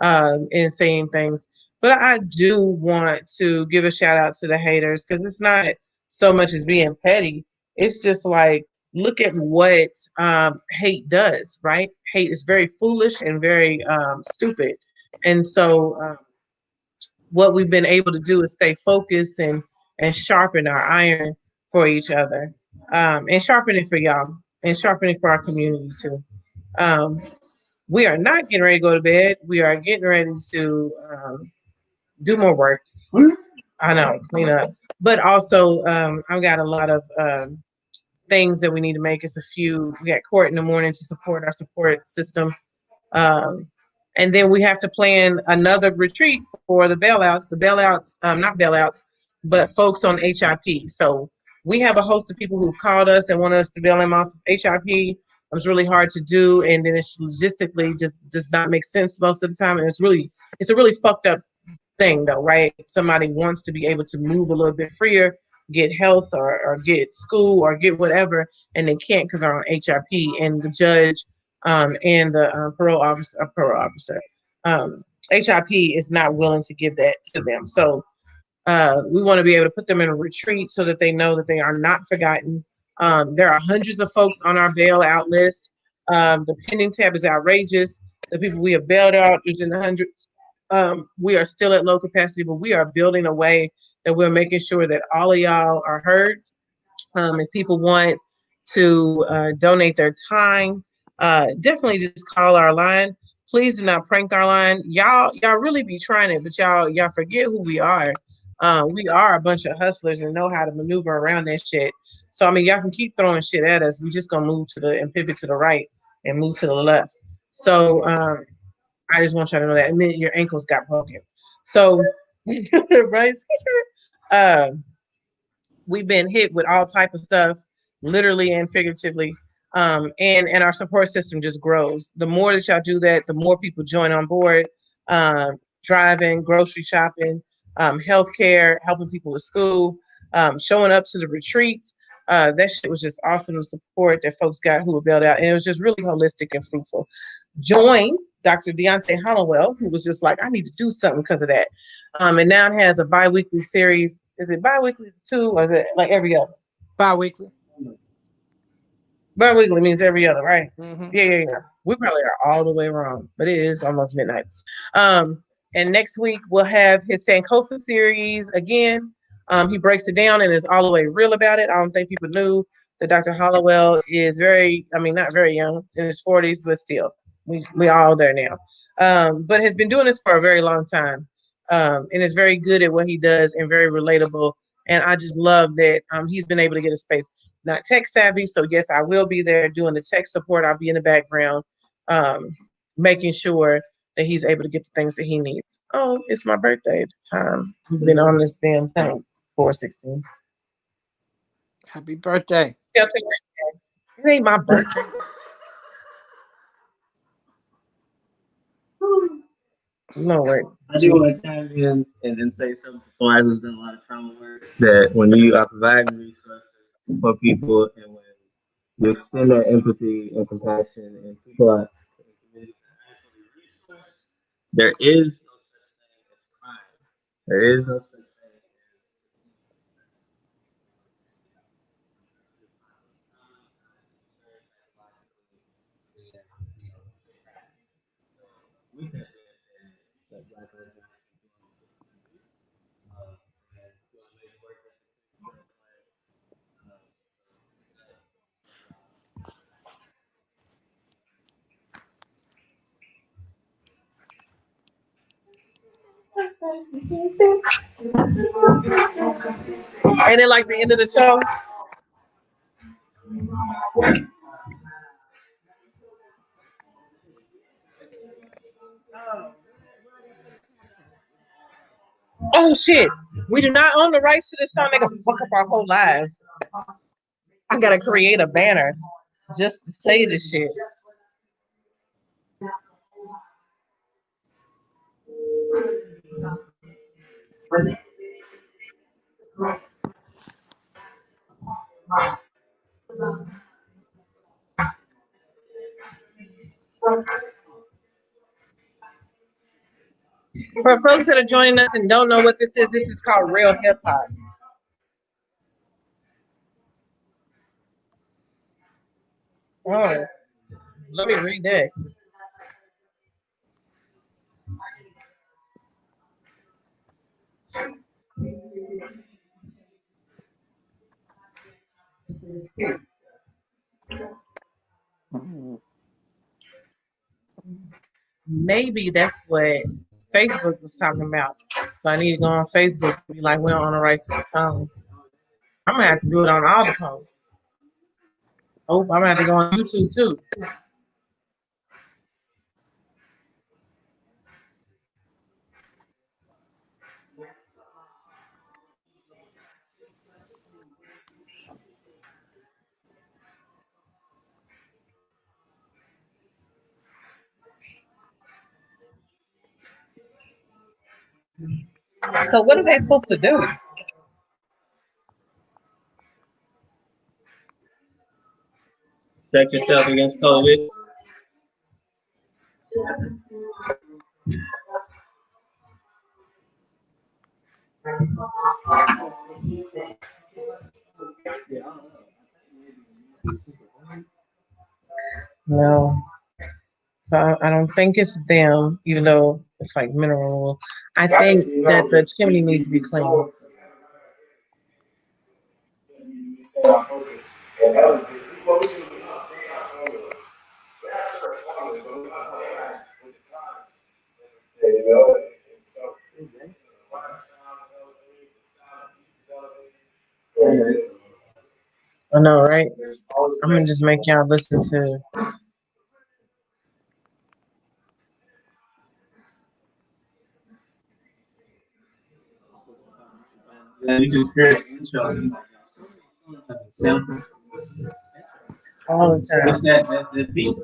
and saying things. But I do want to give a shout out to the haters because it's not so much as being petty. It's just like, look at what hate does, right? Hate is very foolish and very stupid. And so what we've been able to do is stay focused and sharpen our iron for each other, and sharpen it for y'all and sharpen it for our community too. Um, we are not getting ready to go to bed. We are getting ready to do more work. I know, clean up, but also I've got a lot of things that we need to make. It's a few. We got court in the morning to support our support system. Um, and then we have to plan another retreat for the bailouts. The bailouts, not bailouts, but folks on HIP. So we have a host of people who've called us and want us to bail them off of HIP. It's really hard to do, and then it's logistically just does not make sense most of the time. And it's a really fucked up thing though, right? Somebody wants to be able to move a little bit freer, get health or get school or get whatever, and they can't because they're on HIP, and the judge and the parole officer, HIP is not willing to give that to them. So we want to be able to put them in a retreat so that they know that they are not forgotten. There are hundreds of folks on our bailout list. The pending tab is outrageous. The people we have bailed out is in the hundreds. We are still at low capacity, but we are building a way that we're making sure that all of y'all are heard. If people want to donate their time, definitely just call our line. Please do not prank our line. Y'all really be trying it, but y'all forget who we are. We are a bunch of hustlers and know how to maneuver around that shit. So I mean, y'all can keep throwing shit at us. We just gonna move and pivot to the right and move to the left. So I just want y'all to know that. And then your ankles got broken. So right, we've been hit with all type of stuff, literally and figuratively. And our support system just grows. The more that y'all do that, the more people join on board, driving, grocery shopping, healthcare, helping people with school, showing up to the retreats. That shit was just awesome, the support that folks got who were bailed out. And it was just really holistic and fruitful. Join Dr. Deontay Hollowell, who was just like, I need to do something because of that. And now it has a bi-weekly series. Is it bi-weekly too, or is it like every other? Bi-weekly. Bi-weekly means every other, right? Mm-hmm. Yeah. We probably are all the way wrong, but it is almost midnight. And next week we'll have his Sankofa series again. He breaks it down and is all the way real about it. I don't think people knew that Dr. Hollowell is not very young, in his 40s, but still, we all there now. But has been doing this for a very long time, and is very good at what he does and very relatable. And I just love that he's been able to get a space. Not tech savvy, so yes, I will be there doing the tech support. I'll be in the background, making sure that he's able to get the things that he needs. Oh, it's my birthday at the time. We've been on this damn thing, 4/16. Happy birthday. Yeah, it ain't my birthday. No way. I do want to chime in and say something for I who's done a lot of trauma work. That when you are providing resources for people and when you extend that empathy and compassion and people are there is no such thing as crime. There is no such thing. With that being said, that Black Lives Matter Ain't it like the end of the show? Oh shit! We do not own the rights to this song. They gonna fuck up our whole lives. I gotta create a banner just to say this shit. For folks that are joining us and don't know what this is called Real Hip Hop. Oh, let me read that. Maybe that's what Facebook was talking about. So I need to go on Facebook and be like, we're on the right to the song. I'm gonna have to do it on all the posts. Oh, I'm gonna have to go on YouTube too. So what are they supposed to do? Check yourself against COVID. No. So I don't think it's them, even though it's like mineral oil. I think that the chimney needs to be cleaned. I know, right? I'm gonna just make y'all listen to. You just hear the intro. Sample. All the time. What's that beat?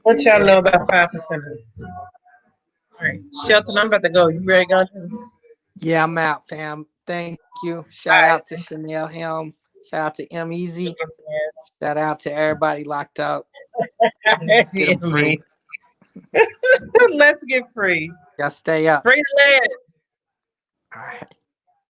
What y'all know about 5%? All right, Shelton, I'm about to go. You ready to go? Yeah, I'm out, fam. Thank you. Shout out to Chanel Helm. Shout out to M Easy. Shout out to everybody locked up. Let's get 'em free. Let's get free. Y'all stay up. Free the land. All right.